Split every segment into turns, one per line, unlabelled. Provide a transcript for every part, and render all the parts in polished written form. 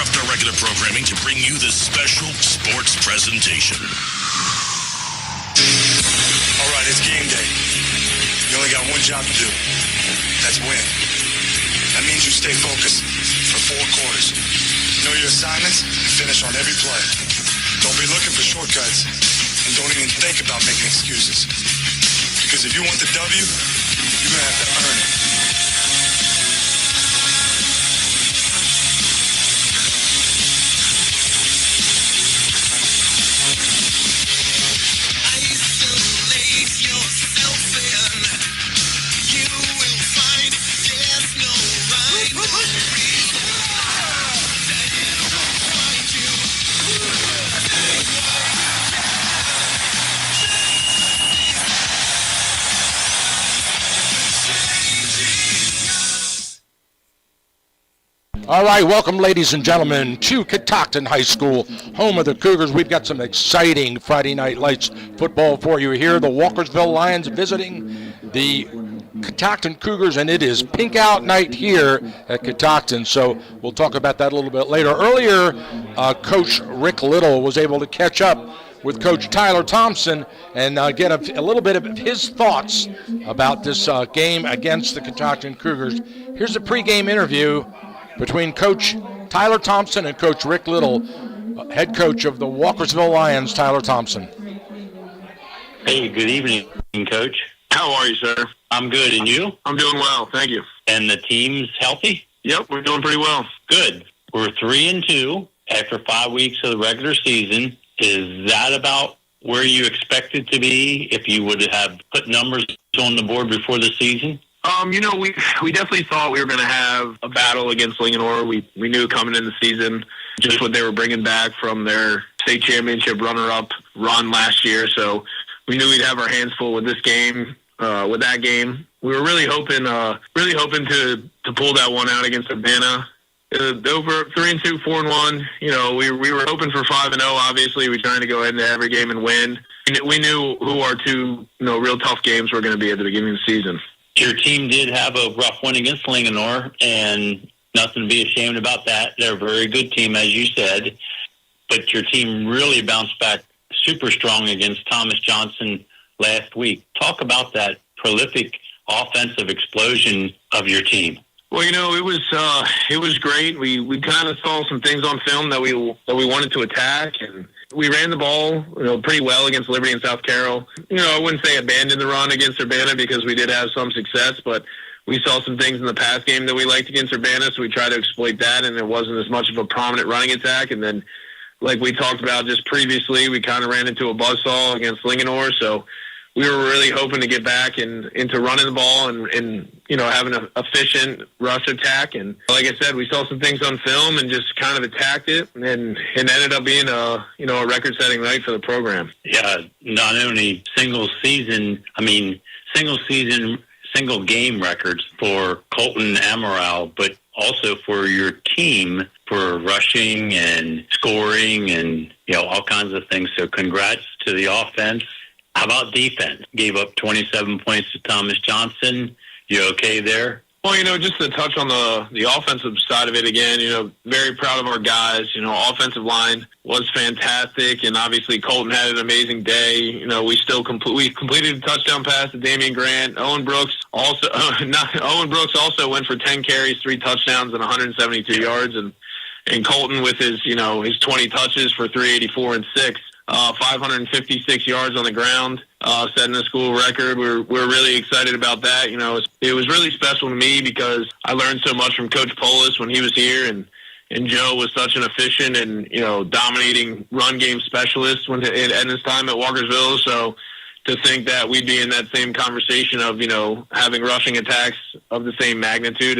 interrupt our regular programming to bring you this special sports presentation.
All right, it's game day. You only got one job to do. That's win. That means you stay focused for 4 quarters. Know your assignments and finish on every play. Don't be looking for shortcuts, and don't even think about making excuses. Because if you want the W, you're going to have to earn it.
All right, welcome, ladies and gentlemen, to Catoctin High School, home of the Cougars. We've got some exciting Friday Night Lights football for you here. The Walkersville Lions visiting the Catoctin Cougars, and it is pink out night here at Catoctin, so we'll talk about that a little bit later. Earlier, Coach Rick Little was able to catch up with Coach Tyler Thompson and get a little bit of his thoughts about this game against the Catoctin Cougars. Here's a pregame interview between Coach Tyler Thompson and Coach Rick Little, head coach of the Walkersville Lions. Tyler Thompson.
Hey, good evening, Coach.
How are you, sir?
I'm good, and you?
I'm doing well, thank you.
And the team's healthy?
Yep, we're doing pretty well.
Good. We're 3-2 after 5 weeks of the regular season. Is that about where you expected to be if you would have put numbers on the board before the season?
We definitely thought we were going to have a battle against Linganore. We knew coming in the season just what they were bringing back from their state championship runner-up run last year. So we knew we'd have our hands full with this game, with that game. We were really hoping to pull that one out against Urbana. Over 3-2, 4-1. We were hoping for 5-0. Obviously, we were trying to go ahead into every game and win. We knew who our two real tough games were going to be at the beginning of the season.
Your team did have a rough win against Linganore, and nothing to be ashamed about that. They're a very good team, as you said, but your team really bounced back super strong against Thomas Johnson last week. Talk about that prolific offensive explosion of your team.
Well, it was great. We kind of saw some things on film that we wanted to attack, and we ran the ball, pretty well against Liberty and South Carroll. I wouldn't say abandoned the run against Urbana because we did have some success, but we saw some things in the pass game that we liked against Urbana, so we tried to exploit that, and it wasn't as much of a prominent running attack. And then, like we talked about just previously, we kind of ran into a buzzsaw against Linganore, so we were really hoping to get back into running the ball and having an efficient rush attack. And like I said, we saw some things on film and just kind of attacked it, and it ended up being a record-setting night for the program.
Yeah, not only single game records for Colton Amaral, but also for your team for rushing and scoring and all kinds of things. So congrats to the offense. How about defense? Gave up 27 points to Thomas Johnson. You okay there?
Well, just to touch on the offensive side of it again, very proud of our guys. Offensive line was fantastic, and obviously Colton had an amazing day. We completed a touchdown pass to Damian Grant. Owen Brooks also went for 10 carries, 3 touchdowns, and 172 yards, and Colton with his 20 touches for 384 and 6. 556 yards on the ground, setting a school record. We're really excited about that. It was really special to me because I learned so much from Coach Polis when he was here, and Joe was such an efficient and dominating run game specialist at his time at Walkersville. So to think that we'd be in that same conversation of having rushing attacks of the same magnitude,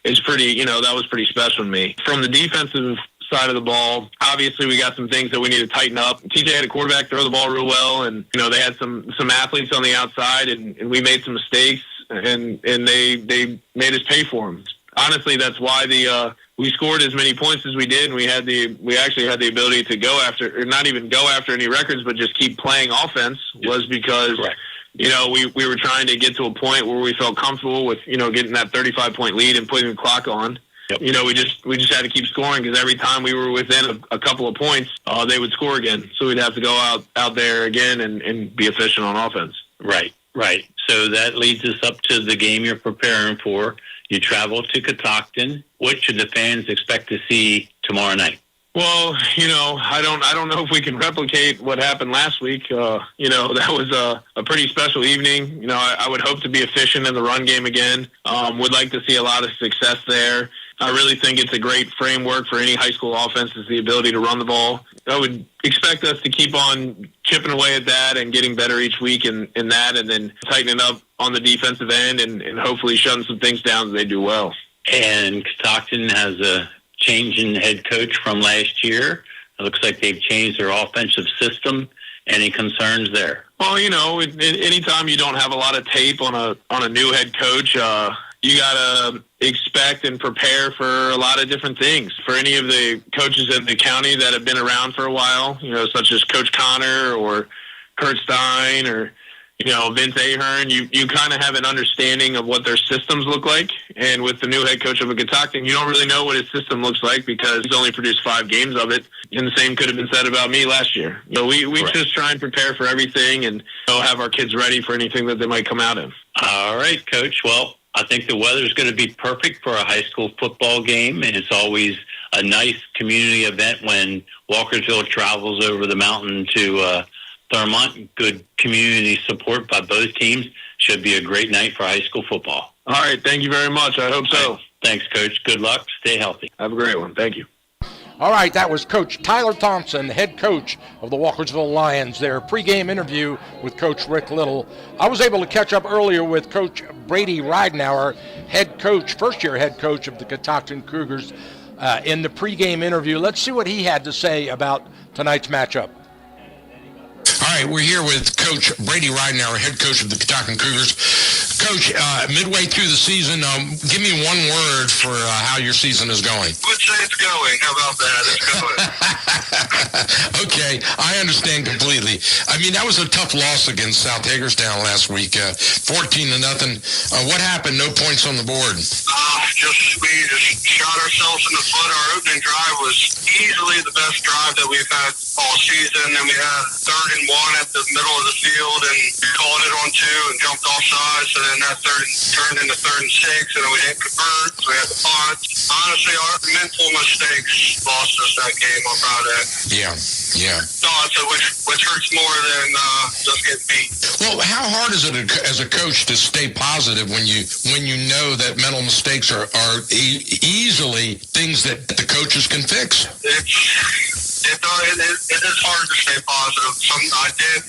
it's pretty. That was pretty special to me. From the defensive side of the ball, obviously we got some things that we need to tighten up. TJ had a quarterback throw the ball real well, and they had some athletes on the outside, and we made some mistakes, and they made us pay for them. Honestly, that's why we scored as many points as we did, and we actually had the ability to go after, or not even go after any records, but just keep playing offense, was because we were trying to get to a point where we felt comfortable with getting that 35-point lead and putting the clock on.
Yep.
We just had to keep scoring because every time we were within a couple of points, they would score again. So we'd have to go out there again and be efficient on offense.
Right. So that leads us up to the game you're preparing for. You travel to Catoctin. What should the fans expect to see tomorrow night?
Well, I don't know if we can replicate what happened last week. That was a pretty special evening. I would hope to be efficient in the run game again. Would like to see a lot of success there. I really think it's a great framework for any high school offense is the ability to run the ball. I would expect us to keep on chipping away at that and getting better each week in that, and then tightening up on the defensive end and hopefully shutting some things down that they do well.
And Catoctin has a change in head coach from last year. It looks like they've changed their offensive system. Any concerns there?
Well, anytime you don't have a lot of tape on a new head coach, you got to expect and prepare for a lot of different things. For any of the coaches in the county that have been around for a while, such as Coach Connor or Kurt Stein or, Vince Ahern, you kind of have an understanding of what their systems look like. And with the new head coach of a Catoctin, you don't really know what his system looks like because he's only produced 5 games of it. And the same could have been said about me last year. We just try and prepare for everything and have our kids ready for anything that they might come out of.
All right, Coach. Well, I think the weather is going to be perfect for a high school football game, and it's always a nice community event when Walkersville travels over the mountain to Thurmont. Good community support by both teams. Should be a great night for high school football.
All right. Thank you very much. I hope so.
Right. Thanks, Coach. Good luck. Stay healthy.
Have a great one. Thank you.
All right, that was Coach Tyler Thompson, head coach of the Walkersville Lions. Their pregame interview with Coach Rick Little. I was able to catch up earlier with Coach Brady Ridenauer, first-year head coach of the Catoctin Cougars, in the pregame interview. Let's see what he had to say about tonight's matchup.
All right, we're here with Coach Brady Ridenauer, head coach of the Catoctin Cougars. Coach, midway through the season, give me one word for how your season is going.
I would say it's going. How about that? It's going.
Okay, I understand completely. I mean, that was a tough loss against South Hagerstown last week, 14-0. What happened? No points on the board.
We just shot ourselves in the foot. Our opening drive was easily the best drive that we've had all season, and we had 3rd and 1 at the middle of the field and called it on 2 and jumped offside. So then that turned into 3rd and 6, and then we didn't convert, so we had to punt. Honestly, our mental mistakes lost us that game on Friday.
Yeah.
So which hurts more than just getting beat.
Well, how hard is it as a coach to stay positive when you know that mental mistakes are easily things that the coaches can fix?
It is hard to stay positive. I did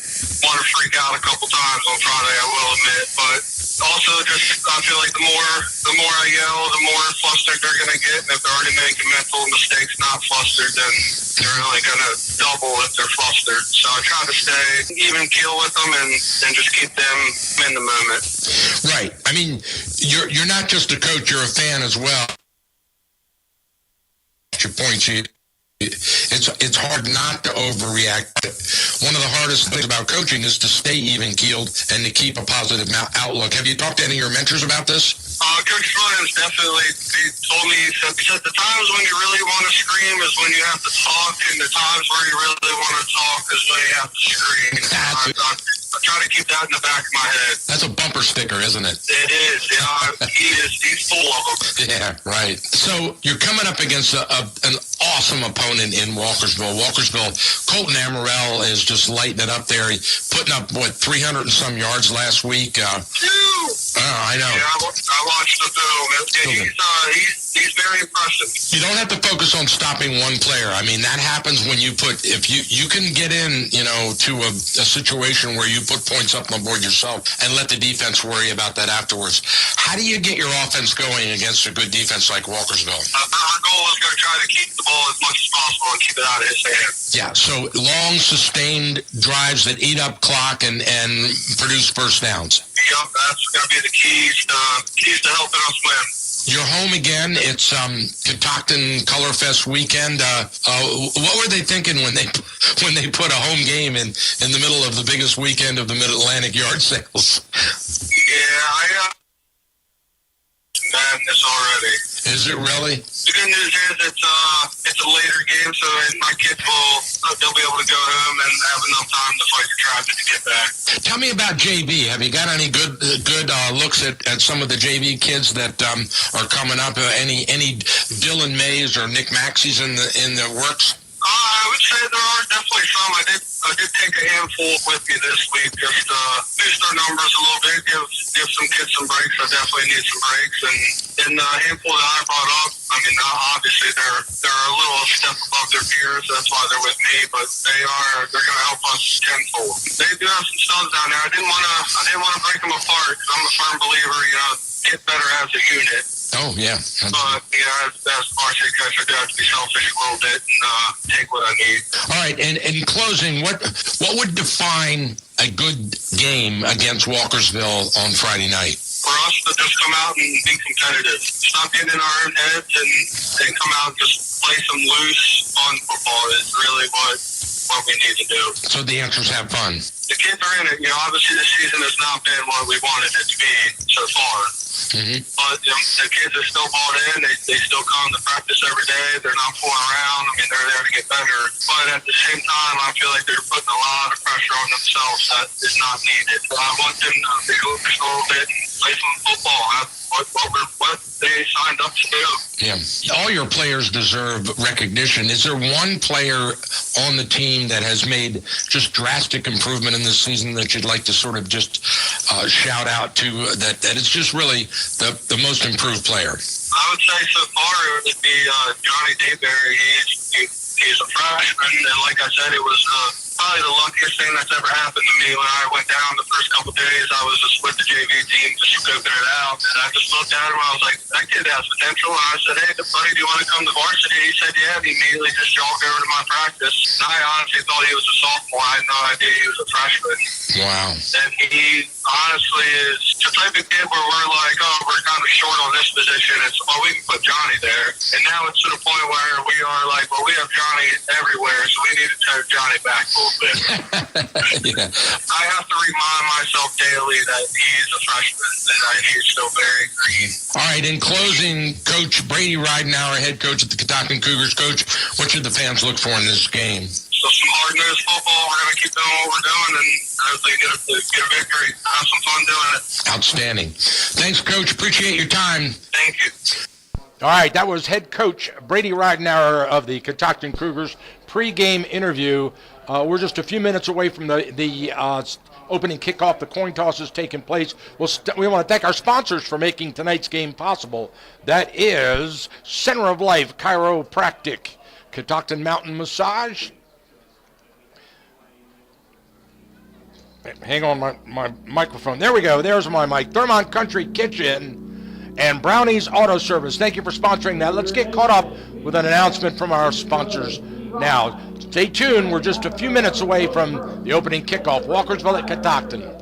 want to freak out a couple times on Friday, I will admit, but also I feel like the more I yell, the more flustered they're going to get, and if they're already making mental mistakes not flustered, then they're really going to double if they're flustered. So I try to stay even keel with them and just keep them in the moment.
Right. I mean, you're not just a coach, you're a fan as well. Your point, it's hard not to overreact. One of the hardest things about coaching is to stay even-keeled and to keep a positive outlook. Have you talked to any of your mentors about this?
Coach Williams definitely told me, he said the times when you really want to scream is when you have to talk, and the times where you really want to talk is when you have to scream. I try to keep that in the back of my head.
That's a bumper sticker, isn't it?
It is, yeah. He's full of them.
Yeah, right. So you're coming up against an awesome opponent in Walkersville. Colton Amaral is just lighting it up there. He's putting up, 300 and some yards last week? I know.
Yeah, I watched the film. He's very impressive.
You don't have to focus on stopping one player. I mean, that happens when if you can get in, to a situation where you put points up on the board yourself and let the defense worry about that afterwards. How do you get your offense going against a good defense like Walkersville?
Our goal is going to try to keep the ball as much as possible and keep it out of his hands.
Yeah, so long, sustained drives that eat up clock and produce first downs.
Yep, that's going to be the keys to helping us win.
You're home again. It's Catoctin Color Fest weekend. What were they thinking when they put a home game in the middle of the biggest weekend of the Mid-Atlantic yard sales?
Yeah, madness already.
It Is it really?
The good news is it's a later game, so my kids they'll be able to go home and have enough time to fight the traffic to get back.
Tell me about JV. Have you got any good looks at some of the JV kids that are coming up? Any Dylan Mays or Nick Maxey's in the works?
I would say there are definitely some. I did take a handful with me this week, just boost our numbers a little bit, give some kids some breaks. I definitely need some breaks, and the handful that I brought up, I mean, obviously they're a little step above their peers. That's why they're with me, but they're going to help us tenfold. They do have some studs down there. I didn't want to break them apart because I'm a firm believer, get better as a unit.
Oh, yeah.
But, as varsity coach, I do have to be selfish a little bit and take what I need.
All right, and in closing, what would define a good game against Walkersville on Friday night?
For us to just come out and be competitive. Stop getting in our own heads and come out and just play some loose, fun football is really what we need to do.
So the answer is have fun.
The kids are in it. Obviously this season has not been what we wanted it to be so far.
Mm-hmm.
But the kids are still bought in. They still come to practice every day. They're not fooling around. I mean, they're there to get better. But at the same time, I feel like they're putting a lot of pressure on themselves that is not needed. I want them to be just a little bit and play some football. That's what they signed up to do.
Yeah. All your players deserve recognition. Is there one player on the team that has made just drastic improvement in this season that you'd like to sort of just shout out to that it's just really the most improved player?
I would say so far it would be Johnny Dayberry. He's a freshman, and like I said, it was probably the luckiest thing that's ever happened to me. When I went down the first couple of days, I was just with the JV team, just scoping it out, and I just looked at him, I was like, that kid has potential, and I said, hey, buddy, do you want to come to varsity? He said, yeah, and he immediately just jogged over to my practice, and I honestly thought he was a sophomore. I had no idea he was a freshman.
Wow.
And he honestly is the type of kid where we're like, oh, we're kind of short on this position. It's, well, we can put Johnny there. And now it's to the point where we are like, well, we have Johnny everywhere, so we need to turn Johnny back a little bit.
Yeah.
I have to remind myself daily that he's a freshman and he's still very green.
All right, in closing, Coach Brady Ridenauer, head coach at the Catoctin Cougars. Coach, what should the fans look for in this game?
So some hard-nosed football. We're going to keep doing what we're doing and hopefully get a victory. Have some fun doing it.
Outstanding. Thanks, Coach. Appreciate your time.
Thank you.
All right, that was head coach Brady Ridenauer of the Catoctin Cougars pre-game interview. We're just a few minutes away from the opening kickoff. The coin toss is taking place. We want to thank our sponsors for making tonight's game possible. That is Center of Life Chiropractic, Catoctin Mountain Massage. Hang on, my microphone. There we go. There's my mic. Thurmont Country Kitchen and Brownie's Auto Service. Thank you for sponsoring that. Let's get caught up with an announcement from our sponsors now. Stay tuned. We're just a few minutes away from the opening kickoff. Walkersville at Catoctin.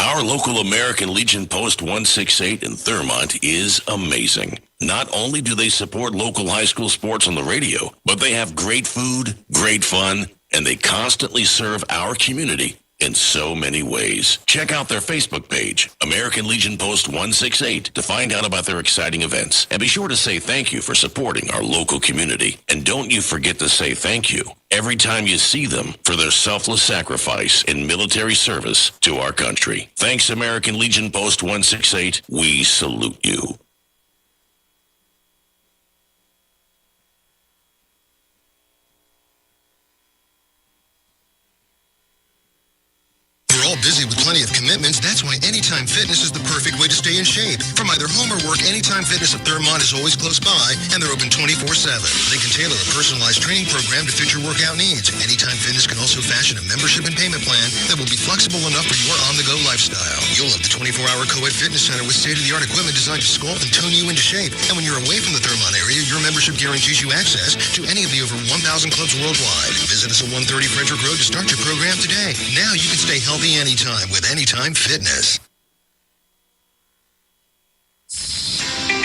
Our local American Legion Post 168 in Thurmont is amazing. Not only do they support local high school sports on the radio, but they have great food, great fun, and they constantly serve our community in so many ways. Check out their Facebook page, American Legion Post 168, to find out about their exciting events. And be sure to say thank you for supporting our local community. And don't you forget to say thank you every time you see them for their selfless sacrifice in military service to our country. Thanks, American Legion Post 168. We salute you.
all busy with plenty of commitments. That's why Anytime Fitness is the perfect way to stay in shape. From either home or work, Anytime Fitness at Thurmont is always close by, and they're open 24/7. They can tailor a personalized training program to fit your workout needs. Anytime Fitness can also fashion a membership and payment plan that will be flexible enough for your on-the-go lifestyle. You'll have the 24-hour co-ed fitness center with state-of-the-art equipment designed to sculpt and tone you into shape. And when you're away from the Thurmont area, your membership guarantees you access to any of the over 1,000 clubs worldwide. Visit us at 130 Frederick Road to start your program today. Now you can stay healthy anytime with Anytime Fitness.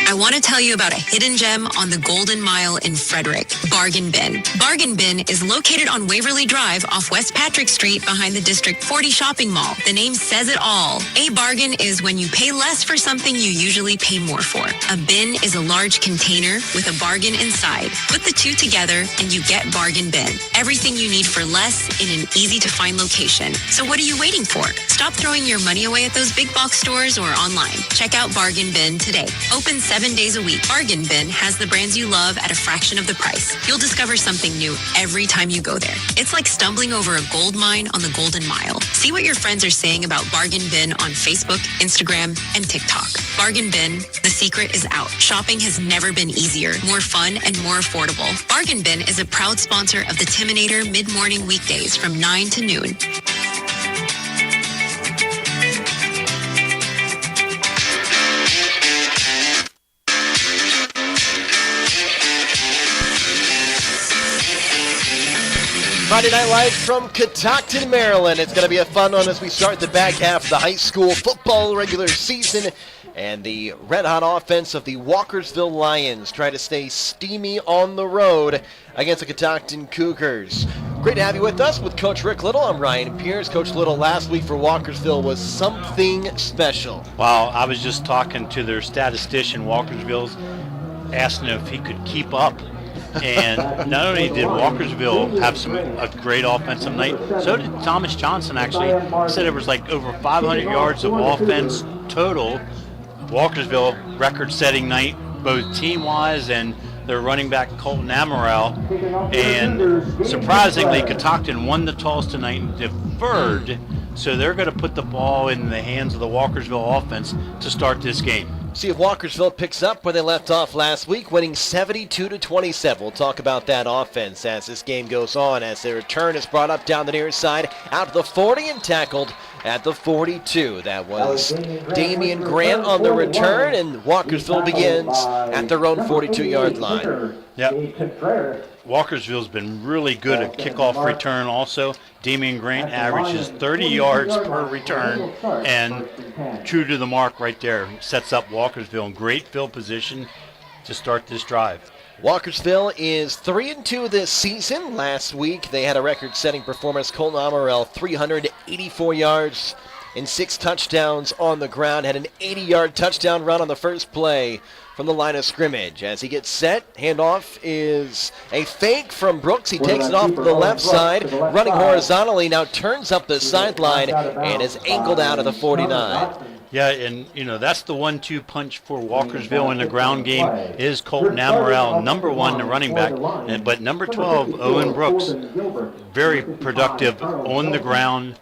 I want to tell you about a hidden gem on the Golden Mile in Frederick, Bargain Bin. Bargain Bin is located on Waverly Drive off West Patrick Street behind the District 40 shopping mall. The name says it all. A bargain is when you pay less for something you usually pay more for. A bin is a large container with a bargain inside. Put the two together and you get Bargain Bin. Everything you need for less in an easy-to-find location. So what are you waiting for? Stop throwing your money away at those big box stores or online. Check out Bargain Bin today. Open 7 days a week. Bargain Bin has the brands you love at a fraction of the price. You'll discover something new every time you go there. It's like stumbling over a gold mine on the Golden Mile. See what your friends are saying about Bargain Bin on Facebook, Instagram, and TikTok. Bargain Bin, the secret is out. Shopping has never been easier, more fun, and more affordable. Bargain Bin is a proud sponsor of the Timinator mid-morning weekdays from 9 to noon.
Friday Night Lights from Catoctin, Maryland. It's going to be a fun one as we start the back half of the high school football regular season. And the red-hot offense of the Walkersville Lions try to stay steamy on the road against the Catoctin Cougars. Great to have you with us with Coach Rick Little. I'm Ryan Pierce. Coach Little, last week for Walkersville was something special.
Wow, I was just talking to their statistician, Walkersville's, asking if he could keep up. And not only did Walkersville have a great offensive night, so did Thomas Johnson, actually. He said it was like over 500 yards of offense total. Walkersville, record-setting night, both team-wise and their running back, Colton Amaral. And surprisingly, Catoctin won the toss tonight and deferred, so they're going to put the ball in the hands of the Walkersville offense to start this game.
See if Walkersville picks up where they left off last week, winning 72-27. We'll talk about that offense as this game goes on, as their return is brought up down the near side, out to the 40 and tackled at the 42. That was Damian Grant on the return, and Walkersville begins at their own 42-yard line.
Yep. Walkersville's been really good at kickoff return also. Damian Grant averages 30 yards per return, and true to the mark right there. Sets up Walkersville in great field position to start this drive.
Walkersville is 3-2 this season. Last week they had a record-setting performance. Colton Amaral, 384 yards and 6 touchdowns on the ground. Had an 80-yard touchdown run on the first play from the line of scrimmage. As he gets set, handoff is a fake from Brooks. He takes it off to the left side, running horizontally, now turns up the sideline and is angled out of the 49.
Yeah, and, that's the 1-2 punch for Walkersville in the ground game is Colton Amaral, number 1, the running back. But number 12, Owen Brooks, very productive on the ground.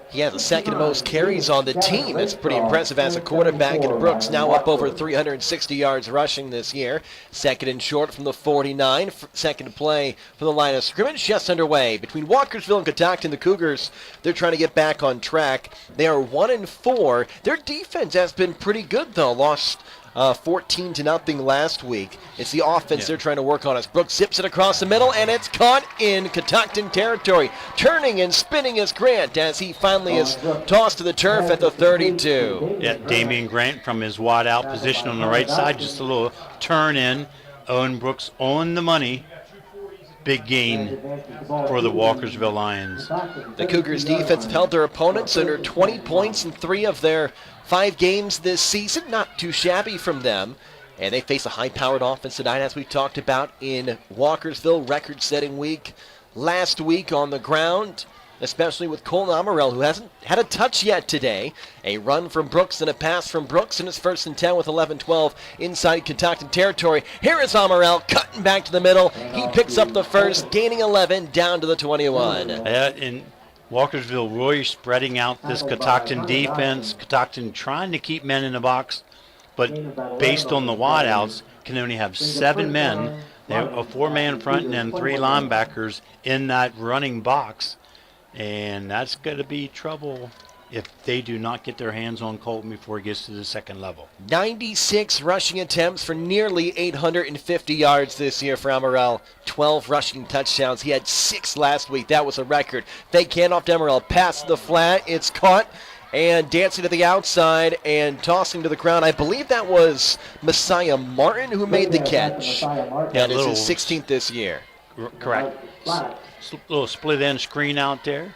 He has the second most carries on the team. It's pretty impressive as a quarterback, and Brooks now up over 360 yards rushing this year. Second and short from the 49. Second play for the line of scrimmage just underway. Between Walkersville and Catoctin, the Cougars, they're trying to get back on track. They are 1-4. Their defense has been pretty good, though. Lost 14-0 last week. It's the offense they're trying to work on as Brooks zips it across the middle, and it's caught in Catoctin territory. Turning and spinning is Grant as he finally is tossed to the turf at the 32.
Yeah, Damian Grant from his wide out position on the right side, just a little turn in. Owen Brooks on the money. Big gain for the Walkersville Lions.
The Cougars defense have held their opponents under 20 points in 3 of their 5 games this season. Not too shabby from them. And they face a high-powered offense tonight, as we talked about in Walkersville. Record-setting week last week on the ground, especially with Colton Amaral, who hasn't had a touch yet today. A run from Brooks and a pass from Brooks, and it's 1st and 10 with 11-12 inside Catoctin territory. Here is Amaral cutting back to the middle. He picks up the first, gaining 11 down to the 21.
And Walkersville really spreading out this Catoctin defense. Catoctin trying to keep men in the box, but based on the wideouts, can only have 7 men. They have a 4-man front and then 3 linebackers in that running box. And that's going to be trouble if they do not get their hands on Colton before he gets to the second level.
96 rushing attempts for nearly 850 yards this year for Amaral. 12 rushing touchdowns. He had 6 last week. That was a record. Fake handoff to Amaral. Pass to the flat. It's caught. And dancing to the outside and tossing to the ground. I believe that was Messiah Martin who made the catch. That is his 16th this year.
Correct. Little split end screen out there.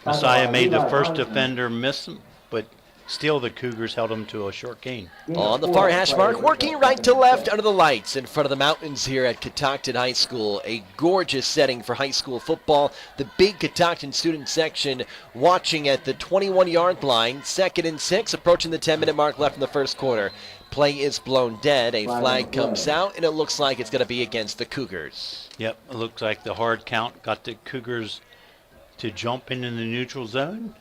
Messiah made the first defender miss him, but still the Cougars held him to a short gain.
On the far hash mark, working right to left under the lights in front of the mountains here at Catoctin High School. A gorgeous setting for high school football. The big Catoctin student section watching at the 21-yard line. 2nd and 6, approaching the 10-minute mark left in the first quarter. Play is blown dead. A flag comes out, and it looks like it's going to be against the Cougars.
Yep, it looks like the hard count got the Cougars to jump in the neutral zone.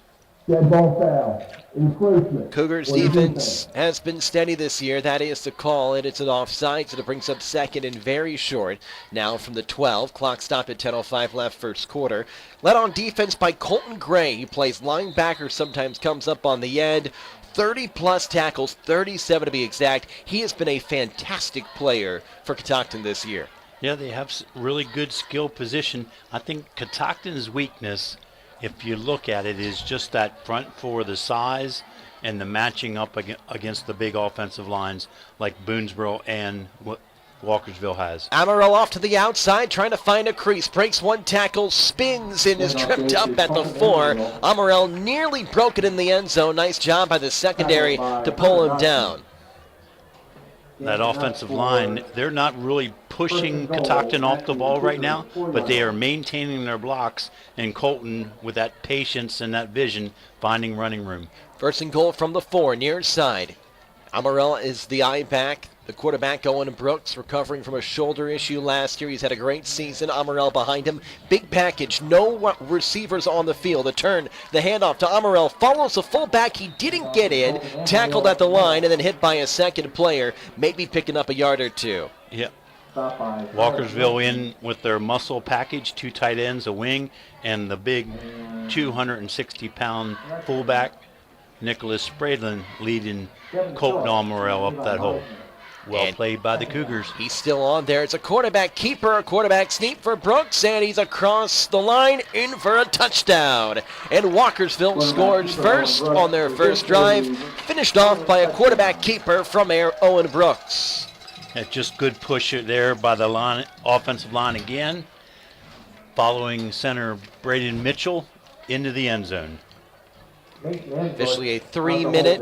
Cougars defense has been steady this year. That is the call, and it's an offside, so it brings up 2nd and very short. Now from the 12, clock stopped at 10:05 left first quarter. Led on defense by Colton Gray. He plays linebacker, sometimes comes up on the end. 30-plus tackles, 37 to be exact. He has been a fantastic player for Catoctin this year.
Yeah, they have really good skill position. I think Catoctin's weakness, if you look at it, is just that front four, the size, and the matching up against the big offensive lines like Boonesboro and Walkersville has.
Amaral off to the outside, trying to find a crease. Breaks one tackle, spins, and is tripped up at the 4. Amaral nearly broke it in the end zone. Nice job by the secondary to pull him down.
That offensive line, they're not really pushing Catoctin off the ball right now, but they are maintaining their blocks, and Colton, with that patience and that vision, finding running room.
1st and goal from the 4, near side. Amaral is the eye back. The quarterback, Owen Brooks, recovering from a shoulder issue last year. He's had a great season. Amaral behind him. Big package. No receivers on the field. The turn, the handoff to Amaral. Follows the fullback. He didn't get in. Tackled at the line and then hit by a second player. Maybe picking up a yard or 2.
Yep. Walkersville in with their muscle package. 2 tight ends, a wing, and the big 260-pound fullback, Nicholas Spradlin, leading Colton Amaral up that hole. Well played by the Cougars.
He's still on there. It's a quarterback keeper, a quarterback sneak for Brooks, and he's across the line in for a touchdown. And Walkersville scores first on their first drive, finished off by a quarterback keeper from Owen Brooks.
That's just good push there by the line, offensive line again, following center Braden Mitchell into the end zone.
Officially a 3-minute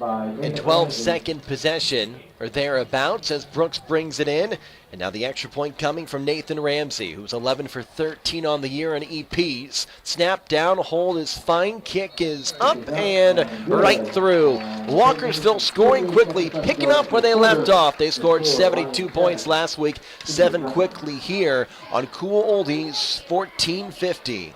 and 12-second possession or thereabouts as Brooks brings it in. And now the extra point coming from Nathan Ramsey, who's 11 for 13 on the year in EPs. Snap down, hold is fine, kick is up and right through. Walkersville scoring quickly, picking up where they left off. They scored 72 points last week, 7 quickly here on Cool Oldies 1450.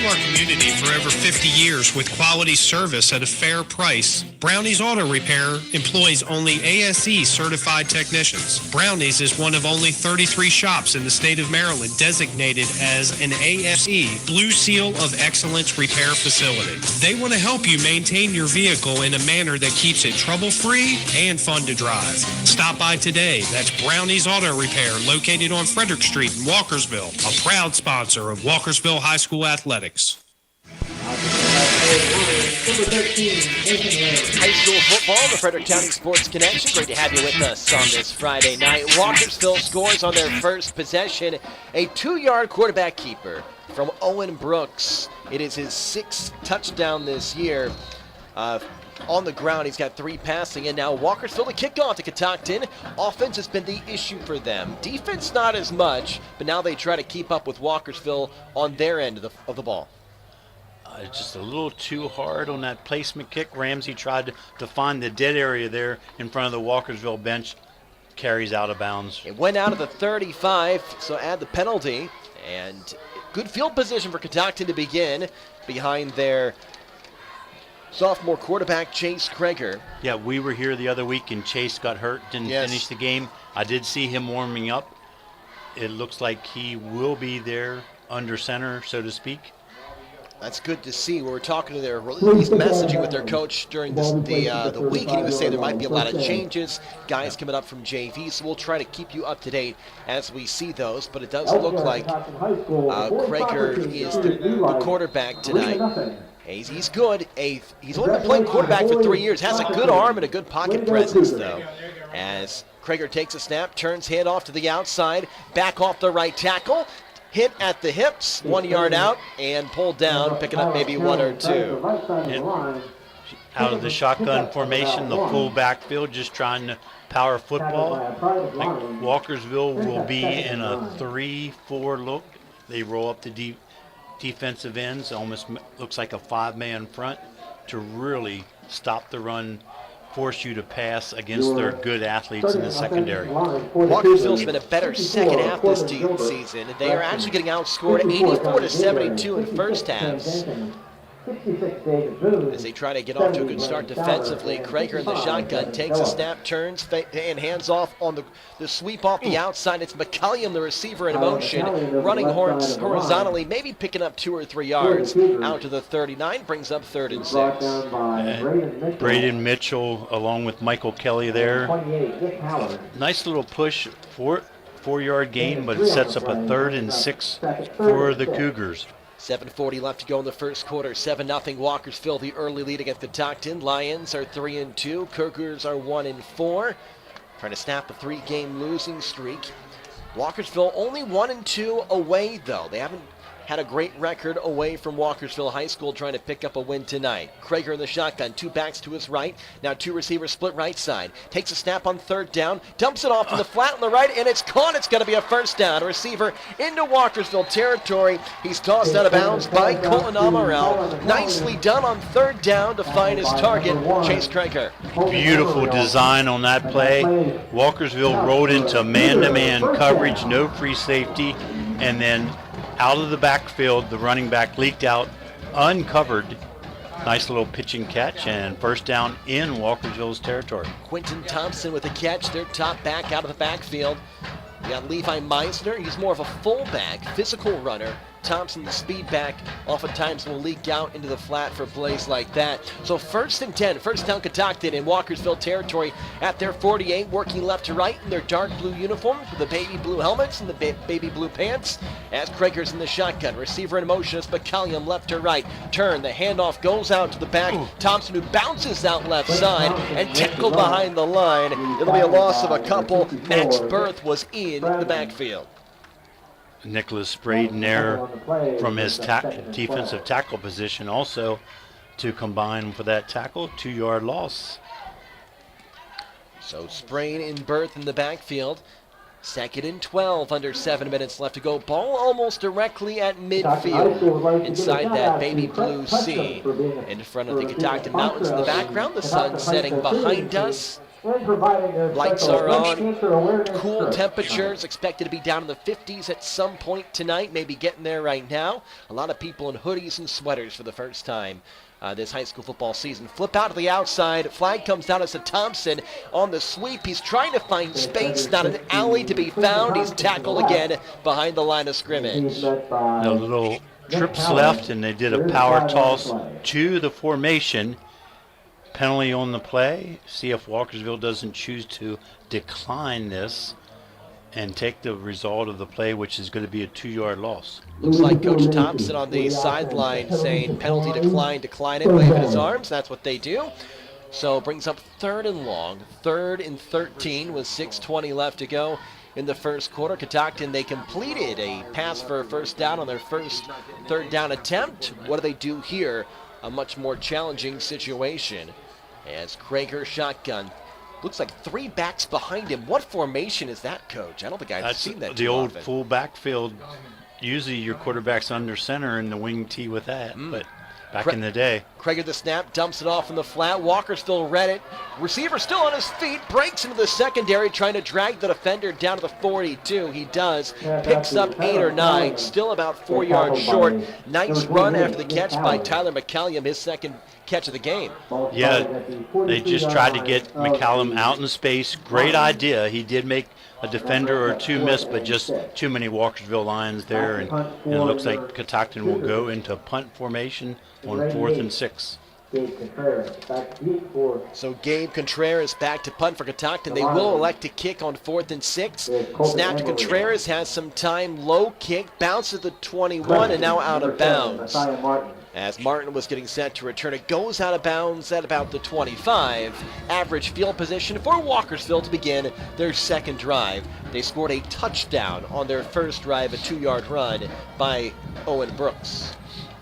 Our community for over 50 years with quality service at a fair price. Brownie's Auto Repair employs only ASE certified technicians. Brownie's is one of only 33 shops in the state of Maryland designated as an ASE Blue Seal of Excellence repair facility. They want to help you maintain your vehicle in a manner that keeps it trouble-free and fun to drive. Stop by today. That's Brownie's Auto Repair, located on Frederick Street in Walkersville, a proud sponsor of Walkersville High School Athletics.
High school football, the Frederick County Sports Connection. Great to have you with us on this Friday night. Walkersville scores on their first possession. A 2-yard quarterback keeper from Owen Brooks. It is his 6th touchdown this year. On the ground, he's got 3 passing, and now Walkersville to kick off to Catoctin. Offense has been the issue for them. Defense not as much, but now they try to keep up with Walkersville on their end of the ball.
Just a little too hard on that placement kick. Ramsey tried to find the dead area there in front of the Walkersville bench. Carries out of bounds.
It went out of the 35, so add the penalty. And good field position for Catoctin to begin behind their sophomore quarterback, Chase Krager.
Yeah, we were here the other week and Chase got hurt, didn't finish the game. I did see him warming up. It looks like he will be there under center, so to speak.
That's good to see. We were talking to their, at least messaging with their coach during the week, and he was saying there might be a lot of changes, guys coming up from JV, so we'll try to keep you up to date as we see those. But it does look like Krager is the quarterback tonight. He's good. He's only been playing quarterback for 3 years. Has a good arm and a good pocket presence, though. As Krager takes a snap, turns hand off to the outside, back off the right tackle. Hit at the hips, 1 yard out, and pulled down, picking up maybe 1 or 2.
Out of the shotgun formation, the full backfield, just trying to power football. Walkersville will be in a 3-4 look. They roll up the defensive ends, almost looks like a 5-man front to really stop the run, force you to pass against their good athletes in the secondary.
Walkersville's been a better second half this season. They are actually getting outscored 84-72 in first halves. As they try to get off to a good start defensively, Krager in the shotgun takes a snap, turns, and hands off on the sweep off the outside. It's McCullum, the receiver, in motion, running horizontally, maybe picking up 2 or 3 yards out to the 39, brings up 3rd and 6.
Braden Mitchell along with Michael Kelly there. Nice little push, 4-yard gain, but it sets up a 3rd and 6 for the Cougars.
7:40 left to go in the first quarter. 7-0 Walkersville, the early lead against Catoctin. Lions are 3-2. Cougars are 1-4. Trying to snap a 3-game losing streak. Walkersville only 1-2 away, though. They haven't had a great record away from Walkersville High School, trying to pick up a win tonight. Krager in the shotgun, 2 backs to his right. Now 2 receivers split right side. Takes a snap on 3rd down, dumps it off in the flat on the right, and it's caught. It's going to be a first down. A receiver into Walkersville territory. He's tossed out of bounds by Colton Amaral. Nicely done on 3rd down to find his target, Chase Krager.
Beautiful design on that play. Walkersville rolled into man-to-man coverage, no free safety, and then out of the backfield, the running back leaked out, uncovered. Nice little pitch and catch, and first down in Walkersville's territory.
Quentin Thompson with a catch, their top back out of the backfield. We got Levi Meisner. He's more of a fullback, physical runner. Thompson, the speed back, oftentimes will leak out into the flat for plays like that. So 1st and 10, first down Catoctin in Walkersville territory at their 48, working left to right in their dark blue uniforms with the baby blue helmets and the baby blue pants. As Krager's in the shotgun, receiver in motion as McCullum left to right. Turn, the handoff goes out to the back. Thompson, who bounces out left side and tackled behind the line. It'll be a loss of a couple. Max Berth was in the backfield.
Nicholas Braden there from his defensive tackle position also to combine for that tackle, 2-yard loss.
So Sprain and Berth in the backfield. 2nd and 12, under 7 minutes left to go. Ball almost directly at midfield inside that baby blue sea. In front of the Catoctin Mountains in the background, the sun setting behind us. Lights are on. Cool temperatures expected to be down in the 50s at some point tonight, maybe getting there right now. A lot of people in hoodies and sweaters for the first time this high school football season. Flip out to the outside. Flag comes down as to Thompson on the sweep. He's trying to find space, not an alley to be found. He's tackled again behind the line of scrimmage.
A little trips left, and they did a power toss to the formation. Penalty on the play. See if Walkersville doesn't choose to decline this and take the result of the play, which is going to be a 2-yard loss.
Looks like Coach Thompson on the sideline saying penalty decline it, waving his arms. That's what they do. So brings up 3rd and long, 3rd and 13 with 6:20 left to go in the first quarter. Catoctin, they completed a pass for a first down on their first 3rd down attempt. What do they do here? A much more challenging situation as Krager shotgun. Looks like 3 backs behind him. What formation is that, Coach? I don't think I've seen that
the
too
old
often.
full backfield. Usually your quarterback's under center and the wing tee with that. But back in the day.
Krager the snap, dumps it off in the flat. Walker still read it. Receiver still on his feet, breaks into the secondary, trying to drag the defender down to the 42. He does. Picks up 8 or 9, still about 4 yards short. Nice run after the catch by Tyler McCallum, his second catch of the game.
Yeah, they just tried to get McCallum out in space. Great idea. He did make a defender or two miss, but just too many Walkersville Lions there. And it looks like Catoctin will go into punt formation on 4th and 6.
So Gabe Contreras back to punt for Catoctin. They will elect to kick on 4th and 6. Snap to Contreras, has some time, low kick, bounces to the 21, and now out of bounds. As Martin was getting set to return, it goes out of bounds at about the 25. Average field position for Walkersville to begin their second drive. They scored a touchdown on their first drive, a 2-yard run by Owen Brooks.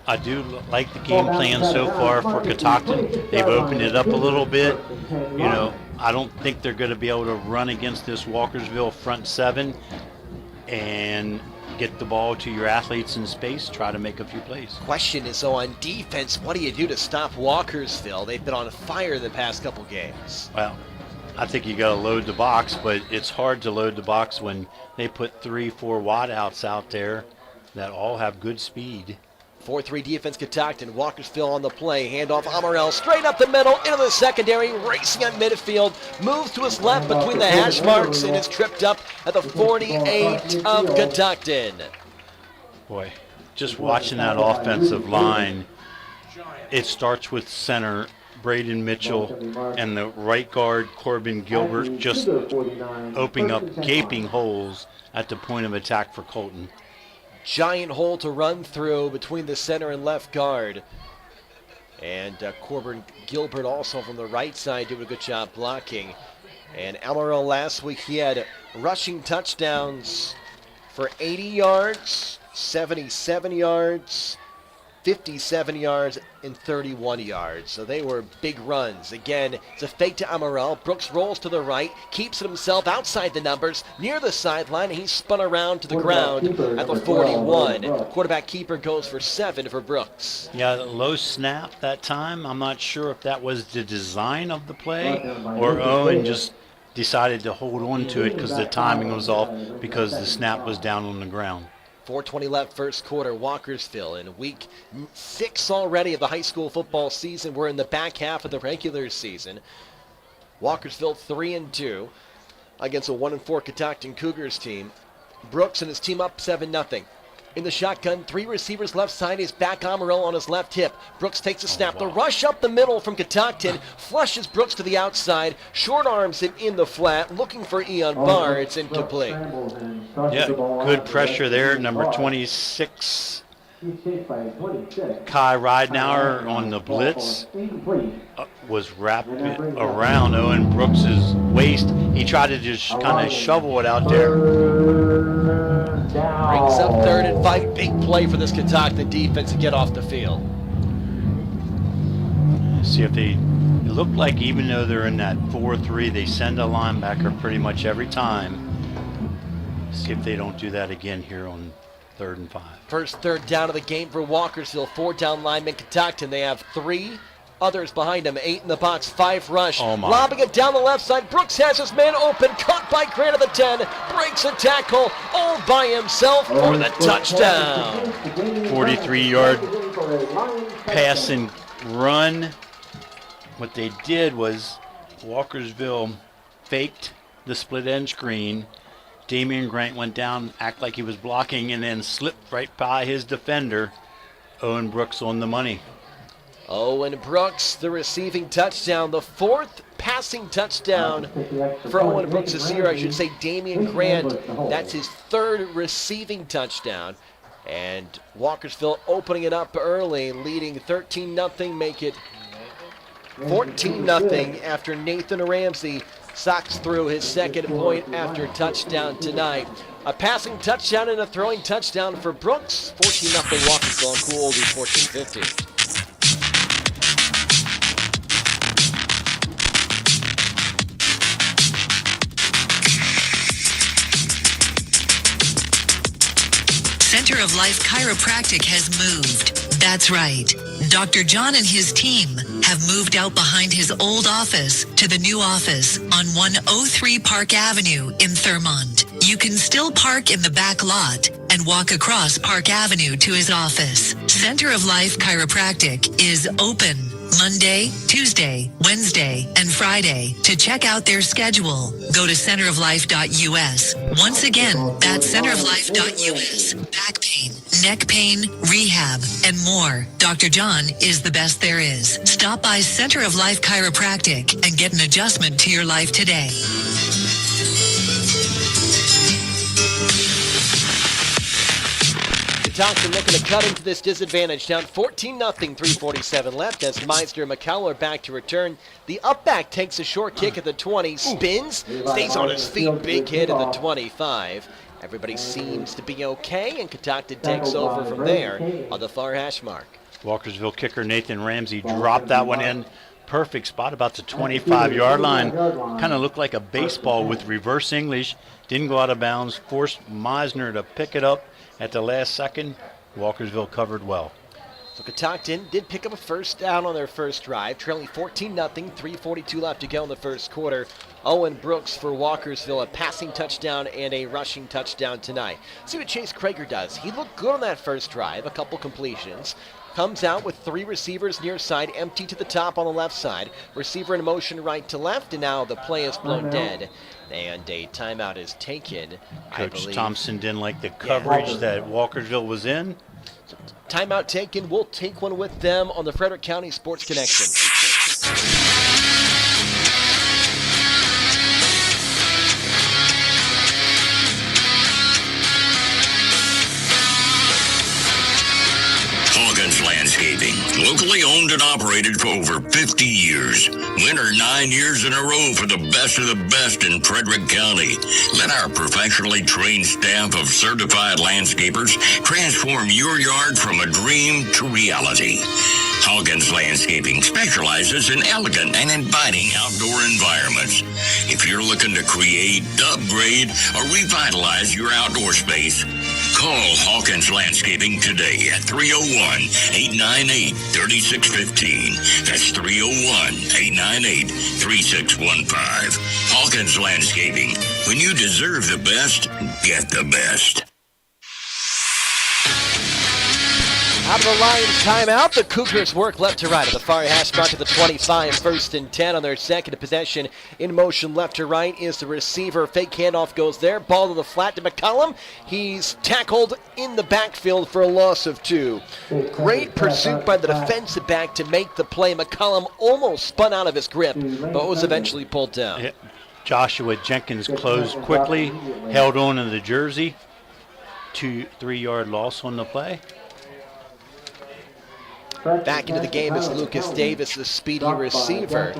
I do like the game plan so far for Catoctin. They've opened it up a little bit. You know, I don't think they're going to be able to run against this Walkersville front 7 and get the ball to your athletes in space, try to make a few plays.
Question is, though, on defense, what do you do to stop Walkersville? They've been on fire the past couple games.
Well, I think you got to load the box, but it's hard to load the box when they put 3-4 wideouts out there that all have good speed.
4-3 defense, Catoctin. Walkersville on the play. Handoff, Amarell straight up the middle into the secondary, racing at midfield. Moves to his left between the hash marks and is tripped up at the 48 of Catoctin.
Boy, just watching that offensive line, it starts with center Braden Mitchell and the right guard Corbin Gilbert just opening up gaping holes at the point of attack for Colton.
Giant hole to run through between the center and left guard. And Corbin Gilbert also from the right side doing a good job blocking. And Amarillo last week, he had rushing touchdowns for 80 yards, 77 yards, 57 yards, and 31 yards. So they were big runs. Again, it's a fake to Amaral. Brooks rolls to the right, keeps it himself outside the numbers, near the sideline, and he's spun around to the ground at the 41. Quarterback keeper goes for 7 for Brooks.
Yeah, low snap that time. I'm not sure if that was the design of the play or Owen just decided to hold on to it because the timing was off because the snap was down on the ground.
4:20 left first quarter. Walkersville in week 6 already of the high school football season. We're in the back half of the regular season. Walkersville 3-2 against a 1-4 Catoctin Cougars team. Brooks and his team up 7-0. In the shotgun, 3 receivers left side. Is back Amarillo on his left hip. Brooks takes a snap. The rush up the middle from Catoctin flushes Brooks to the outside. Short arms him in the flat, looking for Eon Barr. It's incomplete.
Yeah, good pressure there. Number 26, Kai Ridenauer on the blitz was wrapped around Owen Brooks's waist. He tried to just kind of shovel it out there.
Brings up 3rd and 5. Big play for this Catoctin defense to get off the field.
See if they, it looked like even though they're in that 4-3, they send a linebacker pretty much every time. See if they don't do that again here on 3rd and 5.
First 3rd down of the game for Walkersville. 4 down linemen Catoctin. They have 3 others behind him. 8 in the box, 5 rush.
Oh my.
Lobbing it down the left side. Brooks has his man open. Caught by Grant at the 10. Breaks a tackle all by himself for the touchdown.
43-yard pass and run. What they did was Walkersville faked the split end screen. Damian Grant went down, act like he was blocking, and then slipped right by his defender. Owen Brooks on the money.
Owen Brooks, the receiving touchdown, the 4th passing touchdown for Owen Brooks this year. I should say Damian Grant, that's his 3rd receiving touchdown. And Walkersville opening it up early, leading 13-0, make it 14-0 after Nathan Ramsey socks through his 2nd point after touchdown tonight. A passing touchdown and a throwing touchdown for Brooks. 14-0 Walkersville on Cool Oldies 14-50.
Center of Life Chiropractic has moved. That's right. Dr. John and his team have moved out behind his old office to the new office on 103 Park Avenue in Thurmont. You can still park in the back lot and walk across Park Avenue to his office. Center of Life Chiropractic is open Monday, Tuesday, Wednesday, and Friday. To check out their schedule, go to centeroflife.us. Once again, that's centeroflife.us. Back pain, neck pain, rehab, and more. Dr. John is the best there is. Stop by Center of Life Chiropractic and get an adjustment to your life today.
Kentucky looking to cut into this disadvantage. Down 14-0, 3:47 left as Meisner and McCullough back to return. The upback takes a short kick at the 20, spins, stays on his feet, big hit at the 25. Everybody seems to be okay, and Kentucky takes over from there on the far hash mark.
Walkersville kicker Nathan Ramsey dropped that one in. Perfect spot about the 25-yard line. Kind of looked like a baseball with reverse English. Didn't go out of bounds. Forced Meisner to pick it up at the last second. Walkersville covered well.
So Catoctin did pick up a first down on their first drive, trailing 14-0, 3:42 left to go in the first quarter. Owen Brooks for Walkersville, a passing touchdown and a rushing touchdown tonight. See what Chase Krager does. He looked good on that first drive, a couple completions. Comes out with three receivers near side, empty to the top on the left side. Receiver in motion right to left, and now the play is blown dead. And a timeout is taken.
Coach Thompson didn't like the coverage that Walkersville was in.
So, timeout taken. We'll take one with them on the Frederick County Sports Connection.
Landscaping, locally owned and operated for over 50 years. Winner 9 years in a row for the best of the best in Frederick County. Let our professionally trained staff of certified landscapers transform your yard from a dream to reality. Hawkins Landscaping specializes in elegant and inviting outdoor environments. If you're looking to create, upgrade, or revitalize your outdoor space, call Hawkins Landscaping today at 301-898-3615. That's 301-898-3615. Hawkins Landscaping. When you deserve the best, get the best.
Out of the Lions timeout, the Cougars work left to right at the far hash mark at the 25, 1st and 10 on their second possession. In motion left to right is the receiver. Fake handoff goes there. Ball to the flat to McCullum. He's tackled in the backfield for a loss of 2. Great pursuit by the defensive back to make the play. McCullum almost spun out of his grip, but was eventually pulled down.
Yeah. Joshua Jenkins closed quickly, held on to the jersey. 2-3-yard loss on the play.
Back into the game is Lucas Davis, the speedy receiver,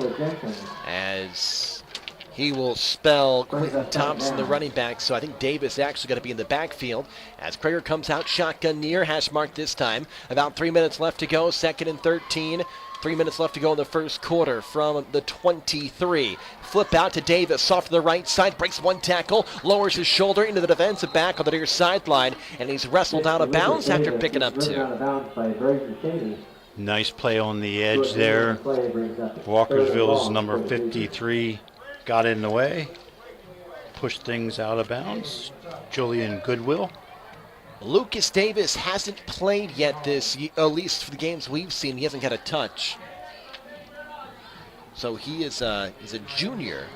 as he will spell Quentin Thompson, the running back. So I think Davis actually going to be in the backfield as Krager comes out shotgun near hash mark this time. About 3 minutes left to go, 2nd and 13. 3 minutes left to go in the first quarter from the 23. Flip out to Davis, off to the right side, breaks one tackle, lowers his shoulder into the defensive back on the near sideline, and he's wrestled out of bounds after picking up 2.
Nice play on the edge there. Walkersville's number 53 got in the way, pushed things out of bounds. Julian Goodwill.
Lucas Davis hasn't played yet this year, at least for the games we've seen. He hasn't got a touch. So he is he's a junior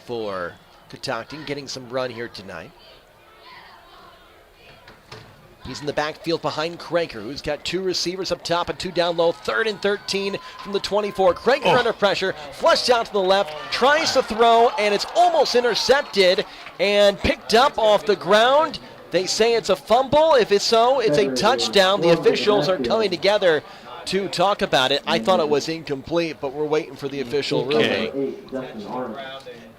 for Catoctin, getting some run here tonight. He's in the backfield behind Krager, who's got 2 receivers up top and 2 down low. 3rd and 13 from the 24. Krager under pressure, flushed out to the left, tries to throw, and it's almost intercepted and picked up off the ground. They say it's a fumble. If it's so, it's a touchdown. The officials are coming together to talk about it. I thought it was incomplete, but we're waiting for the official ruling.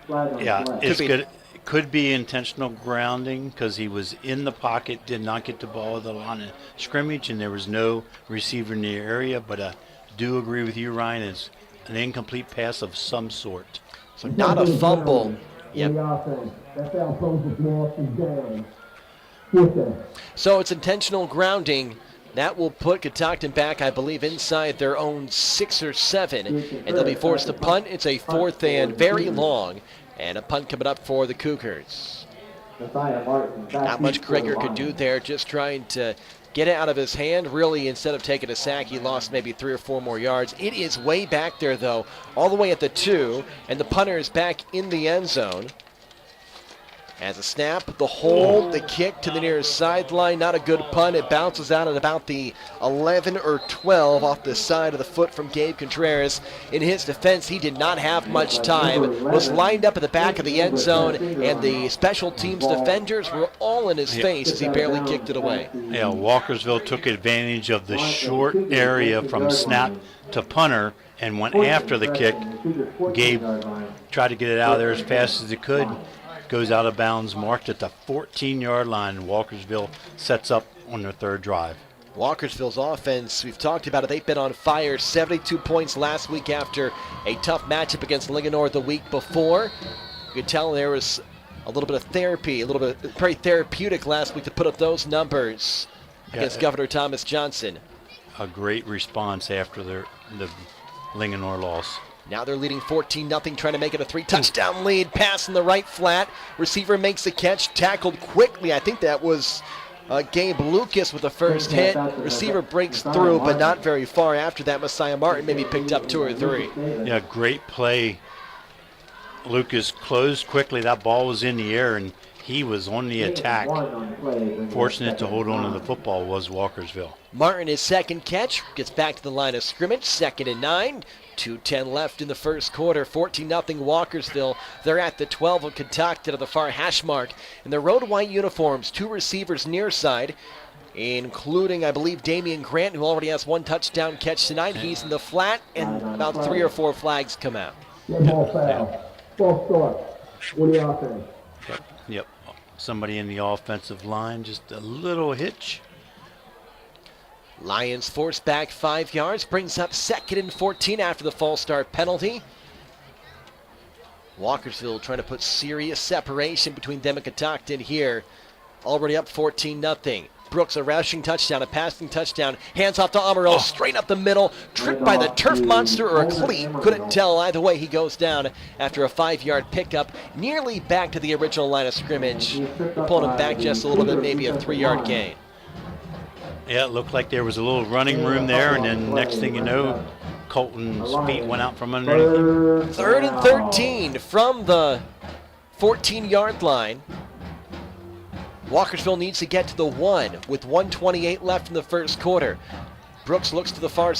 Yeah, it's good. It could be intentional grounding because he was in the pocket, did not get the ball at the line of scrimmage, and there was no receiver in the area. But I do agree with you, Ryan. It's an incomplete pass of some sort.
So not a fumble. Yep. So it's intentional grounding, That will put Catoctin back, I believe, inside their own 6 or 7, and they'll be forced to punt. It's a 4th and very long, and a punt coming up for the Cougars. Not much Gregor could do there, just trying to get it out of his hand. Really, instead of taking a sack, he lost maybe 3 or 4 more yards. It is way back there, though, all the way at the 2, and the punter is back in the end zone. As a snap, the hold, the kick to the nearest sideline, not a good punt. It bounces out at about the 11 or 12 off the side of the foot from Gabe Contreras. In his defense, he did not have much time, was lined up at the back of the end zone, and the special teams defenders were all in his face as he barely kicked it away.
Yeah, Walkersville took advantage of the short area from snap to punter and went after the kick. Gabe tried to get it out of there as fast as he could. Goes out of bounds, marked at the 14-yard line, and Walkersville sets up on their 3rd drive.
Walkersville's offense, we've talked about it, they've been on fire. 72 points last week after a tough matchup against Linganore the week before. You could tell there was a little bit of therapy, a little bit very therapeutic last week to put up those numbers against Governor Thomas Johnson.
A great response after the Linganore loss.
Now they're leading 14-0, trying to make it a 3-touchdown lead. Pass in the right flat. Receiver makes the catch, tackled quickly. I think that was Gabe Lucas with the first hit. Receiver breaks through, but not very far after that. Messiah Martin maybe picked up 2 or 3.
Yeah, great play. Lucas closed quickly. That ball was in the air, and he was on the attack. Fortunate to hold on to the football was Walkersville.
Martin, his second catch, gets back to the line of scrimmage. 2nd and 9. 2:10 left in the first quarter. 14-0 Walkersville. They're at the 12 of Catoctin to the far hash mark. In their road white uniforms, 2 receivers near side, including, I believe, Damian Grant, who already has 1 touchdown catch tonight. He's in the flat, and about 3 or 4 flags come out.
Yep. Somebody in the offensive line, just a little hitch.
Lions force back 5 yards, brings up 2nd and 14 after the false start penalty. Walkersville trying to put serious separation between them and Catoctin here. Already up 14-0. Brooks, a rushing touchdown, a passing touchdown. Hands off to Amarillo, straight up the middle. Tripped by the turf monster or a cleat. Couldn't tell either way. He goes down after a 5-yard pickup. Nearly back to the original line of scrimmage. We're pulling him back just a little bit, maybe a 3-yard gain.
Yeah, it looked like there was a little running room there, and then next thing you know, Colton's feet went out from underneath him.
3rd and 13 from the 14-yard line. Walkersville needs to get to the 1 with 1:28 left in the first quarter. Brooks looks to the far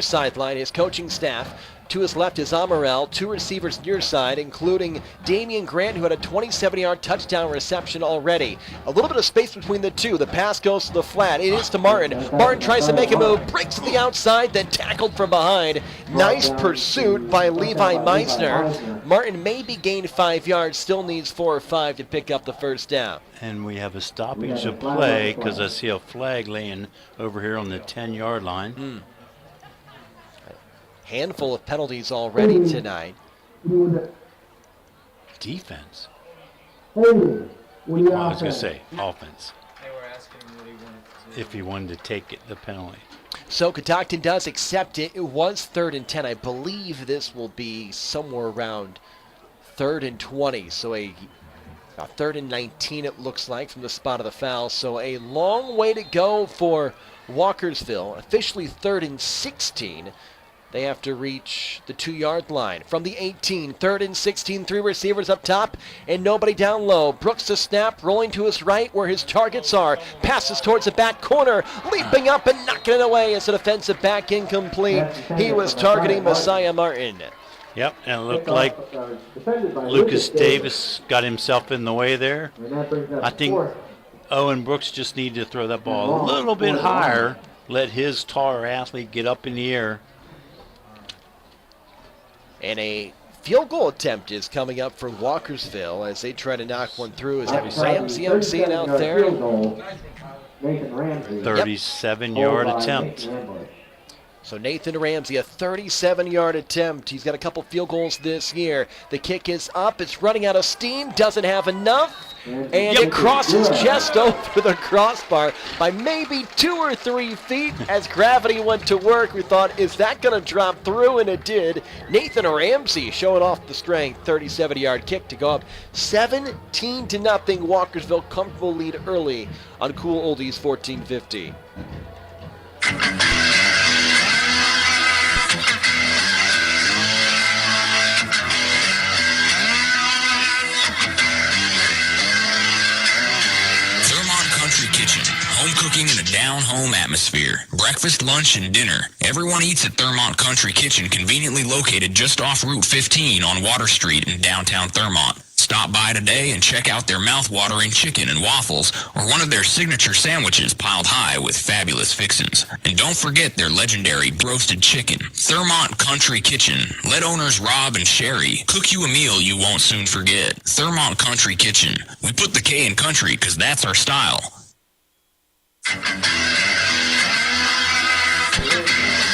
sideline. His coaching staff. To his left is Amaral. 2 receivers near side, including Damian Grant, who had a 27-yard touchdown reception already. A little bit of space between the 2. The pass goes to the flat. It is to Martin. Martin tries to make a move, breaks to the outside, then tackled from behind. Nice pursuit by Levi Meisner. Martin maybe gained 5 yards, still needs 4 or 5 to pick up the first down.
And we have a stoppage of play because I see a flag laying over here on the 10-yard line.
Handful of penalties already tonight.
Defense. Well, I was going to say offense.
They were asking what he wanted
If he wanted to take the penalty.
So Catoctin does accept it. It was 3rd and 10. I believe this will be somewhere around 3rd and 20. So a 3rd and 19 it looks like from the spot of the foul. So a long way to go for Walkersville. Officially 3rd and 16. They have to reach the 2-yard line. From the 18, 3rd and 16, 3 receivers up top and nobody down low. Brooks to snap, rolling to his right where his targets are. Passes towards the back corner, leaping up and knocking it away. It's a defensive back incomplete. He was targeting Messiah Martin.
Yep, and it looked like Lucas Davis got himself in the way there. I think Owen Brooks just needed to throw that ball a little bit higher, let his taller athlete get up in the air.
And a field goal attempt is coming up for Walkersville as they try to knock one through. Is that Ramsey I'm seeing out there?
37-yard attempt.
So Nathan Ramsey, a 37-yard attempt. He's got a couple field goals this year. The kick is up. It's running out of steam. Doesn't have enough. And it crosses just over the crossbar by maybe 2 or 3 feet. As gravity went to work, we thought, is that going to drop through? And it did. Nathan Ramsey showing off the strength. 37-yard kick to go up 17-0. Walkersville comfortable lead early on Cool Oldies 1450.
Kitchen. Home cooking in a down-home atmosphere. Breakfast, lunch, and dinner. Everyone eats at Thermont Country Kitchen, conveniently located just off Route 15 on Water Street in downtown Thermont. Stop by today and check out their mouth-watering chicken and waffles or one of their signature sandwiches piled high with fabulous fixins. And don't forget their legendary roasted chicken. Thermont Country Kitchen. Let owners Rob and Sherry cook you a meal you won't soon forget. Thermont Country Kitchen. We put the K in country because that's our style.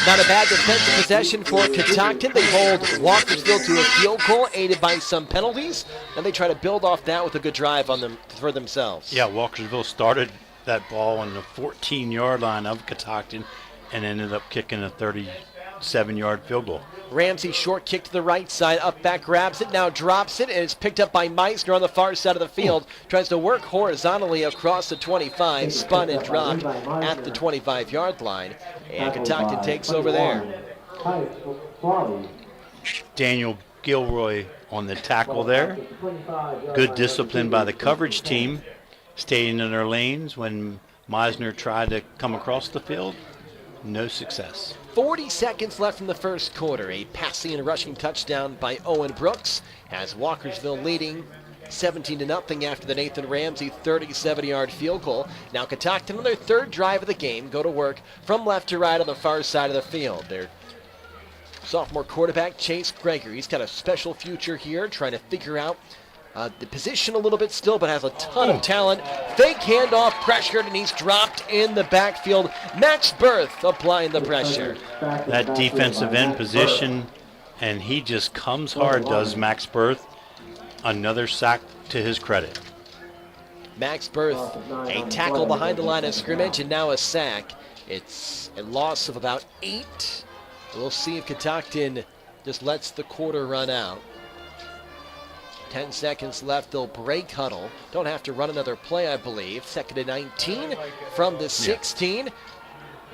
Not a bad defensive possession for Catoctin. They hold Walkersville to a field goal, aided by some penalties, and they try to build off that with a good drive on them for themselves.
Yeah, Walkersville started that ball on the 14-yard line of Catoctin and ended up kicking a 37-yard field goal.
Ramsey short kick to the right side, up back, grabs it, now drops it, and it's picked up by Meissner on the far side of the field. Tries to work horizontally across the 25, spun and dropped at the 25-yard line, and Catoctin takes over there.
Daniel Gilroy on the tackle there. Good discipline by the coverage team, staying in their lanes when Meissner tried to come across the field. No success.
40 seconds left in the first quarter. A passing and rushing touchdown by Owen Brooks has Walkersville leading 17-0 after the Nathan Ramsey 37-yard field goal. Now Catoctin on their third drive of the game go to work from left to right on the far side of the field. Their sophomore quarterback Chase Gregory, he's got a special future here, trying to figure out the position a little bit still, but has a ton of talent. Fake handoff, pressured, and he's dropped in the backfield. Max Berth applying the pressure.
That defensive end position, and he just comes hard, does Max Berth. Another sack to his credit.
Max Berth, a tackle behind the line of scrimmage, and now a sack. It's a loss of about 8. We'll see if Catoctin just lets the quarter run out. 10 seconds left. They'll break huddle. Don't have to run another play, I believe. 2nd and 19 from the 16. We'll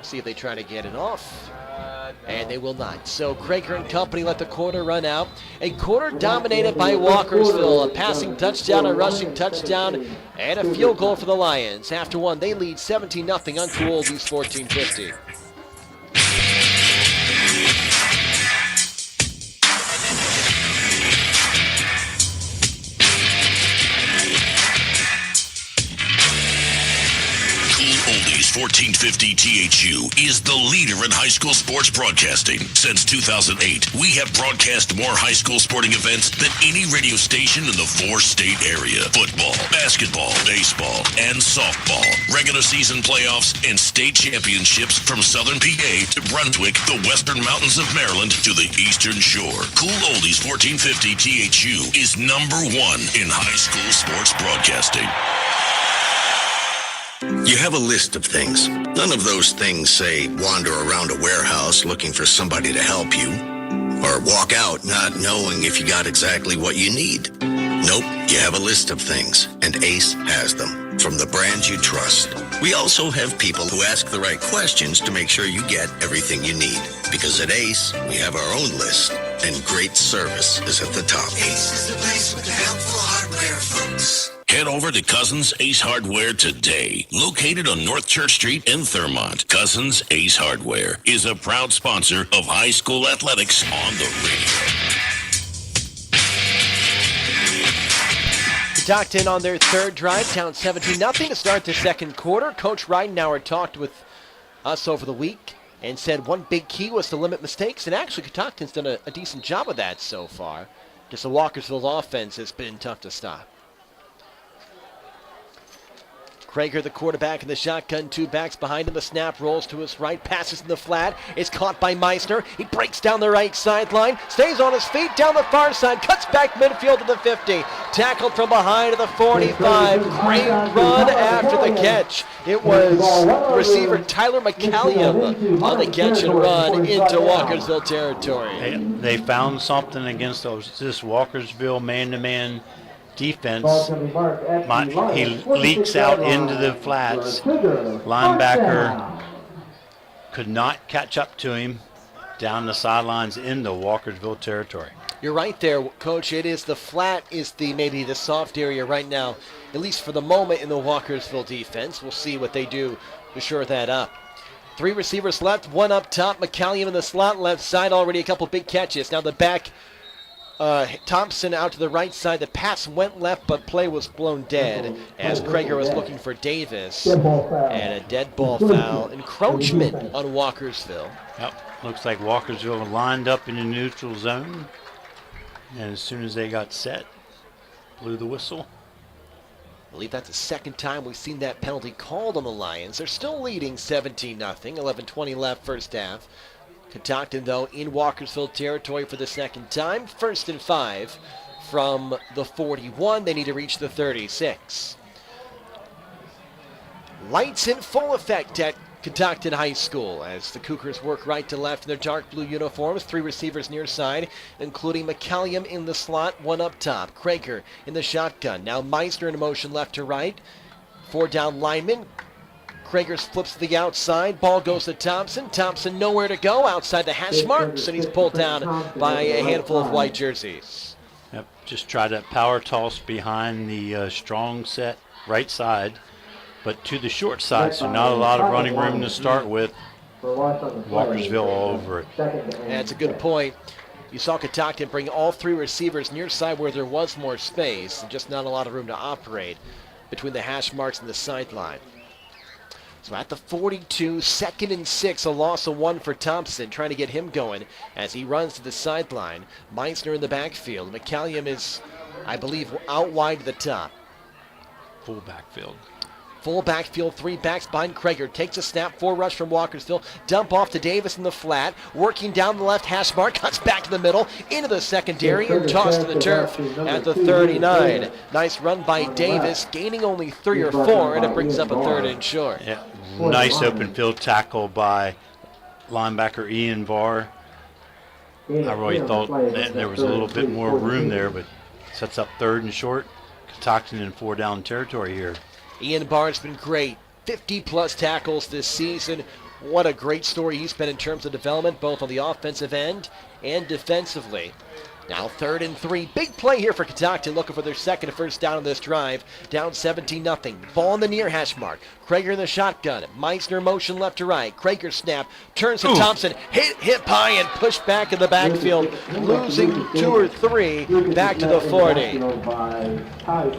see if they try to get it off. And they will not. So Krager and company let the quarter run out. A quarter dominated by Walkersville. A passing touchdown, a rushing touchdown, and a field goal for the Lions. After one, they lead 17-0 on Cool Oldies 1450.
Oldies 1450 THU is the leader in high school sports broadcasting. Since 2008, we have broadcast more high school sporting events than any radio station in the 4-state area. Football, basketball, baseball, and softball. Regular season playoffs and state championships from Southern PA to Brunswick, the Western Mountains of Maryland to the Eastern Shore. Cool Oldies 1450 THU is #1 in high school sports broadcasting.
You have a list of things. None of those things say wander around a warehouse looking for somebody to help you, or walk out not knowing if you got exactly what you need. Nope, you have a list of things, and Ace has them, from the brands you trust. We also have people who ask the right questions to make sure you get everything you need. Because at Ace, we have our own list, and great service is at the top.
Ace is the place with the helpful hardware, folks.
Head over to Cousins Ace Hardware today. Located on North Church Street in Thermont, Cousins Ace Hardware is a proud sponsor of high school athletics on the radio.
Catoctin on their third drive, down 17-0 to start the second quarter. Coach Reidenauer talked with us over the week and said one big key was to limit mistakes, and actually Catoctin's done a decent job of that so far. Just the Walkersville offense has been tough to stop. Krager, the quarterback in the shotgun, 2 backs behind him. The snap rolls to his right, passes in the flat. It's caught by Meissner. He breaks down the right sideline, stays on his feet down the far side, cuts back midfield to the 50. Tackled from behind to the 45. Great run after the catch. It was receiver Tyler McCallium on the catch and run into Walkersville territory.
They found something against this Walkersville man-to-man defense. He leaks out into the flats. Linebacker could not catch up to him down the sidelines into Walkersville territory.
You're right there, Coach. It is the flat is maybe the soft area right now, at least for the moment in the Walkersville defense. We'll see what they do to shore that up. 3 receivers left, 1 up top. McCallium in the slot left side, already a couple big catches. Now the back, Thompson out to the right side. The pass went left, but play was blown dead as Krager was looking for Davis. And a dead ball foul. Encroachment on Walkersville.
Yep. Looks like Walkersville lined up in the neutral zone. And as soon as they got set, blew the whistle.
I believe that's the second time we've seen that penalty called on the Lions. They're still leading 17-0, 11:20 left first half. Catoctin, though, in Walkersville territory for the second time. 1st and 5 from the 41. They need to reach the 36. Lights in full effect at Catoctin High School as the Cougars work right to left in their dark blue uniforms. 3 receivers near side, including McCallium in the slot, 1 up top. Krager in the shotgun. Now Meissner in motion left to right. 4 down linemen. Krager flips to the outside. Ball goes to Thompson. Thompson nowhere to go outside the hash marks, and he's pulled down by a handful of white jerseys.
Yep, just try to power toss behind the strong set right side, but to the short side, so not a lot of running room to start with. Walkersville all over it.
That's a good point. You saw Catoctin bring all 3 receivers near side where there was more space, and just not a lot of room to operate between the hash marks and the sideline. So at the 42, 2nd and 6, a loss of 1 for Thompson, trying to get him going as he runs to the sideline. Meissner in the backfield. McCallium is, I believe, out wide to the top.
Full backfield.
Full backfield, 3 backs behind Krager. Takes a snap, 4 rush from Walkersville. Dump off to Davis in the flat. Working down the left hash mark. Cuts back to the middle. Into the secondary and tossed to the turf at the 39. Nice run by Davis. Gaining only 3 or 4, and it brings up a 3rd and short.
Yeah, nice open field tackle by linebacker Ian Barr. I really thought that there was a little bit more room there, but sets up 3rd and short. Catoctin in 4 down territory here.
Ian Barr's been great. 50-plus tackles this season. What a great story he's been in terms of development, both on the offensive end and defensively. Now 3rd and 3. Big play here for Catoctin, looking for their 2nd first down on this drive. Down 17-0. Ball in the near hash mark. Krager in the shotgun. Meissner motion left to right. Krager snap. Turns to Thompson. Hit high and pushed back in the backfield. Losing 2 or 3. Back to the 40.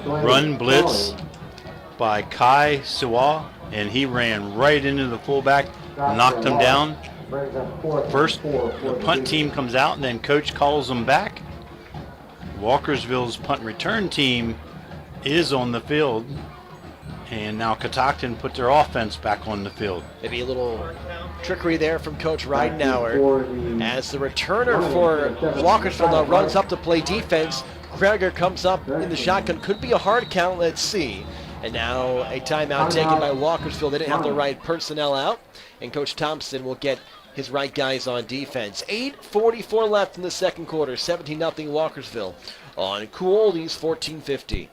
Run blitz by Kai Siwa, and he ran right into the fullback, knocked him down. First, the punt team comes out, and then coach calls them back. Walkersville's punt return team is on the field, and now Catoctin put their offense back on the field.
Maybe a little trickery there from Coach Ridenauer as the returner for Walkersville now runs up to play defense. Krager comes up in the shotgun. Could be a hard count. Let's see. And now a timeout taken by Walkersville. They didn't have the right personnel out, and Coach Thompson will get his right guys on defense. 8:44 left in the second quarter. 17-0 Walkersville on Cool Oldies 1450.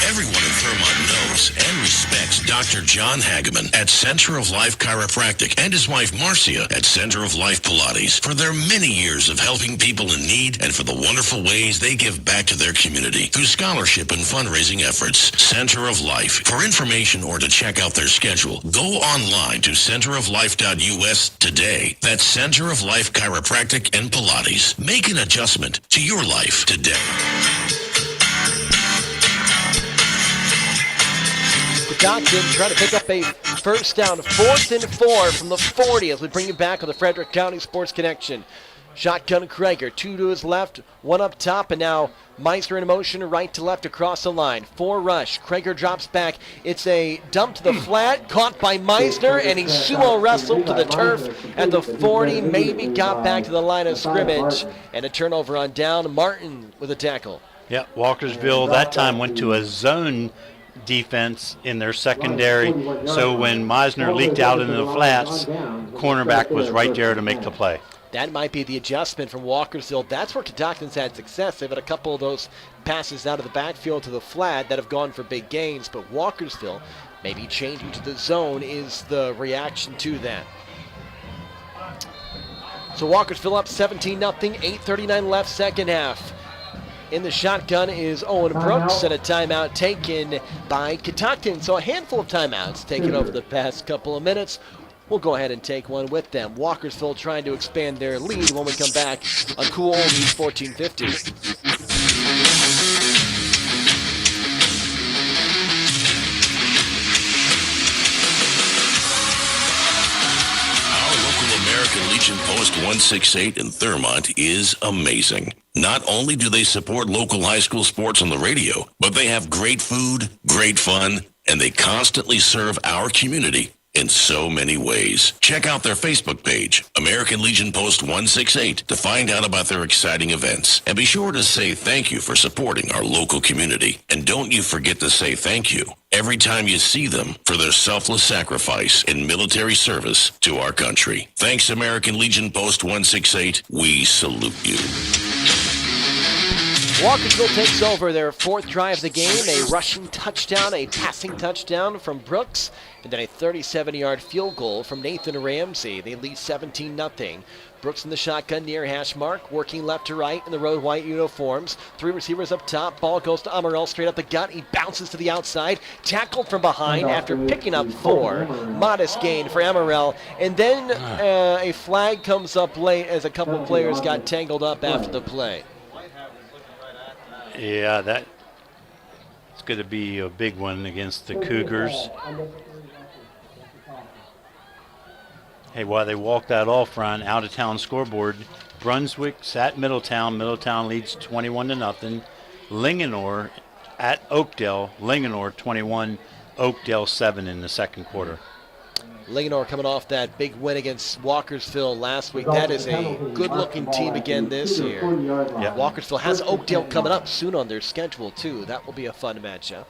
Everyone in Fairmont knows and respects Dr. John Hageman at Center of Life Chiropractic and his wife Marcia at Center of Life Pilates for their many years of helping people in need and for the wonderful ways they give back to their community through scholarship and fundraising efforts. Center of Life. For information or to check out their schedule, go online to centeroflife.us today. That's Center of Life Chiropractic and Pilates. Make an adjustment to your life today.
Stockton trying to pick up a first down, 4th and 4 from the 40 as we bring you back on the Frederick County Sports Connection. Shotgun Krager, 2 to his left, 1 up top, and now Meister in motion right to left across the line. 4 rush. Krager drops back. It's a dump to the flat, caught by Meister, and he sumo wrestled to the turf at the 40, maybe got back to the line of scrimmage, and a turnover on down. Martin with a tackle.
Yeah, Walkersville that time went to a zone defense in their secondary, so when Meisner leaked out into the flats, cornerback was right there to make the play.
That might be the adjustment from Walkersville. That's where Catoctin's had success. They've had a couple of those passes out of the backfield to the flat that have gone for big gains, but Walkersville maybe changing to the zone is the reaction to that. So Walkersville up 17-0, 8:39 left, second half. In the shotgun is Owen Brooks, and a timeout taken by Catoctin. So a handful of timeouts taken over the past couple of minutes. We'll go ahead and take one with them. Walkersville trying to expand their lead when we come back on Cool Oldies 1450.
Our local American Legion Post 168 in Thurmont is amazing. Not only do they support local high school sports on the radio, but they have great food, great fun, and they constantly serve our community in so many ways. Check out their Facebook page, American Legion Post 168, to find out about their exciting events. And be sure to say thank you for supporting our local community. And don't you forget to say thank you every time you see them for their selfless sacrifice in military service to our country. Thanks, American Legion Post 168. We salute you.
Walkersville takes over their 4th drive of the game, a rushing touchdown, a passing touchdown from Brooks, and then a 37-yard field goal from Nathan Ramsey. They lead 17-0. Brooks in the shotgun near hash mark, working left to right in the road white uniforms. 3 receivers up top. Ball goes to Amaral straight up the gut. He bounces to the outside. Tackled from behind after picking up 4. Modest gain for Amaral. And then a flag comes up late as a couple of players got tangled up after the play.
Yeah, that's going to be a big one against the Cougars. Hey, while they walk that off, Ron, out-of-town scoreboard, Brunswick's at Middletown. Middletown leads 21-0. Linganore at Oakdale. Linganore 21, Oakdale 7 in the second quarter.
Linganore coming off that big win against Walkersville last week. That is a good-looking team again this year. Yeah. Walkersville has Oakdale coming up soon on their schedule, too. That will be a fun matchup.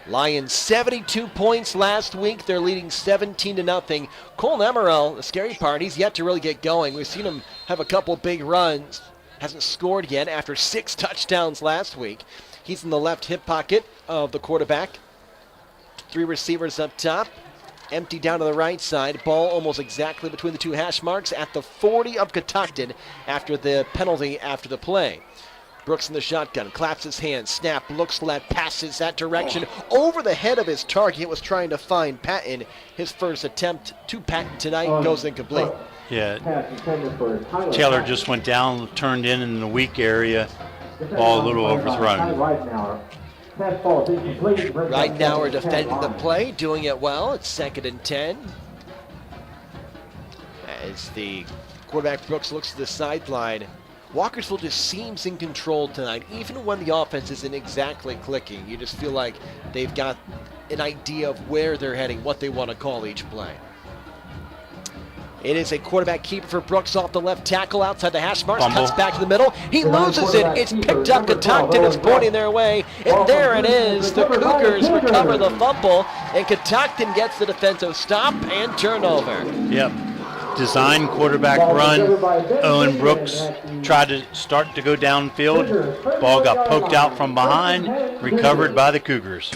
Lions 72 points last week. They're leading 17-0. Cole Emerald, the scary part, he's yet to really get going. We've seen him have a couple big runs. Hasn't scored yet after 6 touchdowns last week. He's in the left hip pocket of the quarterback. 3 receivers up top. Empty down to the right side. Ball almost exactly between the 2 hash marks at the 40 of Catoctin after the penalty after the play. Brooks in the shotgun, claps his hands, snap, looks left, passes that direction over the head of his target. Was trying to find Patton. His first attempt to Patton tonight goes incomplete.
Yeah, Taylor just went down, turned in the weak area. Ball a little overthrown.
Right now we're defending the play, doing it well. It's 2nd and 10. As the quarterback Brooks looks to the sideline. Walkersville just seems in control tonight, even when the offense isn't exactly clicking. You just feel like they've got an idea of where they're heading, what they want to call each play. It is a quarterback keeper for Brooks off the left tackle outside the hash marks. Cuts back to the middle. He loses it. It's picked up. Catoctin is pointing their way. And there it is. The Cougars recover the fumble. And Catoctin gets the defensive stop and turnover.
Yep. Design quarterback run. Owen Brooks tried to start to go downfield. Ball got poked out from behind. Recovered by the Cougars.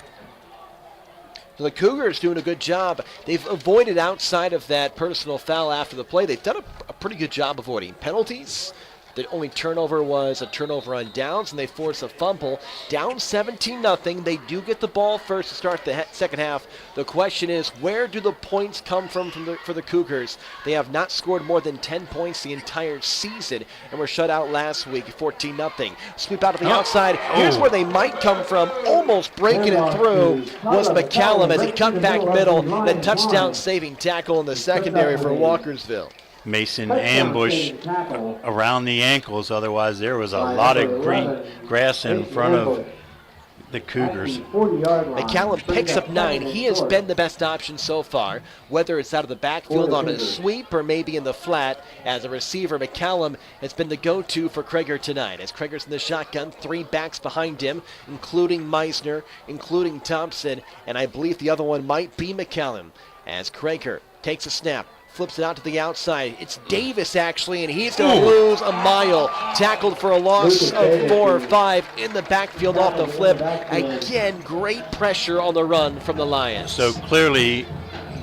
So the Cougars doing a good job. They've avoided outside of that personal foul after the play. They've done a pretty good job avoiding penalties. The only turnover was a turnover on downs, and they force a fumble. Down 17-0. They do get the ball first to start the second half. The question is, where do the points come from for the Cougars? They have not scored more than 10 points the entire season, and were shut out last week, 14-0. Sweep out to the outside. Here's where they might come from. Almost breaking it through was McCallum as he cut back middle. Then touchdown saving tackle in the secondary for Walkersville.
Mason ambush around the ankles. Otherwise, there was a lot of green grass in front of the Cougars.
McCallum picks up 9. He has been the best option so far, whether it's out of the backfield on a sweep or maybe in the flat. As a receiver, McCallum has been the go-to for Krager tonight. As Krager's in the shotgun, 3 backs behind him, including Meisner, including Thompson, and I believe the other one might be McCallum. As Krager takes a snap, flips it out to the outside. It's Davis, actually, and he's going to lose a mile. Tackled for a loss of 4 or 5 in the backfield off the flip. Again, great pressure on the run from the Lions.
So clearly,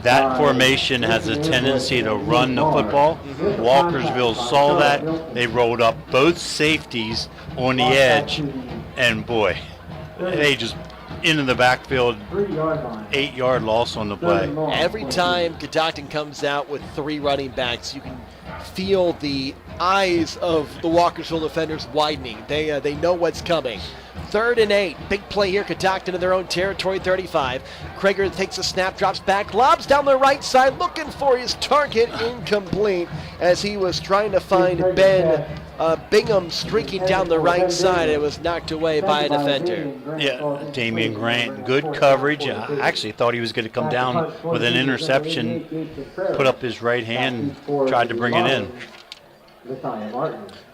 that formation has a tendency to run the football. Walkersville saw that. They rolled up both safeties on the edge, and boy, they just into the backfield, 8-yard loss on the play.
Every time Catoctin comes out with 3 running backs, you can feel the eyes of the Walkersville defenders widening. They know what's coming. 3rd and 8. Big play here. Catoctin in their own territory, 35. Krager takes a snap, drops back, lobs down the right side, looking for his target. Incomplete as he was trying to find Ben Bingham streaking down the right side. It was knocked away by a defender.
Yeah, Damian Grant, good coverage. I actually thought he was going to come down with an interception, put up his right hand, and tried to bring it in.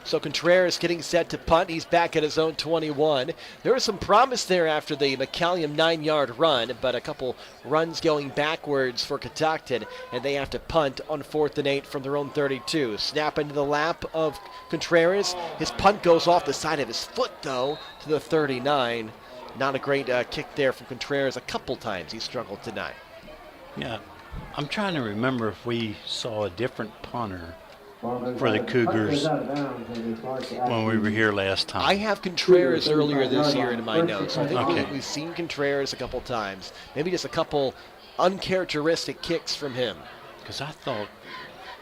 So Contreras getting set to punt. He's back at his own 21. There was some promise there after the McCallum 9-yard run, but a couple runs going backwards for Catoctin, and they have to punt on 4th and 8 from their own 32. Snap into the lap of Contreras. His punt goes off the side of his foot, though, to the 39. Not a great kick there from Contreras. A couple times he struggled tonight.
Yeah, I'm trying to remember if we saw a different punter for the Cougars when we were here last time.
I have Contreras earlier this year in my notes. I think we've seen Contreras a couple times. Maybe just a couple uncharacteristic kicks from him.
Because I thought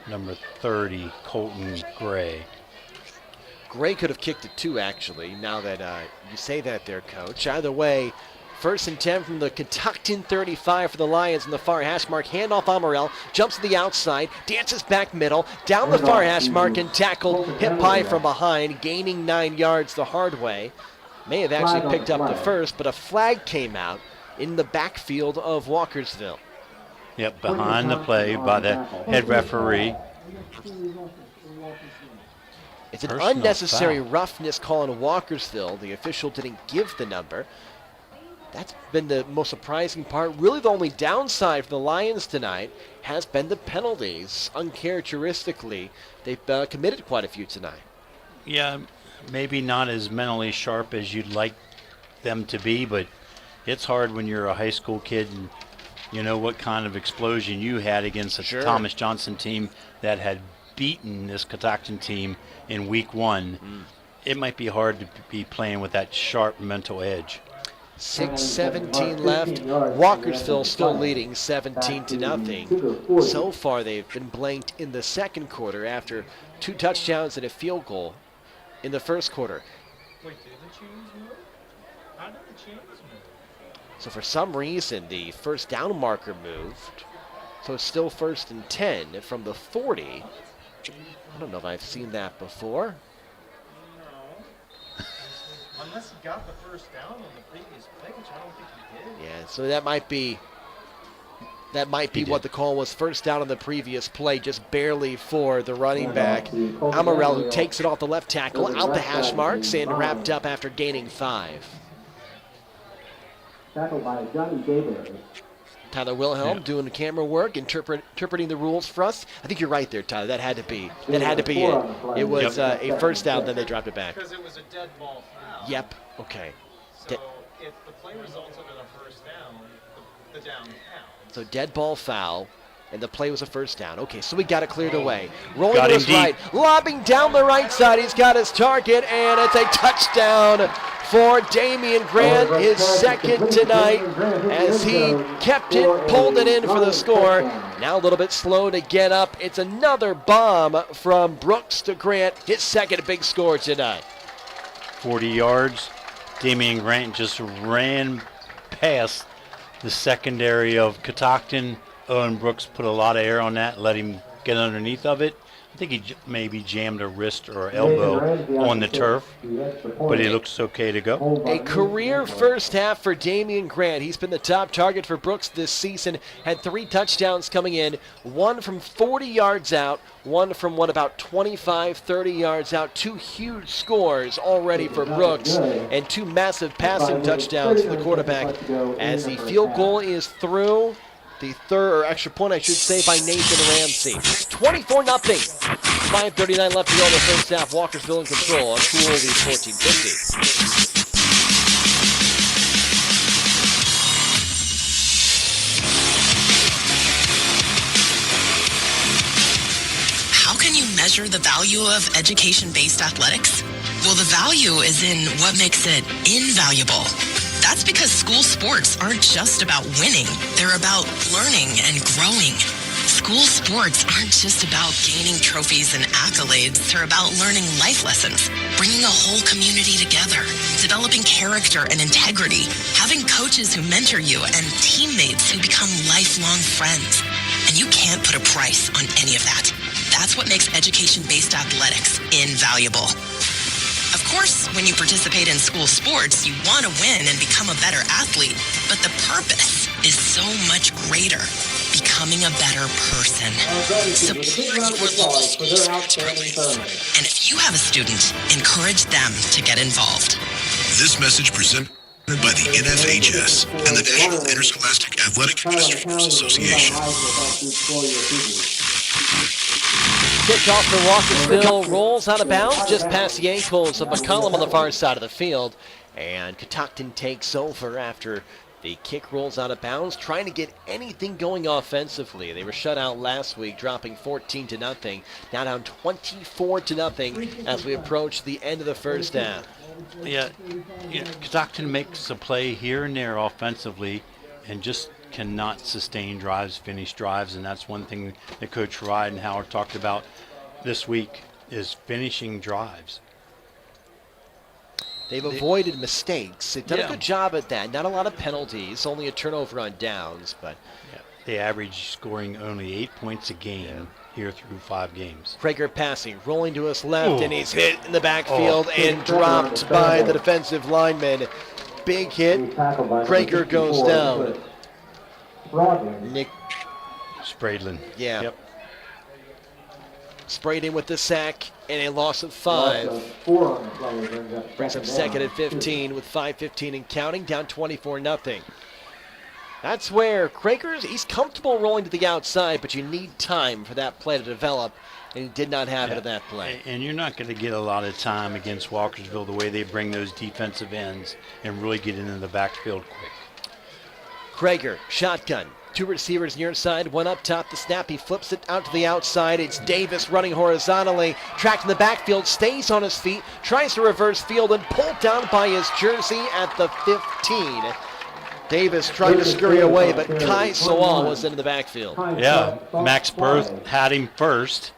number 30, Colton Gray.
Gray could have kicked it too, actually, now that you say that there, Coach. Either way, 1st and 10 from the Catoctin 35 for the Lions in the far hash mark. Handoff Amarell, jumps to the outside, dances back middle, down the far hash mark and tackled, hit high from behind, gaining 9 yards the hard way. May have actually picked up the first, but a flag came out in the backfield of Walkersville.
Yep, behind the play by the head referee.
It's an unnecessary roughness call on Walkersville. The official didn't give the number. That's been the most surprising part. Really, the only downside for the Lions tonight has been the penalties. Uncharacteristically, they've committed quite a few tonight.
Yeah, maybe not as mentally sharp as you'd like them to be, but it's hard when you're a high school kid and you know what kind of explosion you had against a Thomas Johnson team that had beaten this Catoctin team in week 1. It might be hard to be playing with that sharp mental edge.
6:17 left. Walkersville still leading 17-0. So far, they've been blanked in the second quarter after 2 touchdowns and a field goal in the first quarter.
Wait, did the chains move? How did the chains move?
So for some reason, the first down marker moved. So it's still 1st and 10 from the 40. I don't know if I've seen that before.
Unless he got the first down on the previous play, which I don't think he did.
Yeah, so that might be what the call was. First down on the previous play, just barely for the running back. Amarell, who takes it off the left tackle, out the hash marks, and wrapped up after gaining 5.
Tackled by Johnny Davis.
Tyler Wilhelm doing the camera work, interpreting the rules for us. I think you're right there, Tyler. That had to be it. It was a first down, then they dropped it back.
Because it was a dead ball foul.
Yep. Okay.
So if the play resulted in a first down, the down counts.
So dead ball foul. and the play was a first down. Okay, so we got it cleared away. Rolling
Got
to
him
his right, lobbing down the right side. He's got his target, and it's a touchdown for Damian Grant, his second tonight, as he kept it, pulled it in for the score. Now a little bit slow to get up. It's another bomb from Brooks to Grant, his second big score tonight.
40 yards. Damian Grant just ran past the secondary of Catoctin. Owen Brooks put a lot of air on that, let him get underneath of it. I think he maybe jammed a wrist or elbow on the turf, but he looks okay to go.
A career first half for Damian Grant. He's been the top target for Brooks this season. Had 3 touchdowns coming in, one from 40 yards out, one from about 25, 30 yards out. 2 huge scores already for Brooks, and 2 massive passing touchdowns for the quarterback. As the field goal is through, the third, or extra point, I should say, by Nathan Ramsey. 24-0. 5:39 left to go in the first half. Walkersville in control on Cool Oldies 1450.
How can you measure the value of education-based athletics? Well, the value is in what makes it invaluable. That's because school sports aren't just about winning. They're about learning and growing. School sports aren't just about gaining trophies and accolades. They're about learning life lessons, bringing a whole community together, developing character and integrity, having coaches who mentor you, and teammates who become lifelong friends. And you can't put a price on any of that. That's what makes education-based athletics invaluable. Of course, when you participate in school sports, you want to win and become a better athlete, but the purpose is so much greater, becoming a better person. Support your local school sports programs. And if you have a student, encourage them to get involved.
This message presented by the NFHS and the National Interscholastic Athletic Administrators Association.
Kickoff for Walkersville rolls out of bounds just past the ankles of McCollum on the far side of the field. And Catoctin takes over after the kick rolls out of bounds, trying to get anything going offensively. They were shut out last week, dropping 14-0. Now down 24-0 as we approach the end of the first half.
Yeah, Catoctin makes a play here and there offensively and just cannot sustain drives, finish drives, and that's one thing that Coach Ride and Howard talked about this week is finishing drives.
They've avoided mistakes. They've done a good job at that. Not a lot of penalties, only a turnover on downs, but
they average scoring only 8 points a game here through 5 games.
Krager passing, rolling to his left, and he's hit in the backfield and dropped by the defensive lineman. Big hit. Krager goes down. Nick
Spradlin.
Yeah. Yep. Sprayed in with the sack and a loss of 5. Brings up second and 15 with 5:15 and counting, down 24-0. That's where Krager's, he's comfortable rolling to the outside, but you need time for that play to develop, and he did not have it at that play.
And you're not going to get a lot of time against Walkersville the way they bring those defensive ends and really get into the backfield quick.
Krager, shotgun. 2 receivers near side, one up top. The snap, he flips it out to the outside. It's Davis running horizontally, tracked in the backfield, stays on his feet, tries to reverse field and pulled down by his jersey at the 15. Davis tried to scurry away, but Kai Sawal was into the backfield.
Yeah, Max Berth had him first.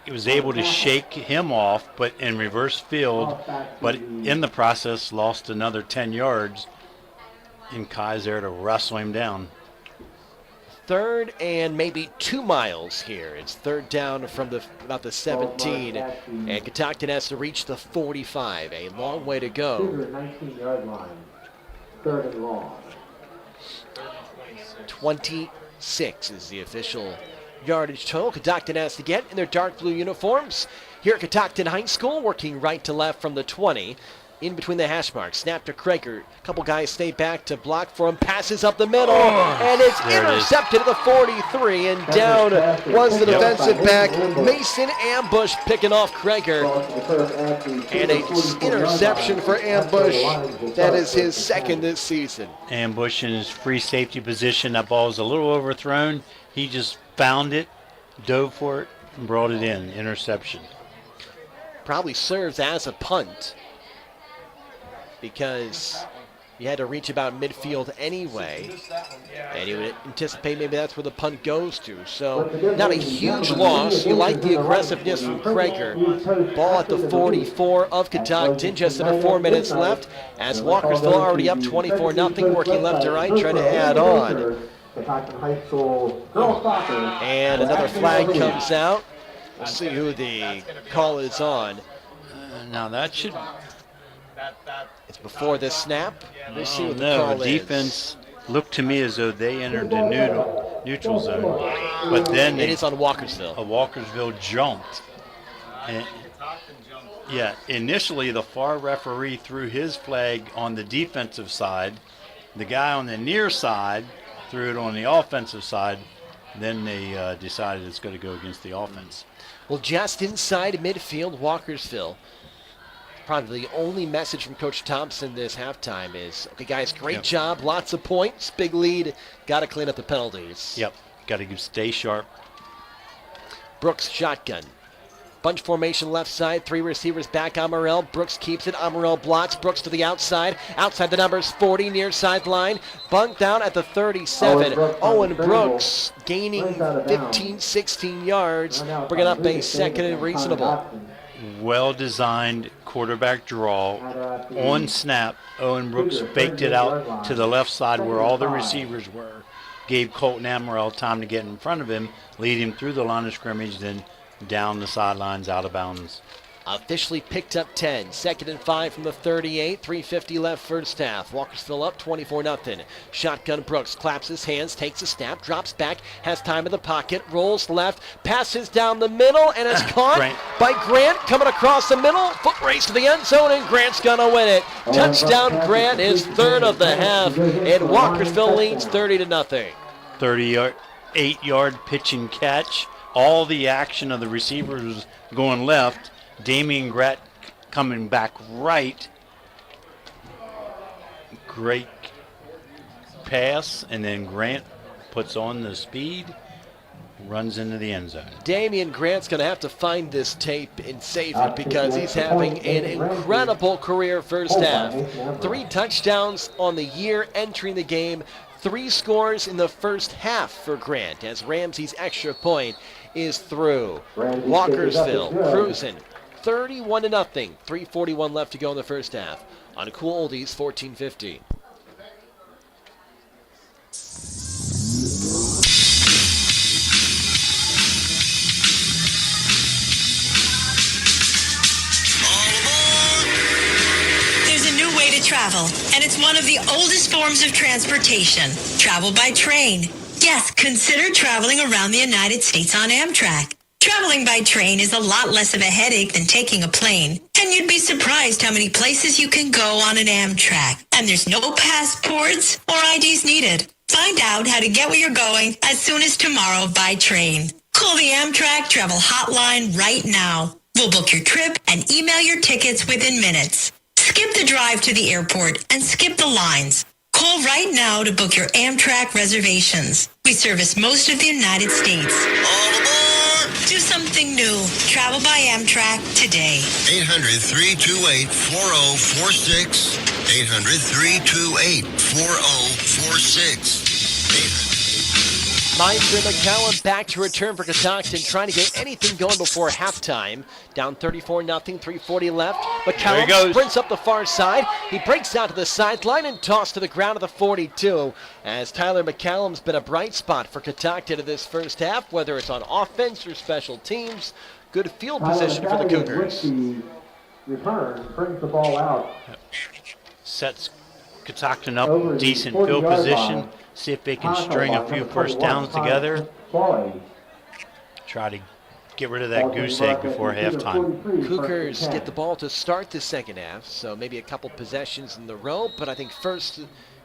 He was able to shake him off, but in reverse field, but in the process lost another 10 yards. And Kai's there to wrestle him down.
3rd and maybe 2 miles here. It's 3rd down from about the 17. And Catoctin has to reach the 45. A long way to go.
19-yard line. 3rd and long.
26 is the official yardage total Catoctin has to get in their dark blue uniforms. Here at Catoctin High School, working right to left from the 20. In between the hash marks, snap to Krager. A couple guys stay back to block for him. Passes up the middle, and it's intercepted at the 43. And down was the defensive back, Mason Ambush, picking off Krager. And an interception for Ambush. That is his 2nd this season.
Ambush in his free safety position. That ball is a little overthrown. He just found it, dove for it, and brought it in. Interception.
Probably serves as a punt because you had to reach about midfield anyway. And you would anticipate maybe that's where the punt goes to. So not a huge loss. You like the aggressiveness from Krager. Ball at the 44 of Catoctin. Just under 4 minutes left as Walkersville already up 24-0. Working left to right, trying to add on. And another flag comes out. We'll see who the call is on.
Now that should...
It's before the snap. We'll see what the
No,
call
the
is.
defense looked to me as though they entered the neutral zone. But then
it is on Walkersville.
Walkersville jumped. And, yeah, initially the far referee threw his flag on the defensive side. The guy on the near side threw it on the offensive side. Then they decided it's going to go against the offense.
Well, just inside midfield, Walkersville. Probably the only message from Coach Thompson this halftime is, okay, guys, great job, lots of points, big lead, got to clean up the penalties.
Yep, got to stay sharp.
Brooks shotgun. Bunch formation left side, 3 receivers back, Amarell. Brooks keeps it, Amarell blocks, Brooks to the outside. Outside the numbers, 40 near sideline. Bunked down at the 37. Owen Brooks gaining 15, 16 yards, bringing up a second and reasonable.
Well-designed quarterback draw. On snap, Owen Brooks faked it out to the left side where all the receivers were. Gave Colton Amarell time to get in front of him, lead him through the line of scrimmage, then down the sidelines, out of bounds.
Officially picked up 10. 2nd and 5 from the 38. 3:50 left first half. Walkersville up 24-0. Shotgun Brooks claps his hands, takes a snap, drops back, has time in the pocket, rolls left, passes down the middle, and it's caught by Grant coming across the middle. Foot race to the end zone, and Grant's going to win it. Touchdown Grant, his third of the half, and Walkersville leads 30-0.
38-yard pitch and catch. All the action of the receivers going left. Damian Grant coming back right. Great pass, and then Grant puts on the speed, runs into the end zone.
Damian Grant's going to have to find this tape and save it because he's having an incredible career first half. 3 touchdowns on the year entering the game. 3 scores in the first half for Grant as Ramsey's extra point is through. Walkersville cruising 31-0. 3:41 left to go in the first half. On Cool Oldies 1450.
There's a new way to travel, and it's one of the oldest forms of transportation. Travel by train. Yes, consider traveling around the United States on Amtrak. Traveling by train is a lot less of a headache than taking a plane, and you'd be surprised how many places you can go on an Amtrak. And there's no passports or IDs needed. Find out how to get where you're going as soon as tomorrow by train. Call the Amtrak Travel Hotline right now. We'll book your trip and email your tickets within minutes. Skip the drive to the airport and skip the lines. Call right now to book your Amtrak reservations. We service most of the United States. Do something new. Travel by Amtrak today.
800-328-4046. 800-328-4046.
Meister McCallum back to return for Catoctin, trying to get anything going before halftime. Down 34-0, 3:40 left. McCallum sprints up the far side. He breaks out to the sideline and tossed to the ground at the 42. As Tyler McCallum's been a bright spot for Catoctin in this first half, whether it's on offense or special teams. Good field position for the Cougars.
Return, brings the ball out.
Sets Catoctin up, decent field position. See if they can string a few first downs together. Try to get rid of that goose egg before halftime.
Cougars get the ball to start the second half, so maybe a couple possessions in the row, but I think first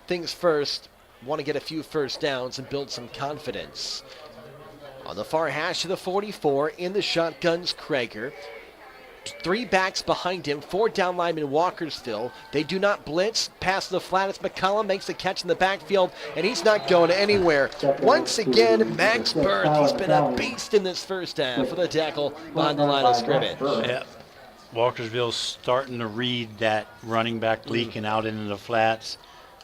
things first, want to get a few first downs and build some confidence. On the far hash of the 44, in the shotguns, Krager. 3 backs behind him, 4 down linemen Walkersville. They do not blitz. Pass to the flat as McCullum makes the catch in the backfield, and he's not going anywhere. Once again, Max Berth, he's been a beast in this first half for the tackle behind the line of scrimmage.
Yeah. Walkersville's starting to read that running back leaking out into the flats.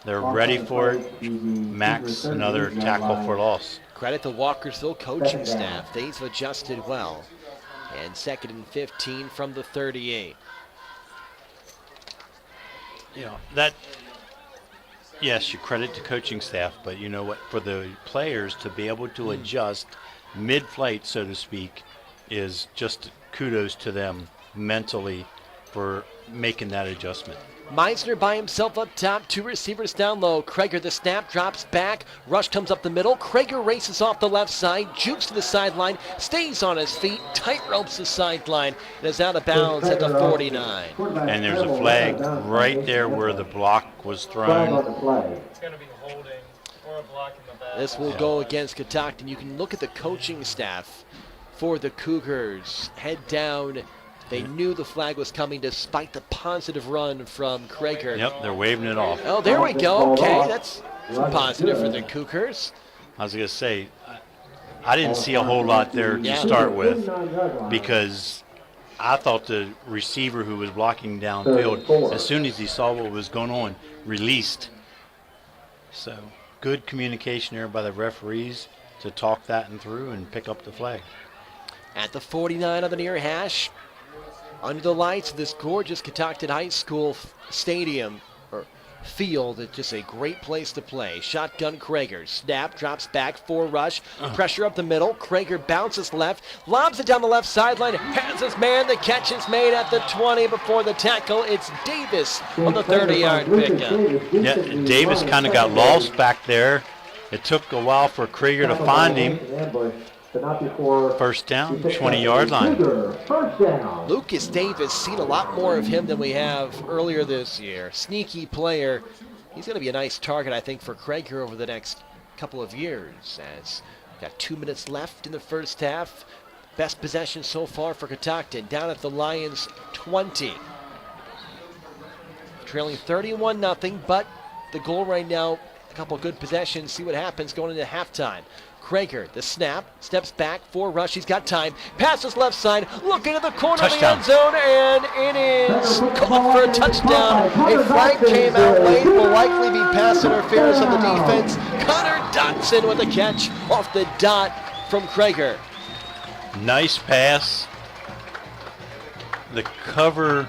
They're ready for it. Max, another tackle for loss.
Credit the Walkersville coaching staff. They've adjusted well. And 2nd and 15 from the 38.
You know, that, yes, you credit the coaching staff, but you know what, for the players to be able to adjust mid-flight, so to speak, is just kudos to them mentally for making that adjustment.
Meisner by himself up top, 2 receivers down low. Krager the snap, drops back, rush comes up the middle. Krager races off the left side, jukes to the sideline, stays on his feet, tight ropes the sideline, and is out of bounds at the 49.
And there's a flag right there where the block was thrown.
It's going to be holding or a block in the back.
This will go against Catoctin. You can look at the coaching staff for the Cougars. Head down. They knew the flag was coming despite the positive run from Krager.
Yep, they're waving it off.
Oh, there we go. Okay, that's positive for the Cougars.
I was going to say, I didn't see a whole lot there to start with because I thought the receiver who was blocking downfield, as soon as he saw what was going on, released. So good communication there by the referees to talk that and through and pick up the flag.
At the 49 on the near hash, under the lights of this gorgeous Catoctin High School stadium, or field, it's just a great place to play. Shotgun Krager, snap, drops back, 4 rush, pressure up the middle. Krager bounces left, lobs it down the left sideline, has his man, the catch is made at the 20 before the tackle. It's Davis on the 30-yard pickup.
Yeah, Davis kind of got lost back there. It took a while for Krager to find him. First down, 20-yard line.
Lucas Davis, seen a lot more of him than we have earlier this year. Sneaky player. He's going to be a nice target, I think, for Krager over the next couple of years. As got 2 minutes left in the first half. Best possession so far for Catoctin, down at the Lions' 20. Trailing 31-0, but the goal right now, a couple good possessions. See what happens going into halftime. Krager, the snap, steps back, 4 rush, he's got time, passes left side, looking at the corner of the end zone, and it is caught for a touchdown. A flag came out late, will likely be pass interference on the defense. Connor Dotson with a catch off the dot from Krager.
Nice pass. The cover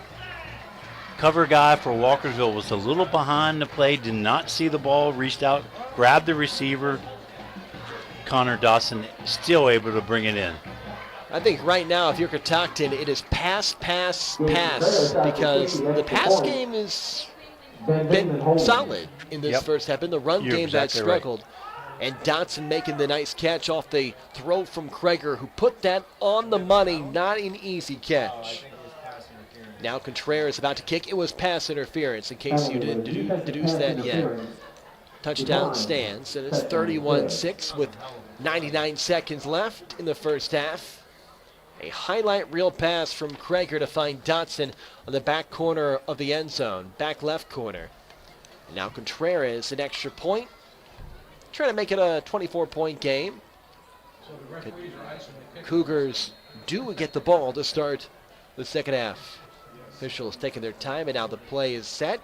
guy for Walkersville was a little behind the play, did not see the ball, reached out, grabbed the receiver. Connor Dawson still able to bring it in.
I think right now, if you're Catoctin, it is pass, because the pass game has been solid in this first half. In the run game that struggled. Right. And Dotson making the nice catch off the throw from Krager, who put that on the money. Not an easy catch. Now Contreras about to kick. It was pass interference, in case you didn't deduce that yet. Touchdown stands, and it's 31-6 with 99 seconds left in the first half. A highlight reel pass from Krager to find Dotson on the back corner of the end zone, back left corner. And now Contreras, an extra point, trying to make it a 24-point game. Cougars do get the ball to start the second half. Officials taking their time, and now the play is set.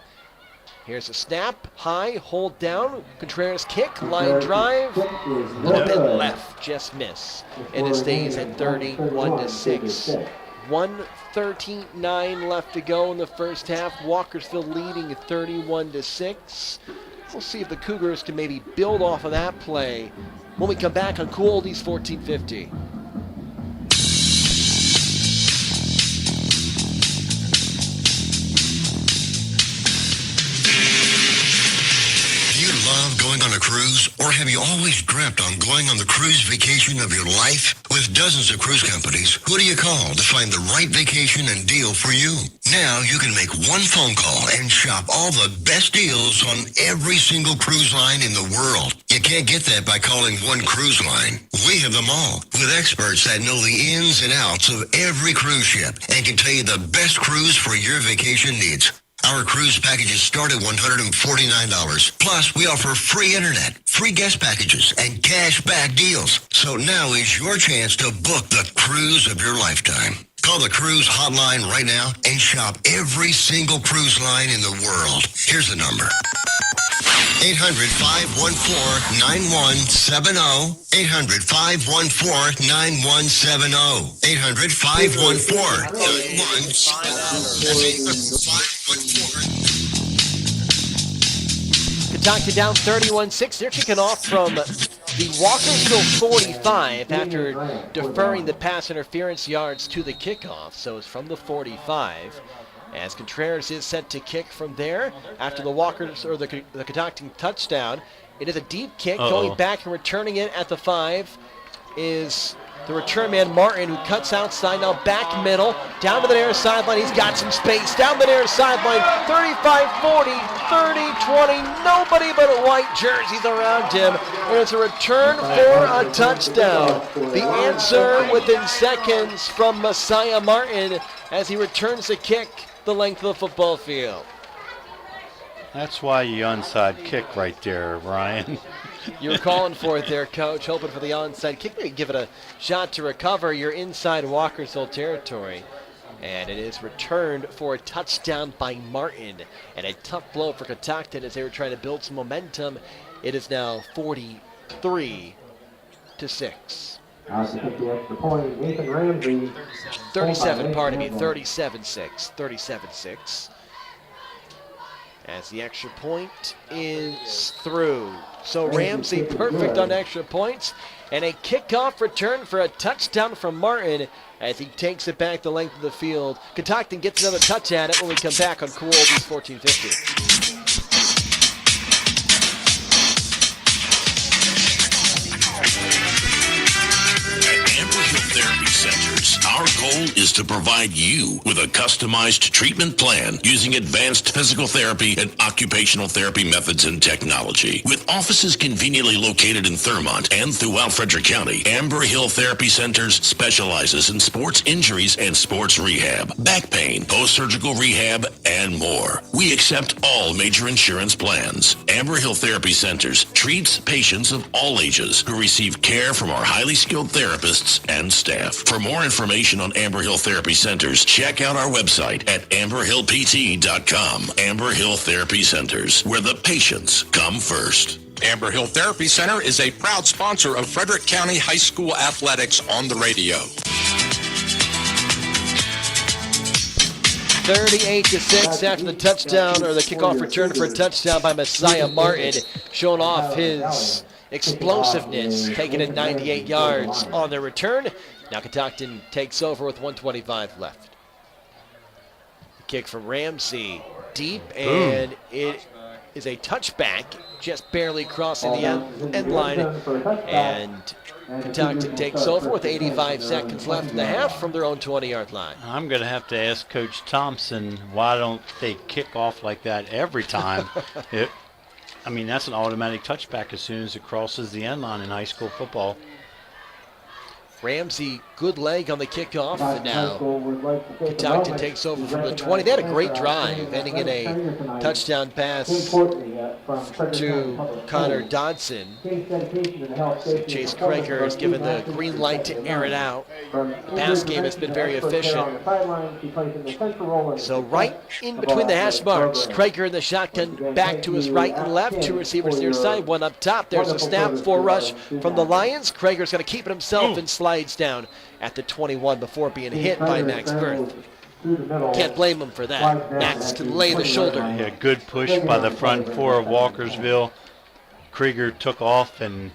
Here's a snap, high, hold down, Contreras kick, line drive, a little bit left, just miss. And it stays at 31-6. 1:39 left to go in the first half. Walkersville leading 31-6. We'll see if the Cougars can maybe build off of that play when we come back on Cool Oldies 1450.
Love going on a cruise, or have you always dreamt on going on the cruise vacation of your life? With dozens of cruise companies, who do you call to find the right vacation and deal for you? Now you can make one phone call and shop all the best deals on every single cruise line in the world. You can't get that by calling one cruise line. We have them all, with experts that know the ins and outs of every cruise ship and can tell you the best cruise for your vacation needs. Our cruise packages start at $149. Plus, we offer free internet, free guest packages, and cash back deals. So now is your chance to book the cruise of your lifetime. Call the cruise hotline right now and shop every single cruise line in the world. Here's the number. 800-514-9170. 800-514-9170. 800-514-9170.
Kentucky down 31-6. They're kicking off from the Walkersville 45 after deferring the pass interference yards to the kickoff. So it's from the 45. As Contreras is set to kick from there after the the Kentucky touchdown. It is a deep kick. Going back and returning it at the 5 is the return man Martin, who cuts outside, now back middle, down to the near sideline. He's got some space, down the near sideline, 35-40, 30-20, nobody but white jerseys around him, and it's a return for a touchdown. The answer within seconds from Messiah Martin as he returns the kick the length of the football field.
That's why you onside kick right there, Ryan.
You're calling for it there, Coach, hoping for the onside kick. Maybe give it a shot to recover. You're inside Walkersville territory. And it is returned for a touchdown by Martin. And a tough blow for Catoctin as they were trying to build some momentum. It is now 43-6.
To take the extra point, Nathan Ramsey.
37-6. 37-6. As the extra point is through. So Ramsey perfect on extra points. And a kickoff return for a touchdown from Martin as he takes it back the length of the field. Catoctin gets another touch at it when we come back on Cool Oldies 1450.
Therapy Centers. Our goal is to provide you with a customized treatment plan using advanced physical therapy and occupational therapy methods and technology. With offices conveniently located in Thurmont and throughout Frederick County, Amber Hill Therapy Centers specializes in sports injuries and sports rehab, back pain, post-surgical rehab, and more. We accept all major insurance plans. Amber Hill Therapy Centers treats patients of all ages who receive care from our highly skilled therapists and staff. For more information on Amber Hill Therapy Centers, check out our website at amberhillpt.com. Amber Hill Therapy Centers, where the patients come first.
Amber Hill Therapy Center is a proud sponsor of Frederick County High School athletics on the radio.
38-6 after the touchdown, or the kickoff return for a touchdown by Messiah Martin, showing off his explosiveness, taking it 98 yards on the return. Now Catoctin takes over with 1:25 left. Kick from Ramsey, deep, and it is a touchback, just barely crossing the end line. And Catoctin takes over with 85 seconds left in the half from their own 20-yard line.
I'm going to have to ask Coach Thompson, why don't they kick off like that every time? I mean, that's an automatic touchback as soon as it crosses the end line in high school football.
Ramsey, good leg on the kickoff, and now Catoctin takes over from the 20. They had a great drive, ending in a touchdown pass to Connor Dodson. Chase Krager has given the green light to air it out. The pass game has been very efficient. So right in between the hash marks, Krager in the shotgun, back to his right and left. Two receivers near side, one up top. There's a snap for rush from the Lions. Krager's going to keep it himself and slides down at the 21 before being hit by Max Berth. Can't blame him for that. Max can lay the shoulder.
Yeah, good push by the front four of Walkersville. Krieger took off, and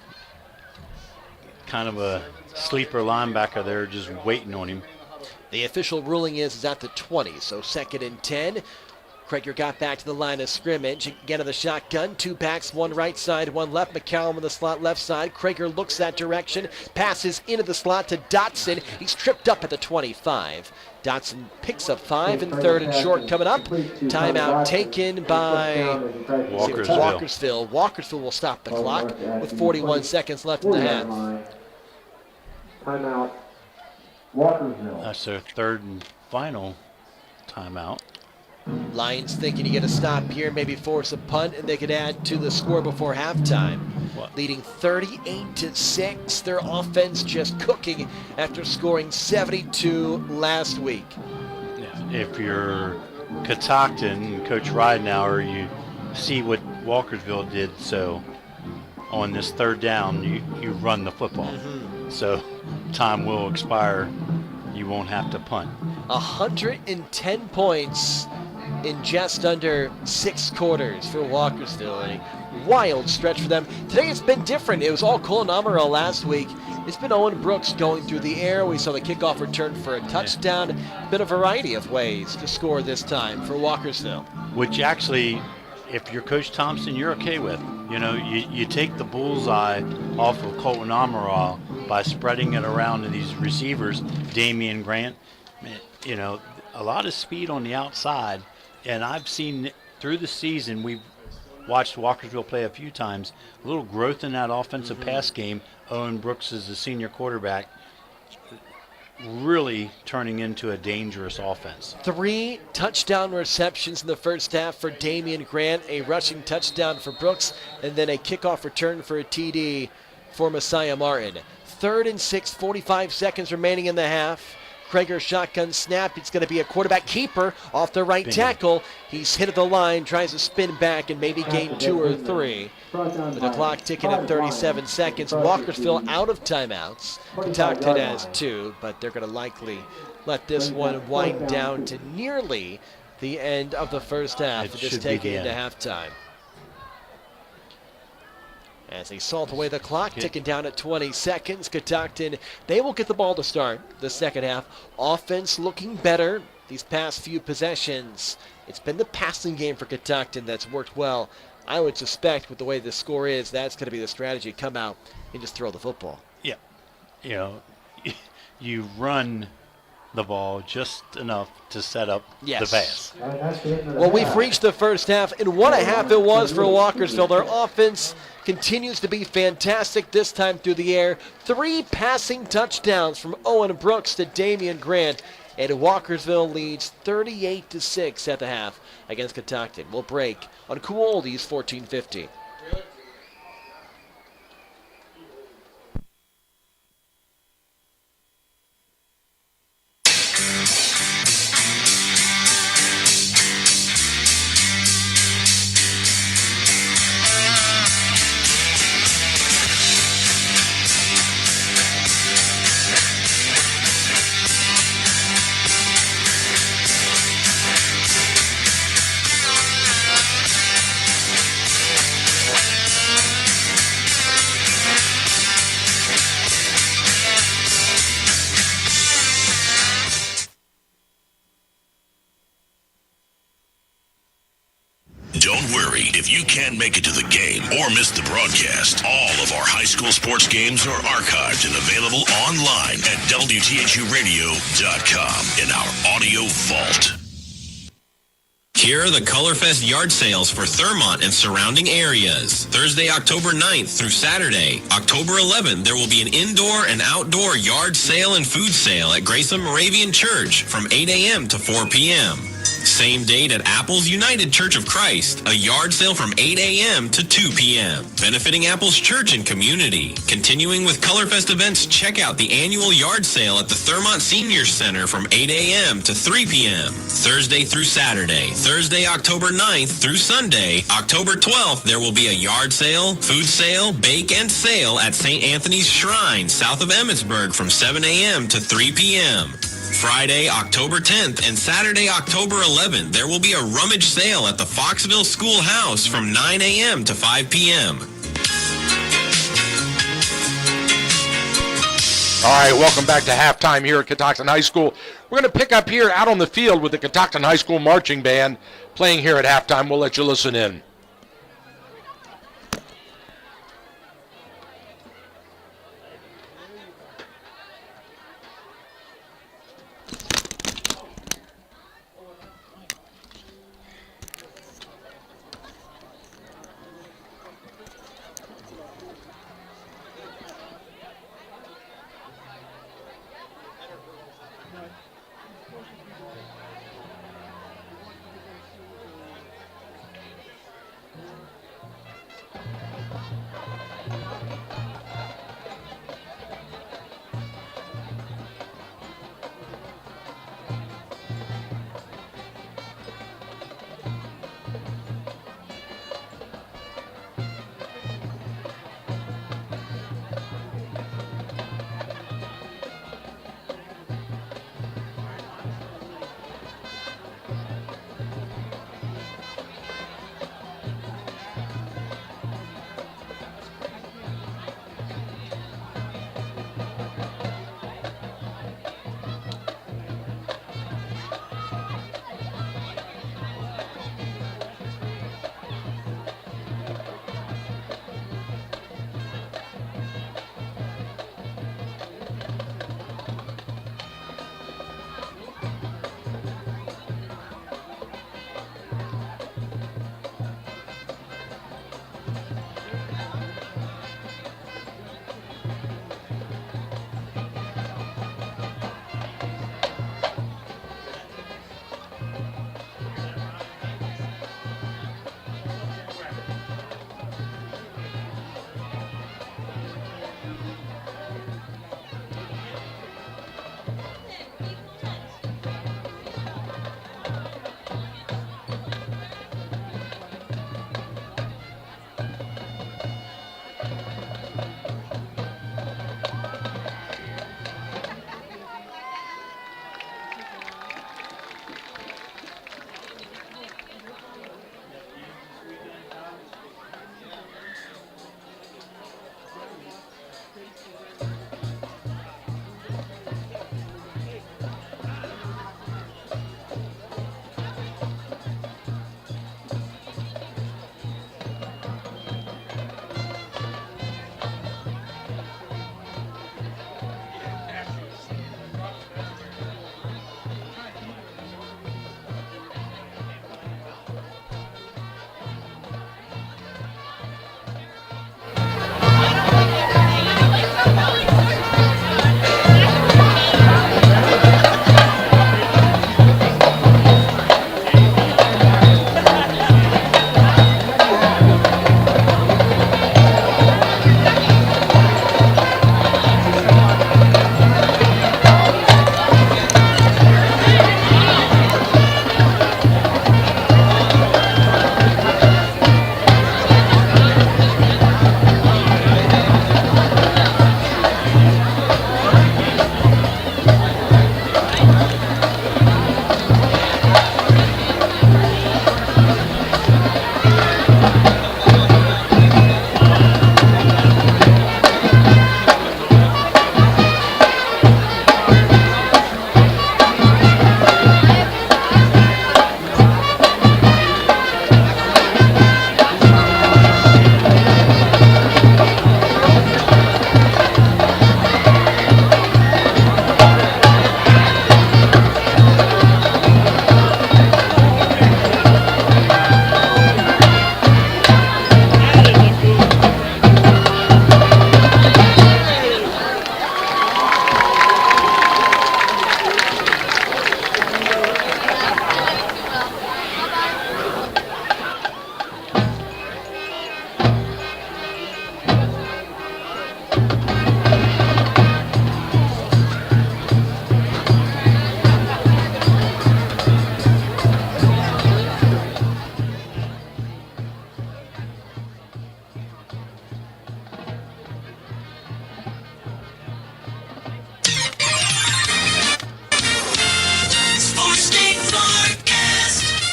kind of a sleeper linebacker there just waiting on him.
The official ruling is at the 20, so 2nd and 10. Krager got back to the line of scrimmage. Again of the shotgun. 2 backs, 1 right side, 1 left. McCallum in the slot left side. Krager looks that direction. Passes into the slot to Dotson. He's tripped up at the 25. Dotson picks up 5 and 3rd and short coming up. Timeout taken by Walkersville. Walkersville will stop the clock with 41 seconds left in the half.
Timeout. Walkersville.
That's their 3rd and final timeout.
Lions thinking to get a stop here, maybe force a punt, and they could add to the score before halftime. Leading 38-6. Their offense just cooking after scoring 72 last week.
Yeah, if you're Catoctin, Coach Ridenauer, you see what Walkersville did. So on this 3rd down, you run the football. So time will expire. You won't have to punt.
110 points in just under 6 quarters for Walkersville. A wild stretch for them. Today it's been different. It was all Colin Amaral last week. It's been Owen Brooks going through the air. We saw the kickoff return for a touchdown. Been a variety of ways to score this time for Walkersville.
Which actually, if you're Coach Thompson, you're okay with. You know, you take the bullseye off of Colton Amaral by spreading it around to these receivers. Damian Grant, you know, a lot of speed on the outside. And I've seen through the season, we've watched Walkersville play a few times, a little growth in that offensive pass game. Owen Brooks is the senior quarterback, really turning into a dangerous offense.
3 touchdown receptions in the first half for Damian Grant, a rushing touchdown for Brooks, and then a kickoff return for a TD for Messiah Martin. 3rd and 6, 45 seconds remaining in the half. Krager shotgun snap. It's going to be a quarterback keeper off the right tackle. He's hit at the line, tries to spin back and maybe gain 2 or 3. With the clock ticking at 37 seconds. Walkersville out of timeouts. Catoctin has 2, but they're going to likely let this one wind down to nearly the end of the first half. Just taking into halftime. As they salt away the clock, ticking down at 20 seconds. Catoctin, they will get the ball to start the second half. Offense looking better these past few possessions. It's been the passing game for Catoctin that's worked well. I would suspect with the way the score is, that's going to be the strategy. Come out and just throw the football.
Yeah. You know, you run the ball just enough to set up the pass.
Well, we've reached the first half, and what a half it was for Walkersville. Their offense continues to be fantastic, this time through the air. 3 passing touchdowns from Owen Brooks to Damian Grant, and Walkersville leads 38-6 at the half against Catoctin. We'll break on Cool Oldies 1450.
Don't worry if you can't make it to the game or miss the broadcast. All of our high school sports games are archived and available online at WTHUradio.com in our audio vault.
Here are the Colorfest yard sales for Thurmont and surrounding areas. Thursday, October 9th through Saturday, October 11th, there will be an indoor and outdoor yard sale and food sale at Grayson Moravian Church from 8 a.m. to 4 p.m. Same date at Apples United Church of Christ, a yard sale from 8 a.m. to 2 p.m. benefiting Apples Church and community. Continuing with Colorfest events, check out the annual yard sale at the Thurmont Senior Center from 8 a.m. to 3 p.m. Thursday through Saturday. Thursday, October 9th through Sunday, October 12th, there will be a yard sale, food sale, bake and sale at St. Anthony's Shrine, south of Emmitsburg from 7 a.m. to 3 p.m. Friday, October 10th and Saturday, October 11th, there will be a rummage sale at the Foxville Schoolhouse from 9 a.m. to 5 p.m.
All right, welcome back to halftime here at Catoctin High School. We're going to pick up here out on the field with the Catoctin High School Marching Band playing here at halftime. We'll let you listen in.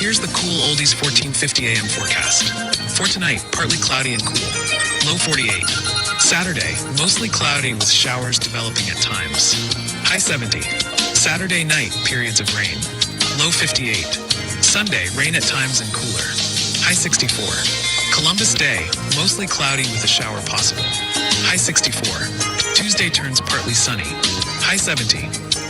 Here's the cool oldies 1450 AM forecast. For tonight, partly cloudy and cool. Low 48. Saturday, mostly cloudy with showers developing at times. High 70. Saturday night, periods of rain. Low 58. Sunday, rain at times and cooler. High 64. Columbus Day, mostly cloudy with a shower possible. High 64. Tuesday turns partly sunny. High 70.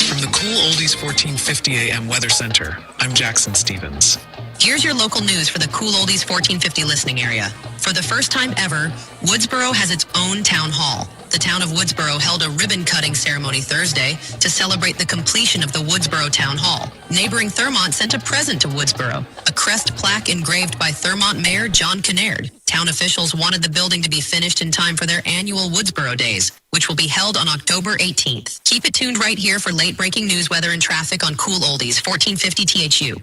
From the Cool Oldies 1450 AM Weather Center, I'm Jackson Stevens.
Here's your local news for the Cool Oldies 1450 listening area. For the first time ever, Woodsboro has its own town hall. The town of Woodsboro held a ribbon-cutting ceremony Thursday to celebrate the completion of the Woodsboro Town Hall. Neighboring Thurmont sent a present to Woodsboro, a crest plaque engraved by Thurmont Mayor John Kinnaird. Town officials wanted the building to be finished in time for their annual Woodsboro Days, which will be held on October 18th. Keep it tuned right here for late-breaking news, weather, and traffic on Cool Oldies 1450 THU.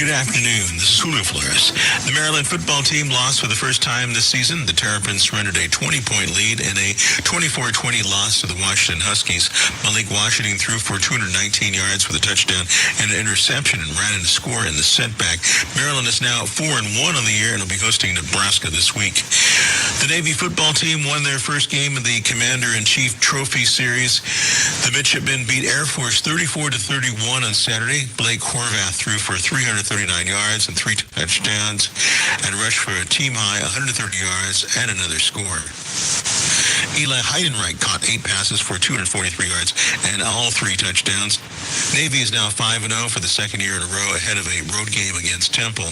Good afternoon. This is Julio Flores. The Maryland football team lost for the first time this season. The Terrapins surrendered a 20-point lead in a 24-20 loss to the Washington Huskies. Malik Washington threw for 219 yards with a touchdown and an interception and ran in a score in the setback. Maryland is now 4-1 on the year and will be hosting Nebraska this week. The Navy football team won their first game of the Commander-in-Chief Trophy Series. The midshipmen beat Air Force 34-31 on Saturday. Blake Horvath threw for 339 yards and 3 touchdowns and rushed for a team-high 130 yards and another score. Eli Heidenreich caught 8 passes for 243 yards and all 3 touchdowns. Navy is now 5-0 for the second year in a row ahead of a road game against Temple.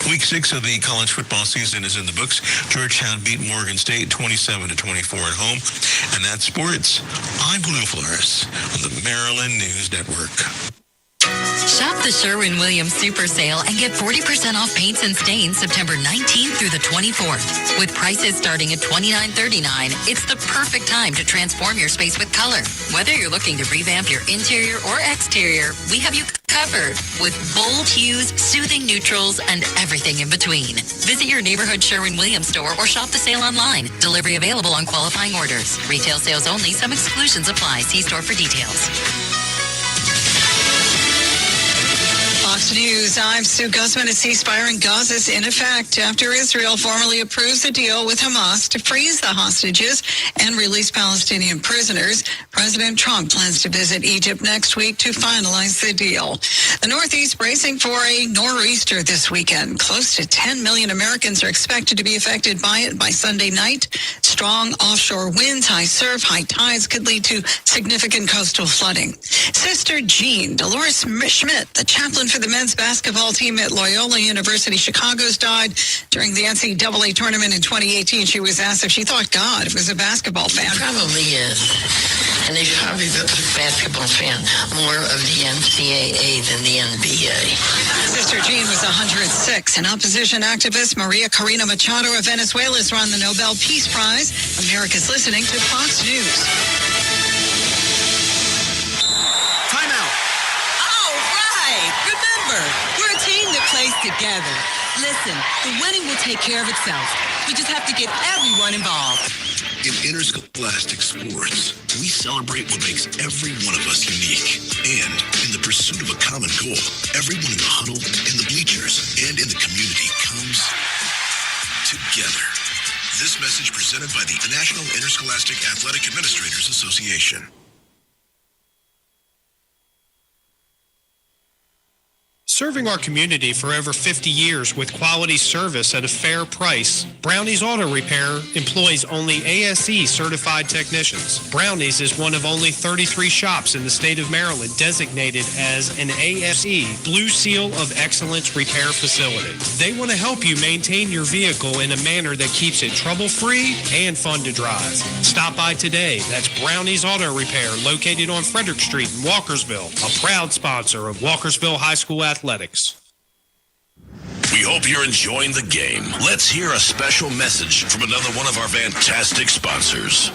Week 6 of the college football season is in the books. Georgetown beat Morgan State 27-24 at home. And that's sports. I'm Julio Flores on the Maryland News Network.
Shop the Sherwin-Williams Super Sale and get 40% off paints and stains September 19th through the 24th. With prices starting at $29.39, it's the perfect time to transform your space with color. Whether you're looking to revamp your interior or exterior, we have you covered with bold hues, soothing neutrals, and everything in between. Visit your neighborhood Sherwin-Williams store or shop the sale online. Delivery available on qualifying orders. Retail sales only. Some exclusions apply. See store for details.
Fox News, I'm Sue Guzman. A ceasefire in Gaza is in effect after Israel formally approves a deal with Hamas to freeze the hostages and release Palestinian prisoners. President Trump plans to visit Egypt next week to finalize the deal. The Northeast bracing for a nor'easter this weekend. Close to 10 million Americans are expected to be affected by it by Sunday night. Strong offshore winds, high surf, high tides could lead to significant coastal flooding. Sister Jean Dolores Schmidt, the chaplain for the men's basketball team at Loyola University Chicago's died during the NCAA tournament in 2018. She was asked if she thought God was a basketball fan.
Probably is. And he's probably a basketball fan, more of the NCAA than the NBA.
Sister Jean was 106. And opposition activist Maria Corina Machado of Venezuela has won the Nobel Peace Prize. America's listening to Fox News.
Timeout. All right. Remember, we're a team that plays together. Listen, the winning will take care of itself. We just have to get everyone involved.
In interscholastic sports, we celebrate what makes every one of us unique. And in the pursuit of a common goal, everyone in the huddle, in the bleachers, and in the community comes together. This message presented by the National Interscholastic Athletic Administrators Association.
Serving our community for over 50 years with quality service at a fair price, Brownie's Auto Repair employs only ASE certified technicians. Brownie's is one of only 33 shops in the state of Maryland designated as an ASE Blue Seal of Excellence repair facility. They want to help you maintain your vehicle in a manner that keeps it trouble-free and fun to drive. Stop by today. That's Brownie's Auto Repair, located on Frederick Street in Walkersville, a proud sponsor of Walkersville High School Athletics.
We hope you're enjoying the game. Let's hear a special message from another one of our fantastic sponsors.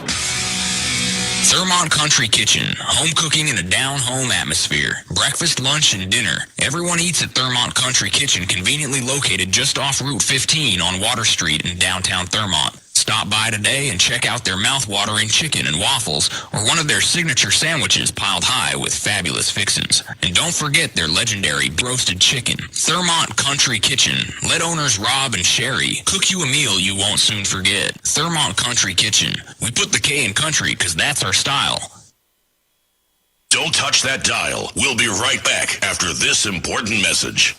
Thurmont Country Kitchen. Home cooking in a down-home atmosphere. Breakfast, lunch, and dinner. Everyone eats at Thurmont Country Kitchen, conveniently located just off Route 15 on Water Street in downtown Thurmont. Stop by today and check out their mouth-watering chicken and waffles or one of their signature sandwiches piled high with fabulous fixins. And don't forget their legendary roasted chicken. Thurmont Country Kitchen. Let owners Rob and Sherry cook you a meal you won't soon forget. Thurmont Country Kitchen. We put the K in country because that's our style.
Don't touch that dial. We'll be right back after this important message.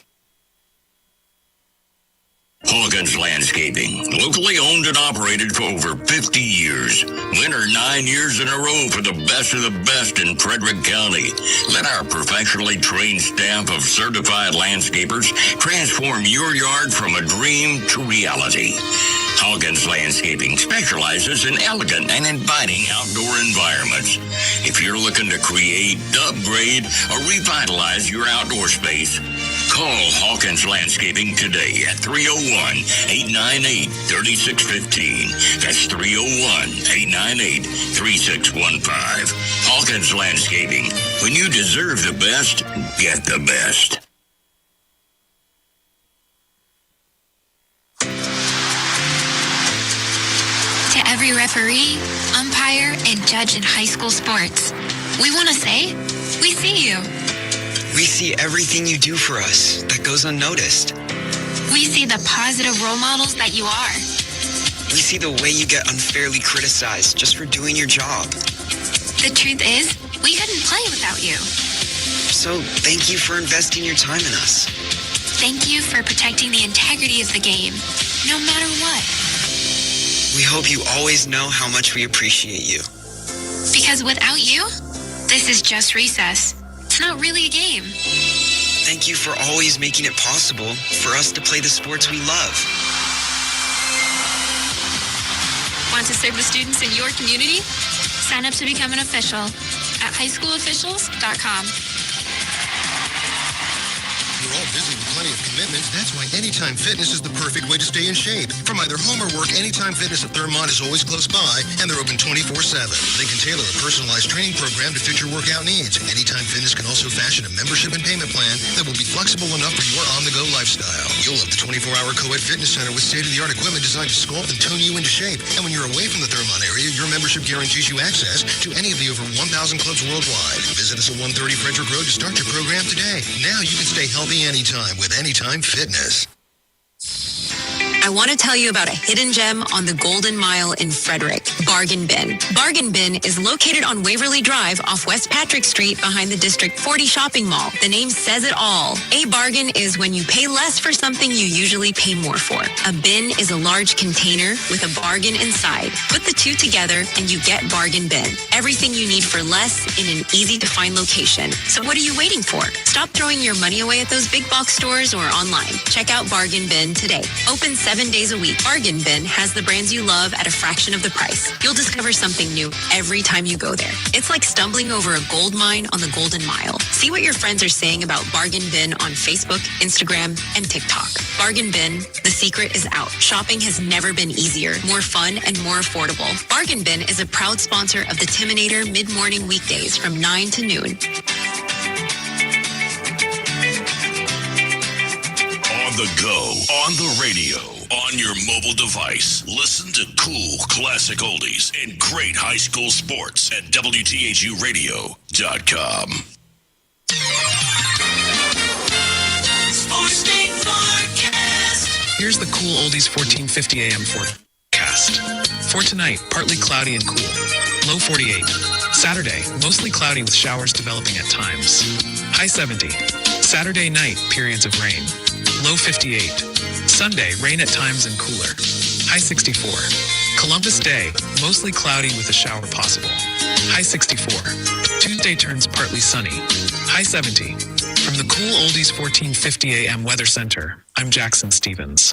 Hawkins Landscaping, locally owned and operated for over 50 years. Winner 9 years in a row for the best of the best in Frederick County. Let our professionally trained staff of certified landscapers transform your yard from a dream to reality. Hawkins Landscaping specializes in elegant and inviting outdoor environments. If you're looking to create, upgrade, or revitalize your outdoor space, call Hawkins Landscaping today at 301-898-3615. That's 301-898-3615. Hawkins Landscaping. When you deserve the best, get the best.
To every referee, umpire, and judge in high school sports, we want to say, we see you.
We see everything you do for us that goes unnoticed.
We see the positive role models that you are.
We see the way you get unfairly criticized just for doing your job.
The truth is, we couldn't play without you.
So thank you for investing your time in us.
Thank you for protecting the integrity of the game, no matter what.
We hope you always know how much we appreciate you.
Because without you, this is just recess. It's not really a game.
Thank you for always making it possible for us to play the sports we love.
Want to serve the students in your community? Sign up to become an official at highschoolofficials.com.
You're all busy with plenty of commitments. That's why Anytime Fitness is the perfect way to stay in shape. From either home or work, Anytime Fitness at Thurmont is always close by, and they're open 24/7. They can tailor a personalized training program to fit your workout needs. Anytime Fitness can also fashion a membership and payment plan that will be flexible enough for your on-the-go lifestyle. You'll love the 24-hour co-ed fitness center with state-of-the-art equipment designed to sculpt and tone you into shape. And when you're away from the Thurmont area, your membership guarantees you access to any of the over 1,000 clubs worldwide. Visit us at 130 Frederick Road to start your program today. Now you can stay healthy anytime with Anytime Fitness.
I want to tell you about a hidden gem on the Golden Mile in Frederick, Bargain Bin. Bargain Bin is located on Waverly Drive off West Patrick Street behind the District 40 shopping mall. The name says it all. A bargain is when you pay less for something you usually pay more for. A bin is a large container with a bargain inside. Put the two together and you get Bargain Bin. Everything you need for less in an easy-to-find location. So what are you waiting for? Stop throwing your money away at those big box stores or online. Check out Bargain Bin today. Open 7 days a week. Bargain Bin has the brands you love at a fraction of the price. You'll discover something new every time you go there. It's like stumbling over a gold mine on the Golden Mile. See what your friends are saying about Bargain Bin on Facebook, Instagram, and TikTok. Bargain Bin, the secret is out. Shopping has never been easier, more fun, and more affordable. Bargain Bin is a proud sponsor of the Timinator mid-morning weekdays from 9 to noon.
On the go, on the radio, on your mobile device. Listen to cool classic oldies and great high school sports at WTHUradio.com.
Sports Day forecast.
Here's the cool oldies 1450 AM forecast. For tonight, partly cloudy and cool. Low 48. Saturday, mostly cloudy with showers developing at times. High 70. Saturday night, periods of rain. Low 58. Sunday, rain at times and cooler. High 64. Columbus Day, mostly cloudy with a shower possible. High 64. Tuesday turns partly sunny. High 70. From the cool oldies 1450 AM Weather Center, I'm Jackson Stevens.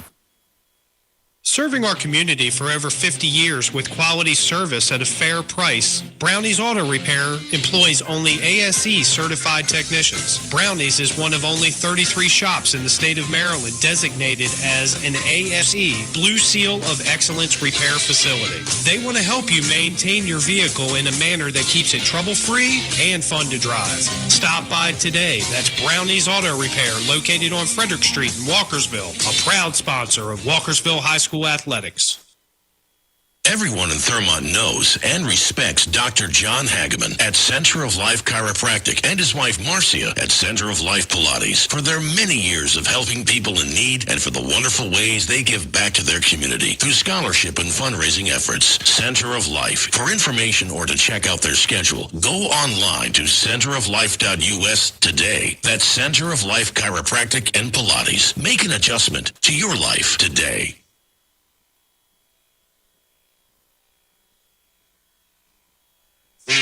Serving our community for over 50 years with quality service at a fair price, Brownie's Auto Repair employs only ASE certified technicians. Brownie's is one of only 33 shops in the state of Maryland designated as an ASE Blue Seal of Excellence repair facility. They want to help you maintain your vehicle in a manner that keeps it trouble-free and fun to drive. Stop by today. That's Brownie's Auto Repair, located on Frederick Street in Walkersville, a proud sponsor of Walkersville High School Athletics.
Everyone in Thurmont knows and respects Dr. John Hageman at Center of Life Chiropractic and his wife Marcia at Center of Life Pilates for their many years of helping people in need and for the wonderful ways they give back to their community through scholarship and fundraising efforts. Center of Life. For information or to check out their schedule, go online to centeroflife.us today. That's Center of Life Chiropractic and Pilates. Make an adjustment to your life today.
Do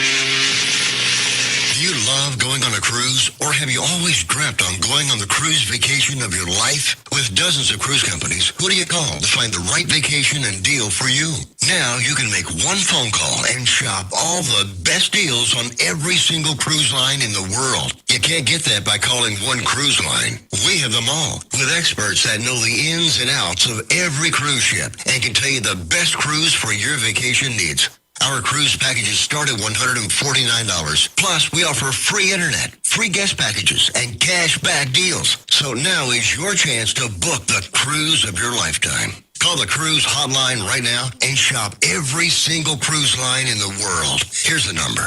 you love going on a cruise, or have you always dreamt on going on the cruise vacation of your life? With dozens of cruise companies, who do you call to find the right vacation and deal for you? Now you can make one phone call and shop all the best deals on every single cruise line in the world. You can't get that by calling one cruise line. We have them all, with experts that know the ins and outs of every cruise ship and can tell you the best cruise for your vacation needs. Our cruise packages start at $149. Plus, we offer free internet, free guest packages, and cash back deals. So now is your chance to book the cruise of your lifetime. Call the cruise hotline right now and shop every single cruise line in the world. Here's the number.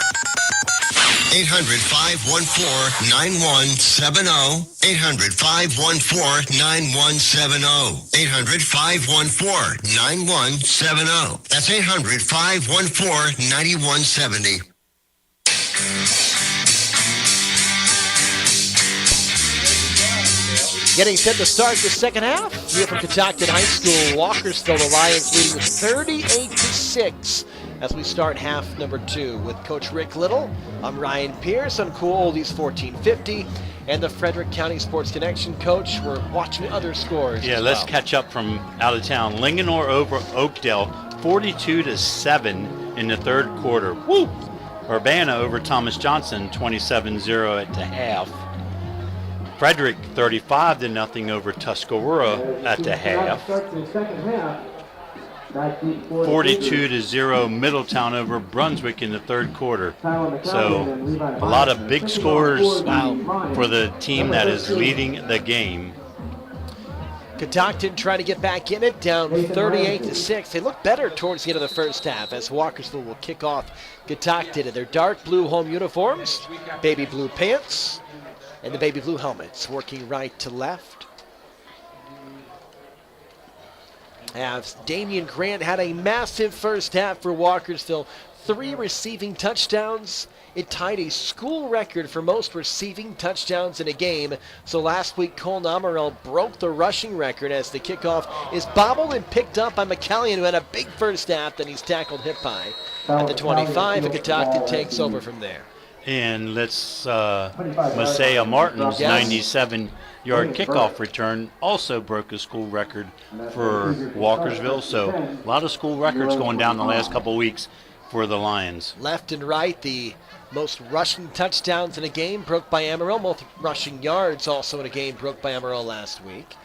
800-514-9170. 800-514-9170. 800-514-9170. That's 800-514-9170.
Getting set to start the second half here from Catoctin High School. Walkersville, the Lions leading with 38-6 as we start half number 2 with Coach Rick Little. I'm Ryan Pierce on Cool Oldies 1450 and the Frederick County Sports Connection coach. We're watching other scores.
Yeah, let's catch up from out of town. Linganore over Oakdale, 42-7 in the third quarter. Woo! Urbana over Thomas Johnson, 27-0 at the half. Frederick 35-0 over Tuscarora at the half. 42-0 Middletown over Brunswick in the third quarter. So a lot of big scores for the team that is leading the game.
Catoctin trying to get back in it, down 38-6. They look better towards the end of the first half as Walkersville will kick off Catoctin in their dark blue home uniforms, baby blue pants, and the baby blue helmets, working right to left. As Damian Grant had a massive first half for Walkersville, 3 receiving touchdowns. It tied a school record for most receiving touchdowns in a game. So last week, Cole Namarell broke the rushing record as the kickoff is bobbled and picked up by McCallion, who had a big first half. Then he's tackled hit by at the 25, and Catoctin takes over from there.
And let's Messiah Martin's 97-yard kickoff return also broke a school record for Walkersville. So a lot of school records going down the last couple weeks for the Lions.
Left and right, the most rushing touchdowns in a game broke by Amarillo. Most rushing yards also in a game broke by Amarillo last week.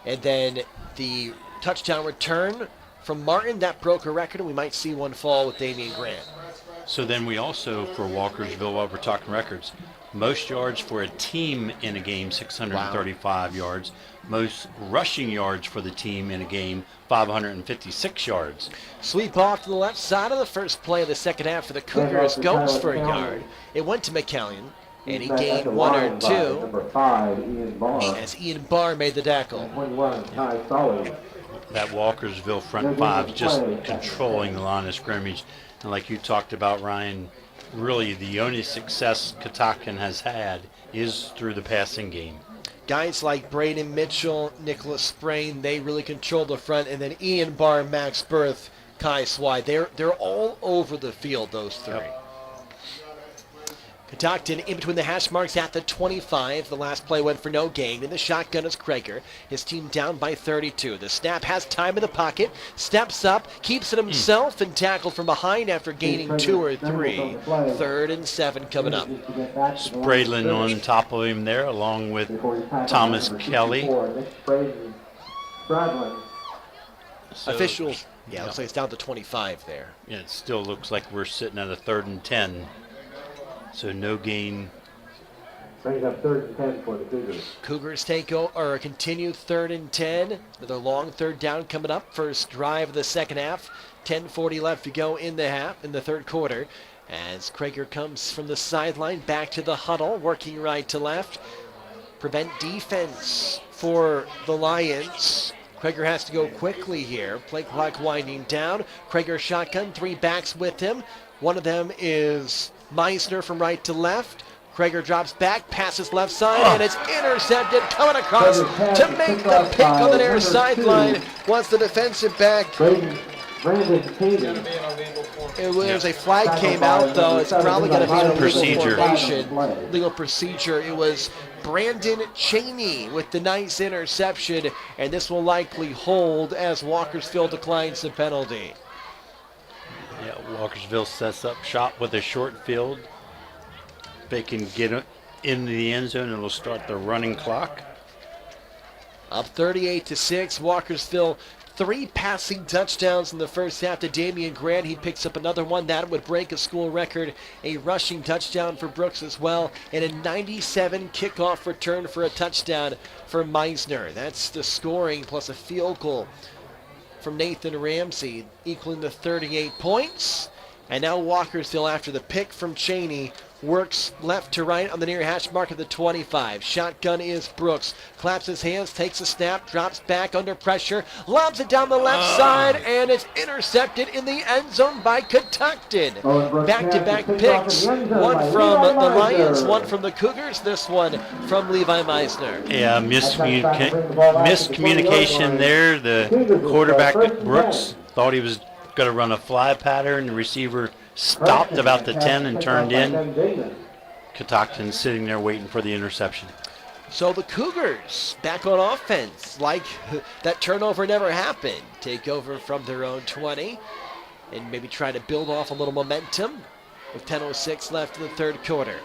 And then the touchdown return from Martin, that broke a record, and we might see one fall with Damian Grant.
So then we also, for Walkersville, while we're talking records, most yards for a team in a game, 635 yards. Most rushing yards for the team in a game, 556 yards.
Sweep off to the left side of the first play of the second half for the Cougars. Goes for a yard. It went to McCallion, and he gained 1 or 2 as Ian Barr made the tackle.
That Walkersville front five just controlling the line of scrimmage. And like you talked about, Ryan, really the only success Catoctin has had is through the passing game.
Guys like Braden Mitchell, Nicholas Sprain, they really control the front. And then Ian Barr, Max Berth, Kai Swide, they're all over the field, those 3. Yep. Catoctin in between the hash marks at the 25. The last play went for no gain. In the shotgun is Krager. His team down by 32. The snap has time in the pocket. Steps up, keeps it himself, and tackled from behind after gaining 2 or 3. 3rd and 7 coming up.
Spradlin on top of him there, along with Thomas Kelly.
So, officials, yeah, looks like it's down to 25 there.
Yeah, it still looks like we're sitting at a 3rd and 10. So no gain
Brings up 3rd and 10 for the Cougars.
Cougars continue 3rd and 10. Another long third down coming up. First drive of the second half. 10:40 left to go in the third quarter. As Krager comes from the sideline back to the huddle, working right to left. Prevent defense for the Lions. Krager has to go quickly here. Play clock winding down. Krager shotgun, 3 backs with him. One of them is Meisner from right to left. Krager drops back, passes left side, and it's intercepted. Coming across to make the pick on the near sideline. Once the defensive back. It was a flag came out, though. It's probably going to be a legal procedure. It was Brandon Cheney with the nice interception, and this will likely hold as Walkersville declines the penalty.
Yeah, Walkersville sets up shop with a short field. They can get into the end zone, and it'll start the running clock.
Up 38-6, Walkersville. 3 passing touchdowns in the first half to Damian Grant. He picks up another one. That would break a school record. A rushing touchdown for Brooks as well. And a 97 kickoff return for a touchdown for Meisner. That's the scoring plus a field goal from Nathan Ramsey, equaling the 38 points. And now Walkersville, after the pick from Cheney, works left to right on the near hash mark of the 25. Shotgun is Brooks. Claps his hands, takes a snap, drops back under pressure, lobs it down the left side, and it's intercepted in the end zone by Catoctin. Back-to-back picks, one from the Lions, one from the Cougars, this one from Levi Meisner.
Yeah, miscommunication there. The quarterback, Brooks, thought he was going to run a fly pattern. The receiver stopped about the 10 and turned in. Catoctin sitting there waiting for the interception.
So the Cougars back on offense, like that turnover never happened. Take over from their own 20 and maybe try to build off a little momentum with 10:06 left in the third quarter.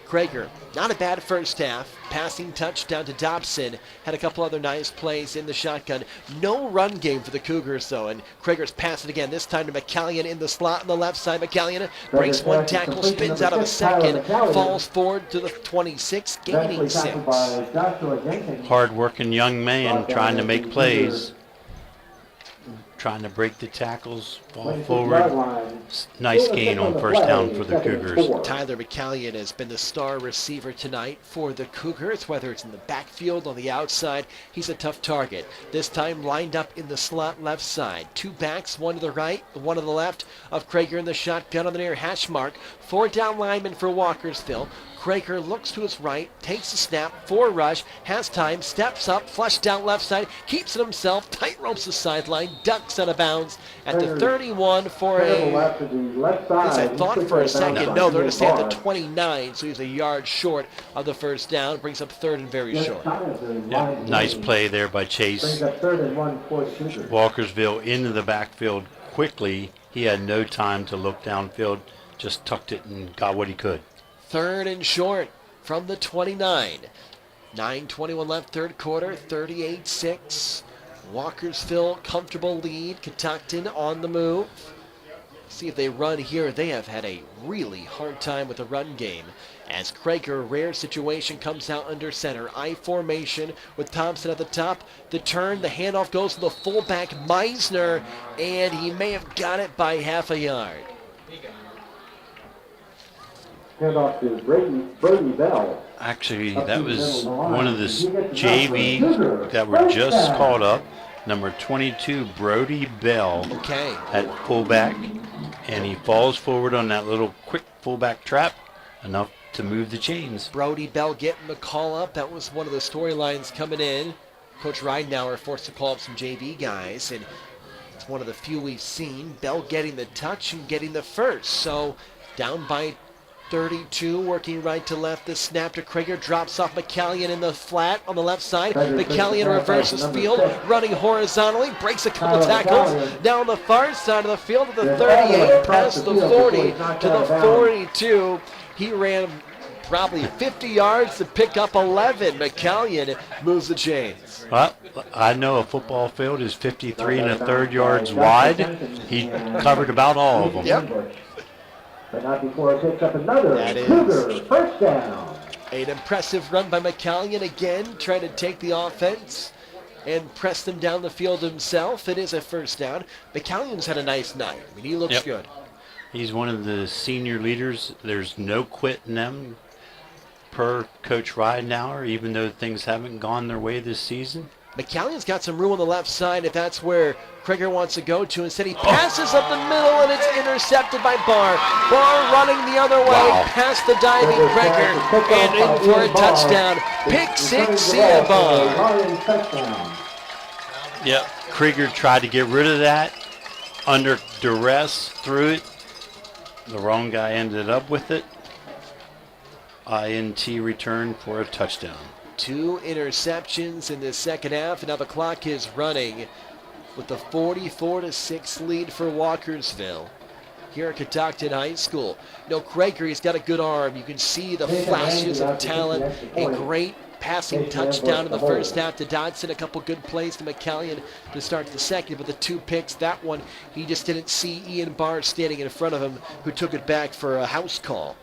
Krager, not a bad first half. Passing touchdown to Dobson. Had a couple other nice plays in the shotgun. No run game for the Cougars, though. And Krager's passing again, this time to McCallion in the slot on the left side. McCallion breaks one tackle, spins out of a second, falls forward to the 26, gaining 6.
Hard-working young man trying to make plays. Trying to break the tackles, fall forward. Nice gain on first down for the Cougars.
Tyler McCallion has been the star receiver tonight for the Cougars, whether it's in the backfield, on the outside. He's a tough target. This time lined up in the slot left side. 2 backs, one to the right, one to the left of Krager in the shotgun on the near hash mark. 4 down linemen for Walkersville. Krager looks to his right, takes the snap, 4 rush, has time, steps up, flushed down left side, keeps it himself, tight ropes the sideline, ducks out of bounds at the 31 for a... I thought for a second, no, they're going to stay at the 29, so he's a yard short of the first down, brings up 3rd and very short.
Yeah, nice play there by Chase. Walkersville into the backfield quickly. He had no time to look downfield, just tucked it and got what he could.
3rd and short from the 29. 9:21 left, third quarter, 38-6. Walkersville, comfortable lead. Catoctin on the move. See if they run here. They have had a really hard time with the run game. As Krager, rare situation, comes out under center. I formation with Thompson at the top. The turn, the handoff goes to the fullback, Meisner, and he may have got it by half a yard.
Handoff to Brady Bell.
Actually, that was one of the JV that were just called up. Number 22, Brody Bell, at fullback. And he falls forward on that little quick fullback trap, enough to move the chains.
Brody Bell getting the call up. That was one of the storylines coming in. Coach Ridenour forced to call up some JV guys, and it's one of the few we've seen. Bell getting the touch and getting the first. So down by 32, working right to left. The snap to Krager, drops off McCallion in the flat on the left side. McCallion reverses field, running horizontally, breaks a couple tackles. Down the far side of the field to the 38, past the 40 to the 42. He ran probably 50 yards to pick up 11. McCallion moves the chains.
Well, I know a football field is 53 1/3 yards wide. He covered about all of them.
Yep.
But not before it picks up another Cougar first down.
An impressive run by McCallion again, trying to take the offense and press them down the field himself. It is a first down. McCallion's had a nice night. I mean, he looks good.
He's one of the senior leaders. There's no quit in them, per Coach Ridenauer, even though things haven't gone their way this season.
McCallion's got some room on the left side if that's where Krieger wants to go to. Instead, he passes up the middle, and it's intercepted by Barr. Barr running the other way, past the diving Krieger, and in for a touchdown. Pick six, Ian Barr.
Yep. Krieger tried to get rid of that under duress, threw it. The wrong guy ended up with it. INT return for a touchdown.
2 interceptions in the second half, and now the clock is running with the 44-6 lead for Walkersville here at Catoctin High School. No, Krieger, he's got a good arm. You can see the flashes of talent. A great passing touchdown in the first half to Dodson. A couple good plays to McCallion to start the second, but the 2 picks, that one, he just didn't see Ian Barr standing in front of him, who took it back for a house call.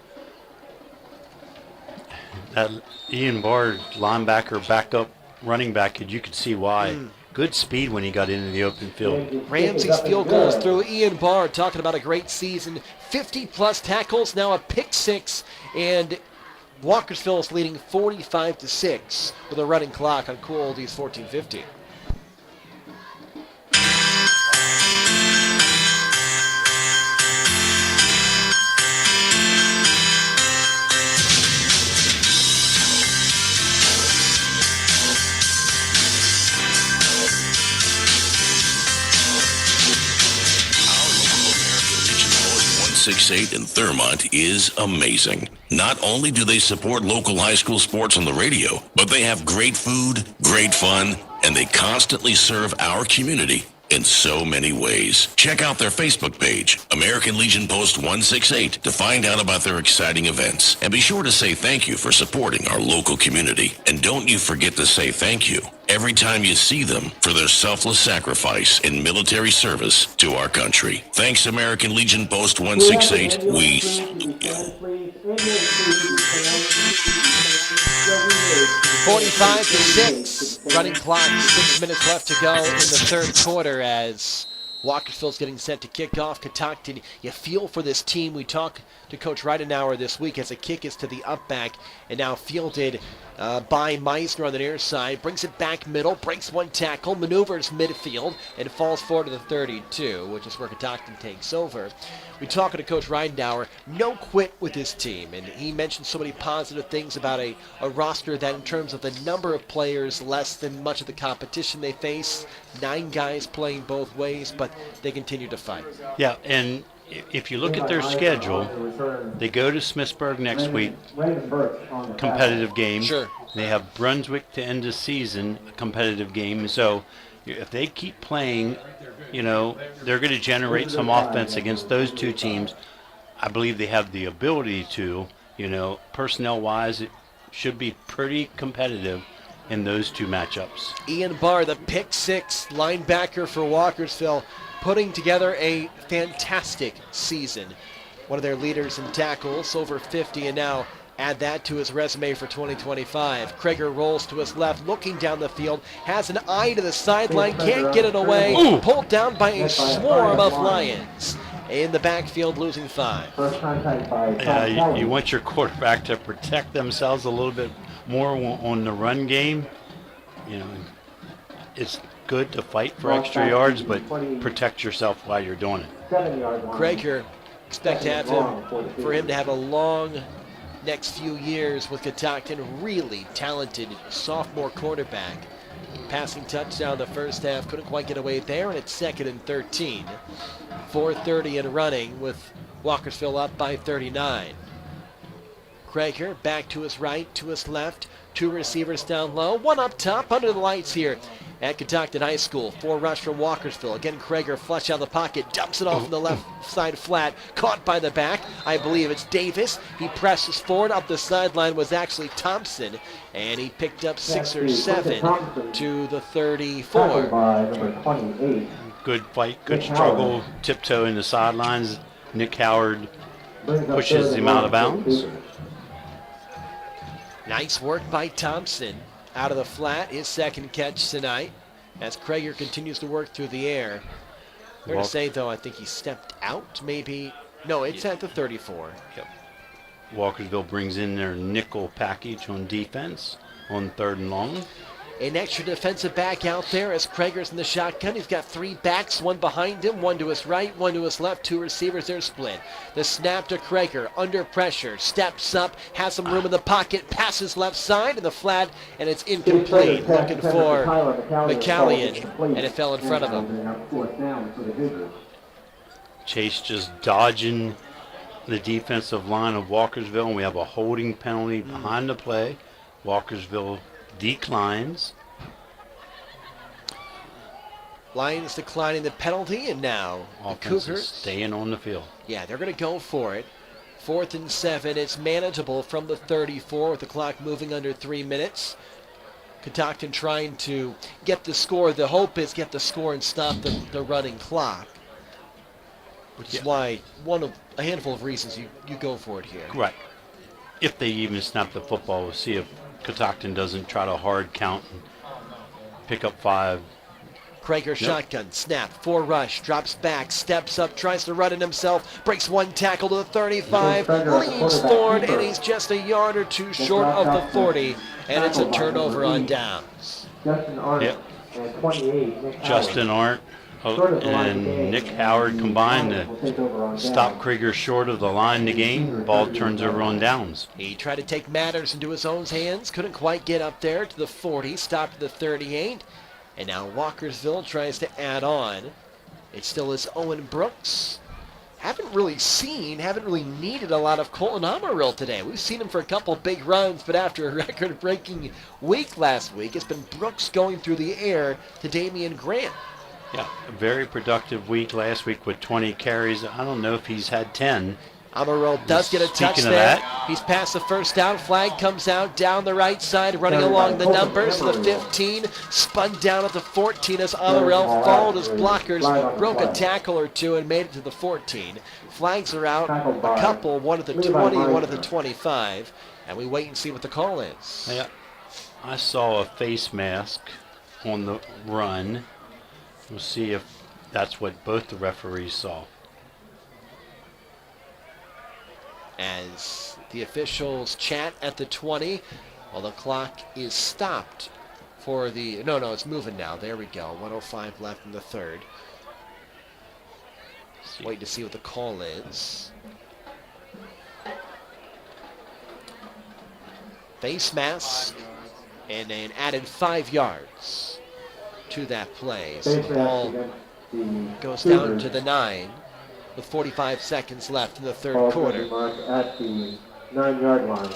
That Ian Barr, linebacker, backup, running back, you could see why. Good speed when he got into the open field.
Ramsey's field goal is through. Ian Barr talking about a great season. 50-plus tackles, now a pick 6, and Walkersville is leading 45-6 with a running clock on Cool Oldies 14:50.
.68 in Thurmont is amazing. Not only do they support local high school sports on the radio, but they have great food, great fun, and they constantly serve our community in so many ways. Check out their Facebook page, American Legion Post 168, to find out about their exciting events. And be sure to say thank you for supporting our local community. And don't you forget to say thank you every time you see them for their selfless sacrifice in military service to our country. Thanks, American Legion Post 168. We salute you.
45-6, running clock, 6 minutes left to go in the third quarter as Walkersville's getting set to kick off. Catoctin, you feel for this team. We talked to Coach Ridenauer this week as the kick is to the up back and now fielded by Meisner on the near side. Brings it back middle, breaks one tackle, maneuvers midfield, and falls forward to the 32, which is where Catoctin takes over. We talked to Coach Ridenauer, no quit with this team, and he mentioned so many positive things about a roster that in terms of the number of players, less than much of the competition they face, 9 guys playing both ways, but they continue to fight.
Yeah, and if you look at their schedule, they go to Smithsburg next week, competitive game.
Sure.
They have Brunswick to end the season, a competitive game. So if they keep playing, they're going to generate some offense against those 2 teams. I believe they have the ability to, personnel-wise, it should be pretty competitive in those 2 matchups.
Ian Barr, the pick 6 linebacker for Walkersville, putting together a fantastic season. One of their leaders in tackles, over 50, and now add that to his resume for 2025. Krieger rolls to his left, looking down the field, has an eye to the sideline, can't get it away.
Ooh.
Pulled down by a swarm of Lions. In the backfield, losing 5.
You want your quarterback to protect themselves a little bit more on the run game. It's good to fight for extra yards, but protect yourself while you're doing it.
Krieger, expect to have for him to have a long next few years with Catoctin. Really talented sophomore quarterback. Passing touchdown the first half, couldn't quite get away there, and it's 2nd and 13. 4:30 and running with Walkersville up by 39. Krieger back to his right, to his left, 2 receivers down low, 1 up top under the lights here at Catoctin High School. 4 rush from Walkersville. Again, Krieger flush out of the pocket, dumps it off in the left side flat, caught by the back. I believe it's Davis. He presses forward. Up the sideline was actually Thompson, and he picked up 6 or 7 to the 34.
Good fight, good struggle, tiptoe in the sidelines. Nick Howard pushes him out of bounds.
Nice work by Thompson. Out of the flat, his second catch tonight. As Krager continues to work through the air. Fair to say, though, I think he stepped out, maybe. No, it's at the 34.
Yep. Walkersville brings in their nickel package on defense on 3rd and long.
An extra defensive back out there as Krager's in the shotgun. He's got 3 backs, one behind him, one to his right, one to his left. 2 receivers, they're split. The snap to Krager, under pressure, steps up, has some room in the pocket, passes left side in the flat, and it's incomplete. Looking for McCallion, and it fell in front of him.
Chase just dodging the defensive line of Walkersville, and we have a holding penalty behind the play. Walkersville declines.
Lions declining the penalty, and now the Cougars
staying on the field.
Yeah, they're going to go for it. 4th and 7. It's manageable from the 34 with the clock moving under 3 minutes. Catoctin trying to get the score. The hope is get the score and stop the running clock, which is why a handful of reasons you go for it here.
Right. If they even snap the football, we'll see if Catoctin doesn't try to hard count and pick up 5.
Krager shotgun, snap, 4 rush, drops back, steps up, tries to run it himself, breaks 1 tackle to the 35, leads Thorne, and he's just a yard or 2 short of the 40, and it's a turnover on downs.
Justin Arndt and 28.
Justin Arndt and Nick Howard combined to stop Krager short of the line to gain. Ball turns over on downs.
He tried to take matters into his own hands, couldn't quite get up there to the 40, stopped at the 38, and now Walkersville tries to add on. It still is Owen Brooks. Haven't really needed a lot of Colton Amarillo today. We've seen him for a couple big runs, but after a record-breaking week last week, it's been Brooks going through the air to Damian Grant.
Yeah, a very productive week last week with 20 carries. I don't know if he's had 10.
Amarillo does get a touch there. He's past the first down. Flag comes out down the right side, running along the numbers to the 15. Spun down at the 14 as Amarillo followed his blockers, broke a tackle or 2, and made it to the 14. Flags are out, a couple, one at the 20, one at the 25. And we wait and see what the call is.
Yeah, I saw a face mask on the run. We'll see if that's what both the referees saw.
As the officials chat at the 20, while the clock is stopped for the... No, it's moving now. There we go. 1:05 left in the 3rd. Wait to see what the call is. Face mask and an added 5 yards to that play. So the ball goes down to the 9 with 45 seconds left in the 3rd quarter.
At the 9-yard line.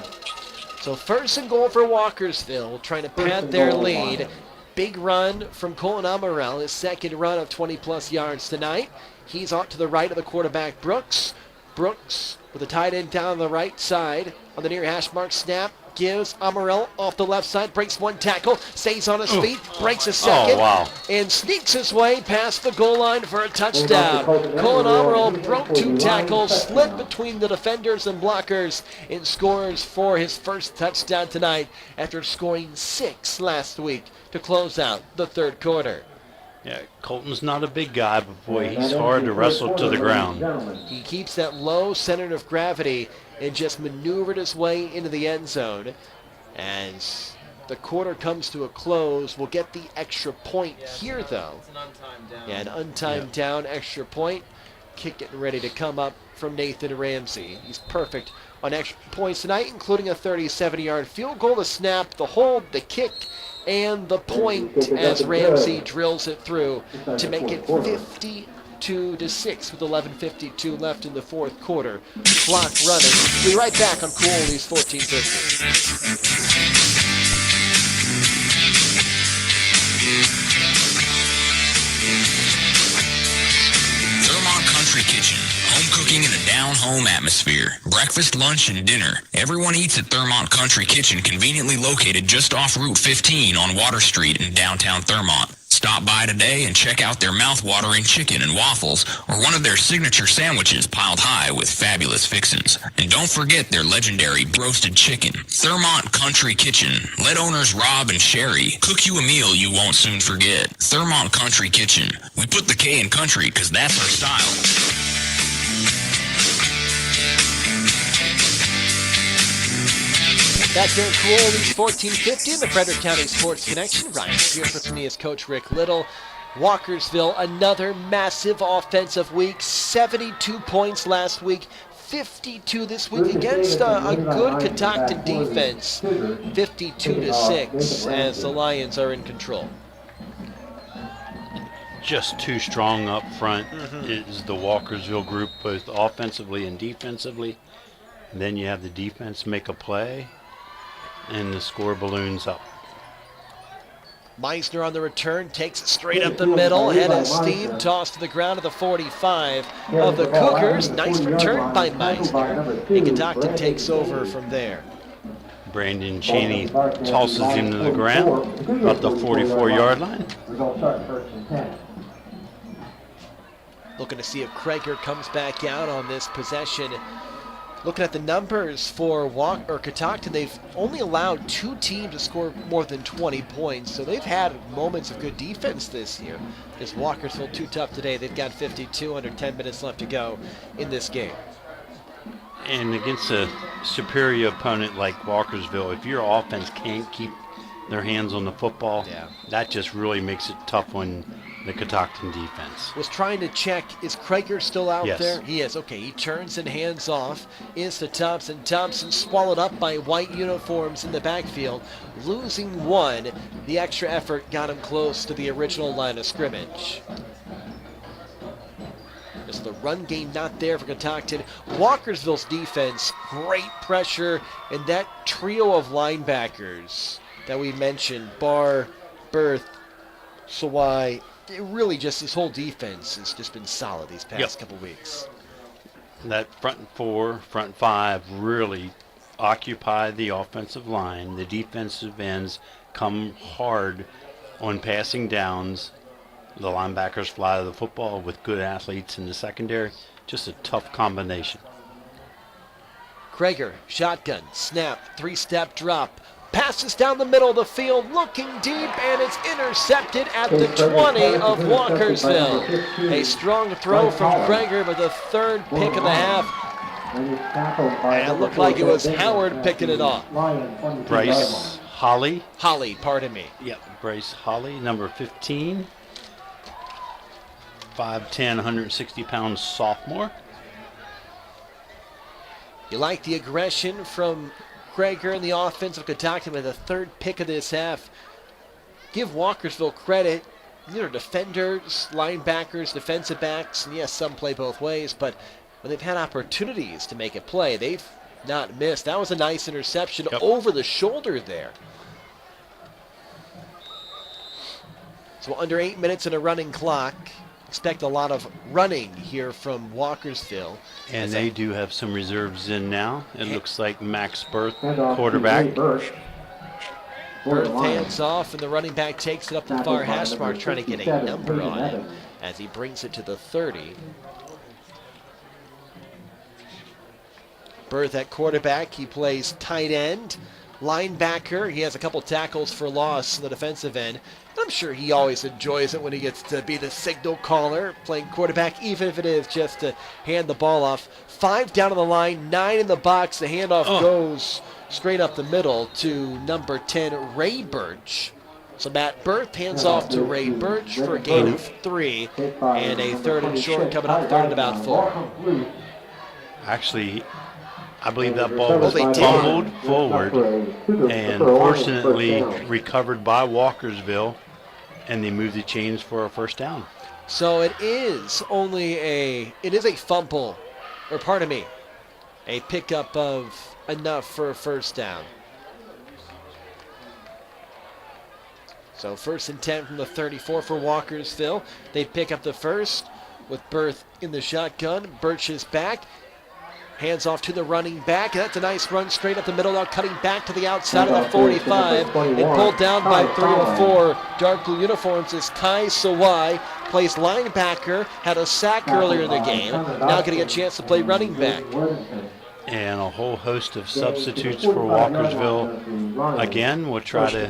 So 1st and goal for Walkersville, trying to pad their lead. Big run from Colin Amaral, his 2nd run of 20-plus yards tonight. He's out to the right of the quarterback, Brooks. Brooks with a tight end down the right side on the near hash mark snap. Gives Amaral off the left side, breaks 1 tackle, stays on his feet, breaks a 2nd, and sneaks his way past the goal line for a touchdown. Colin Amaral broke 2 tackles, slid between the defenders and blockers, and scores for his 1st touchdown tonight after scoring 6 last week to close out the 3rd quarter.
Yeah, Colton's not a big guy, but boy, he's hard to wrestle to the ground.
He keeps that low center of gravity and just maneuvered his way into the end zone. As the quarter comes to a close, we'll get the extra point here, though.
It's an untimed down.
Yeah, an untimed down extra point. Kick getting ready to come up from Nathan Ramsey. He's perfect on extra points tonight, including a 37-yard field goal, the snap, the hold, the kick, and the point as Ramsey drills it through to make it 52-6 with 11:52 left in the 4th quarter. Clock running. We'll be right back on Cooley's 1450.
Country Kitchen. Home cooking in a down-home atmosphere. Breakfast, lunch, and dinner. Everyone eats at Thurmont Country Kitchen, conveniently located just off Route 15 on Water Street in downtown Thurmont. Stop by today and check out their mouth-watering chicken and waffles or one of their signature sandwiches piled high with fabulous fixins. And don't forget their legendary roasted chicken. Thurmont Country Kitchen. Let owners Rob and Sherry cook you a meal you won't soon forget. Thurmont Country Kitchen. We put the K in country because that's our style.
Back here in Cooley's 1450 in the Frederick County Sports Connection. Ryan Pierce with me as Coach Rick Little. Walkersville, another massive offensive week. 72 points last week, 52 this week against a good Catoctin defense. 52-6 as the Lions are in control.
Just too strong up front is the Walkersville group, both offensively and defensively. And then you have the defense make a play, and the score balloons up.
Meisner on the return, takes it straight up the middle, head of steam, tossed to the ground at the 45 of the Cougars. Nice return by Meisner, and Catoctin takes over from there.
Brandon Cheney tosses him to the ground, about the 44-yard line.
Looking to see if Krager comes back out on this possession. Looking at the numbers for Catoctin, they've only allowed 2 teams to score more than 20 points, so they've had moments of good defense this year. Is Walkersville too tough today? They've got 52, under 10 minutes left to go in this game.
And against a superior opponent like Walkersville, if your offense can't keep their hands on the football, that just really makes it tough on the Catoctin defense.
Was trying to check, is Krager still out
Yes.
there? He is. Okay, he turns and hands off. Is to Thompson. Thompson swallowed up by white uniforms in the backfield, losing 1. The extra effort got him close to the original line of scrimmage. Just the run game not there for Catoctin. Walkersville's defense, great pressure, and that trio of linebackers that we mentioned, Barr, Berth, Sawai, it really just, this whole defense has just been solid these past couple weeks.
That front 4, front 5 really occupy the offensive line. The defensive ends come hard on passing downs. The linebackers fly to the football with good athletes in the secondary. Just a tough combination.
Krager, shotgun, snap, 3-step drop. Passes down the middle of the field, looking deep, and it's intercepted at the 20 of Walkersville. A strong throw from Krager, but the 3rd pick of the half. And it looked like it was Howard picking it off.
Bryce Holly.
Holly, pardon me.
Yep, Bryce Holly, number 15. 5'10", 160-pound sophomore.
You like the aggression from Krager in the offense of Catoctin with the 3rd pick of this half. Give Walkersville credit. These are defenders, linebackers, defensive backs, and yes, some play both ways, but when they've had opportunities to make a play, they've not missed. That was a nice interception over the shoulder there. So under 8 minutes in a running clock. Expect a lot of running here from Walkersville.
And they do have some reserves in now. It looks like Max Berth, quarterback.
Berth hands off, and the running back takes it up the far hash mark, trying to get a number on it as he brings it to the 30. Berth at quarterback. He plays tight end, linebacker. He has a couple tackles for loss in the defensive end. I'm sure he always enjoys it when he gets to be the signal caller, playing quarterback, even if it is just to hand the ball off. 5 down on the line, 9 in the box. The handoff goes straight up the middle to number 10, Ray Birch. So Matt Berth hands off to Ray Birch for a gain of 3, and a 3rd and short coming up, 3rd and about 4.
Actually, I believe that ball was fumbled forward and fortunately recovered by Walkersville, and they moved the chains for a 1st down.
So it is a fumble, or pardon me, a pickup of enough for a 1st down. So 1st and 10 from the 34 for Walkersville. They pick up the 1st with Berth in the shotgun. Birch is back. Hands off to the running back. That's a nice run straight up the middle, now cutting back to the outside of the 45. And pulled down by 3 or 4 dark blue uniforms is Kai Sawai. Plays linebacker, had a sack earlier in the game. Now getting a chance to play running back.
And a whole host of substitutes for Walkersville. Again, we'll try to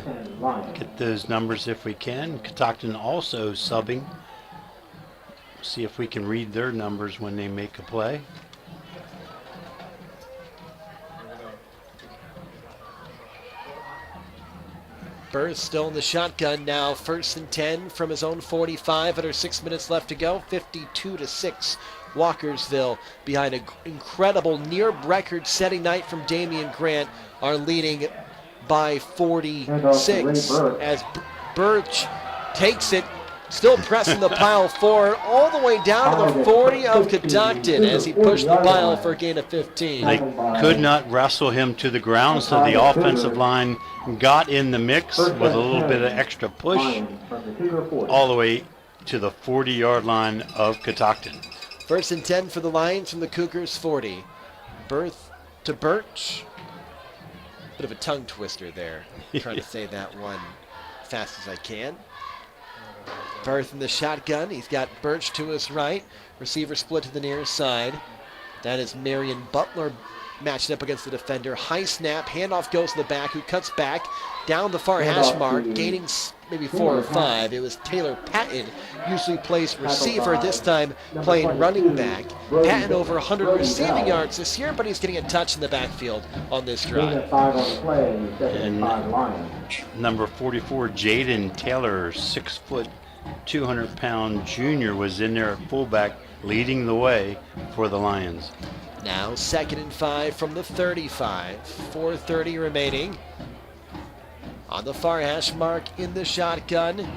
get those numbers if we can. Catoctin also subbing. See if we can read their numbers when they make a play.
Burr still in the shotgun now. 1st and 10 from his own 45. Under 6 minutes left to go. 52-6. Walkersville behind an incredible near record-setting night from Damian Grant are leading by 46 as Birch takes it. Still pressing the pile forward all the way down to the 40 of Catoctin as he pushed the pile for a gain of 15.
They could not wrestle him to the ground, so the offensive line got in the mix with a little bit of extra push all the way to the 40-yard line of Catoctin.
1st and 10 for the Lions from the Cougars 40. Berth to Birch. Bit of a tongue twister there. Trying to say that one fast as I can. Berth in the shotgun. He's got Birch to his right. Receiver split to the near side. That is Marion Butler matched up against the defender. High snap. Handoff goes to the back, who cuts back down the far hash mark, gaining maybe 4 or 5. It was Taylor Patton, usually plays receiver, this time playing running back. Patton over 100 receiving yards this year, but he's getting a touch in the backfield on this drive.
And number 44, Jaden Taylor, 6 foot, 200-pound junior, was in there at fullback, leading the way for the Lions.
Now 2nd and 5 from the 35. 4:30 remaining. On the far hash mark in the shotgun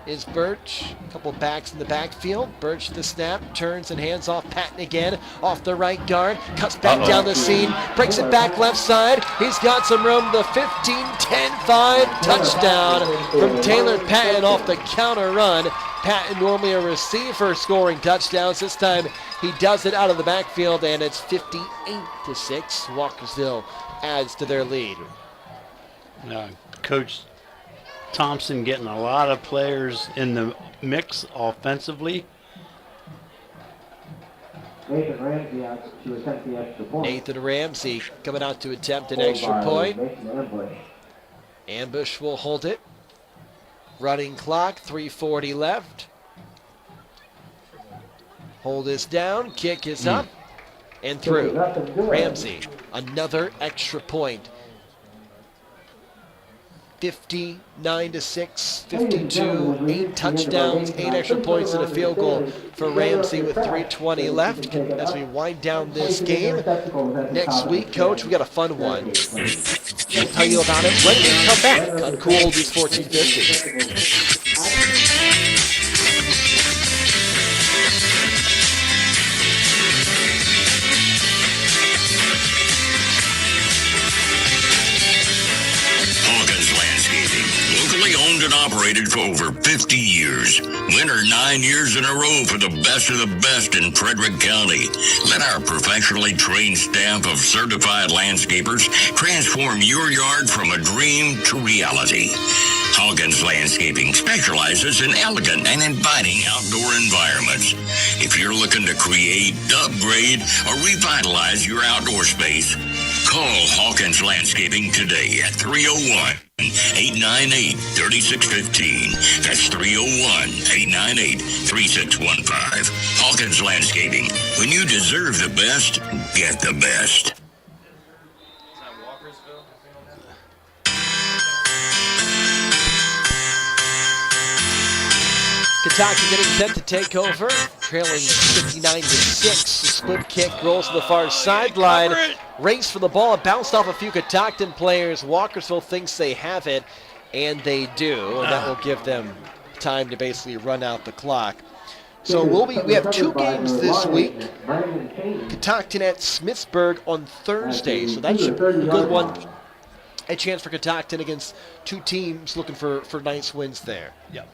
is Birch. A couple backs in the backfield. Birch the snap, turns and hands off Patton again. Off the right guard, cuts back down the seam, breaks it back left side. He's got some room. The 15-10-5 touchdown from Taylor Patton off the counter run. Patton normally a receiver scoring touchdowns. This time he does it out of the backfield, and it's 58-6. Walkersville adds to their lead.
Coach Thompson getting a lot of players in the mix offensively.
Nathan Ramsey out to attempt the extra point.
Nathan Ramsey coming out to attempt an extra point. Ambush will hold it. Running clock, 3:40 left. Hold is down, kick is up, and through. Ramsey, another extra point. 59-6, 52, 8 touchdowns, 8 extra points and a field goal for Ramsey with 3:20 left as we wind down this game. Next week, Coach, we got a fun one. We'll tell you about it when we come back on Cool Oldies 1450.
Owned and operated for over 50 years. Winner 9 years in a row for the best of the best in Frederick County. Let our professionally trained staff of certified landscapers transform your yard from a dream to reality. Hawkins Landscaping specializes in elegant and inviting outdoor environments. If you're looking to create, upgrade, or revitalize your outdoor space, call Hawkins Landscaping today at 301-898-3615. That's 301-898-3615. Hawkins Landscaping. When you deserve the best, get the best.
Kentucky getting set to take over, trailing 59-6. The split kick rolls to the far sideline. Race for the ball. It bounced off a few Catoctin players. Walkersville thinks they have it, and they do. And that will give them time to basically run out the clock. So we have 2 games this week. Catoctin at Smithsburg on Thursday. So that should be a good one. A chance for Catoctin against 2 teams looking for nice wins there.
Yep.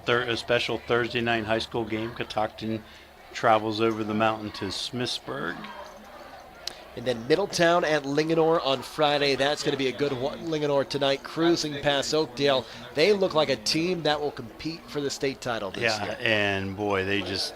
A special Thursday night high school game. Catoctin travels over the mountain to Smithsburg.
And then Middletown at Linganore on Friday. That's going to be a good one. Linganore tonight cruising past Oakdale. They look like a team that will compete for the state title this year.
And boy, they just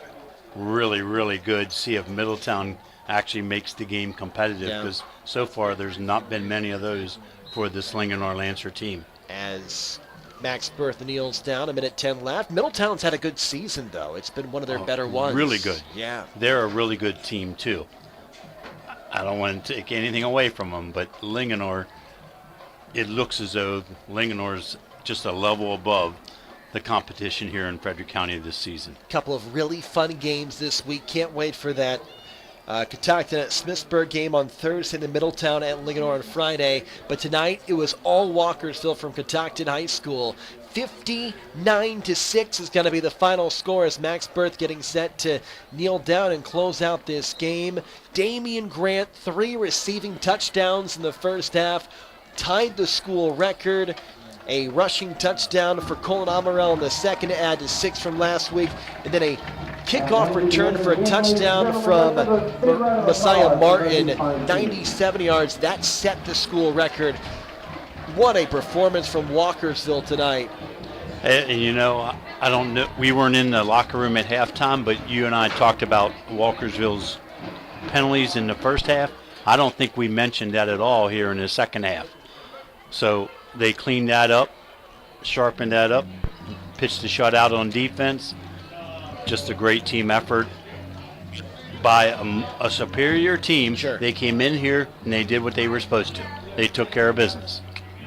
really, really good. See if Middletown actually makes the game competitive, because so far there's not been many of those for this Linganore Lancer team.
As Max Berth kneels down, 1:10 left. Middletown's had a good season, though. It's been one of their better ones.
Really good.
Yeah.
They're a really good team, too. I don't want to take anything away from them, but Linganore, it looks as though Linganore's just a level above the competition here in Frederick County this season.
Couple of really fun games this week. Can't wait for that Catoctin at Smithsburg game on Thursday, the Middletown at Linganore on Friday. But tonight it was all Walkersville from Catoctin High School. 59-6 is going to be the final score as Max Berth getting set to kneel down and close out this game. Damian Grant, 3 receiving touchdowns in the first half, tied the school record. A rushing touchdown for Colin Amarell in the second to add to 6 from last week. And then a kickoff return for a touchdown from Messiah Martin, 97 yards. That set the school record. What a performance from Walkersville tonight.
And you know, I don't know, we weren't in the locker room at halftime, but you and I talked about Walkersville's penalties in the first half. I don't think we mentioned that at all here in the second half. So they cleaned that up, sharpened that up, pitched the shutout on defense. Just a great team effort by a superior team.
Sure.
They came in here and they did what they were supposed to. They took care of business.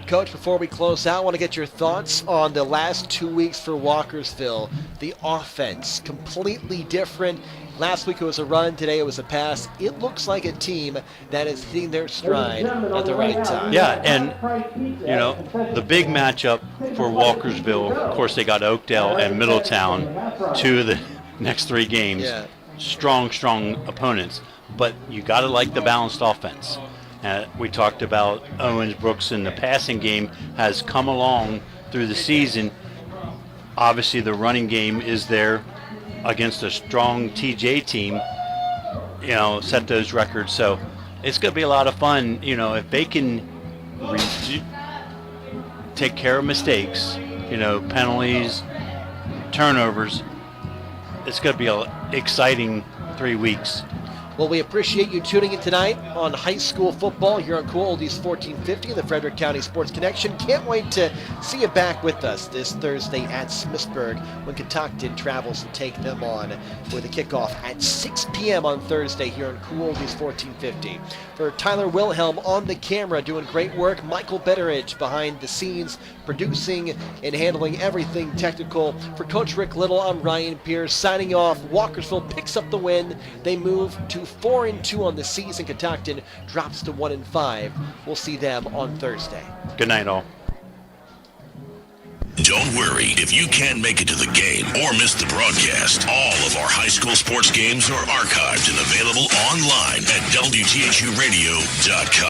Coach, before we close out, I want to get your thoughts on the last 2 weeks for Walkersville. The offense, completely different. Last week it was a run, today it was a pass. It looks like a team that is hitting their stride at the right time.
Yeah, and, you know, the big matchup for Walkersville, of course, they got Oakdale and Middletown, 2 of the next 3 games.
Yeah.
Strong opponents. But you got to like the balanced offense. We talked about Owens Brooks in the passing game has come along through the season. Obviously, the running game is there against a strong TJ team, you know, set those records. So it's going to be a lot of fun. You know, if they can take care of mistakes, you know, penalties, turnovers, it's going to be an exciting 3 weeks.
Well, we appreciate you tuning in tonight on high school football here on Cool Oldies 1450, the Frederick County Sports Connection. Can't wait to see you back with us this Thursday at Smithsburg when Catoctin travels to take them on for the kickoff at 6 p.m. on Thursday here on Cool Oldies 1450. For Tyler Wilhelm on the camera doing great work, Michael Betteridge behind the scenes producing and handling everything technical. For Coach Rick Little, I'm Ryan Pierce signing off. Walkersville picks up the win. They move to 4-2 on the season. Catoctin drops to 1-5. We'll see them on Thursday.
Good night, all.
Don't worry if you can't make it to the game or miss the broadcast. All of our high school sports games are archived and available online at WTHUradio.com.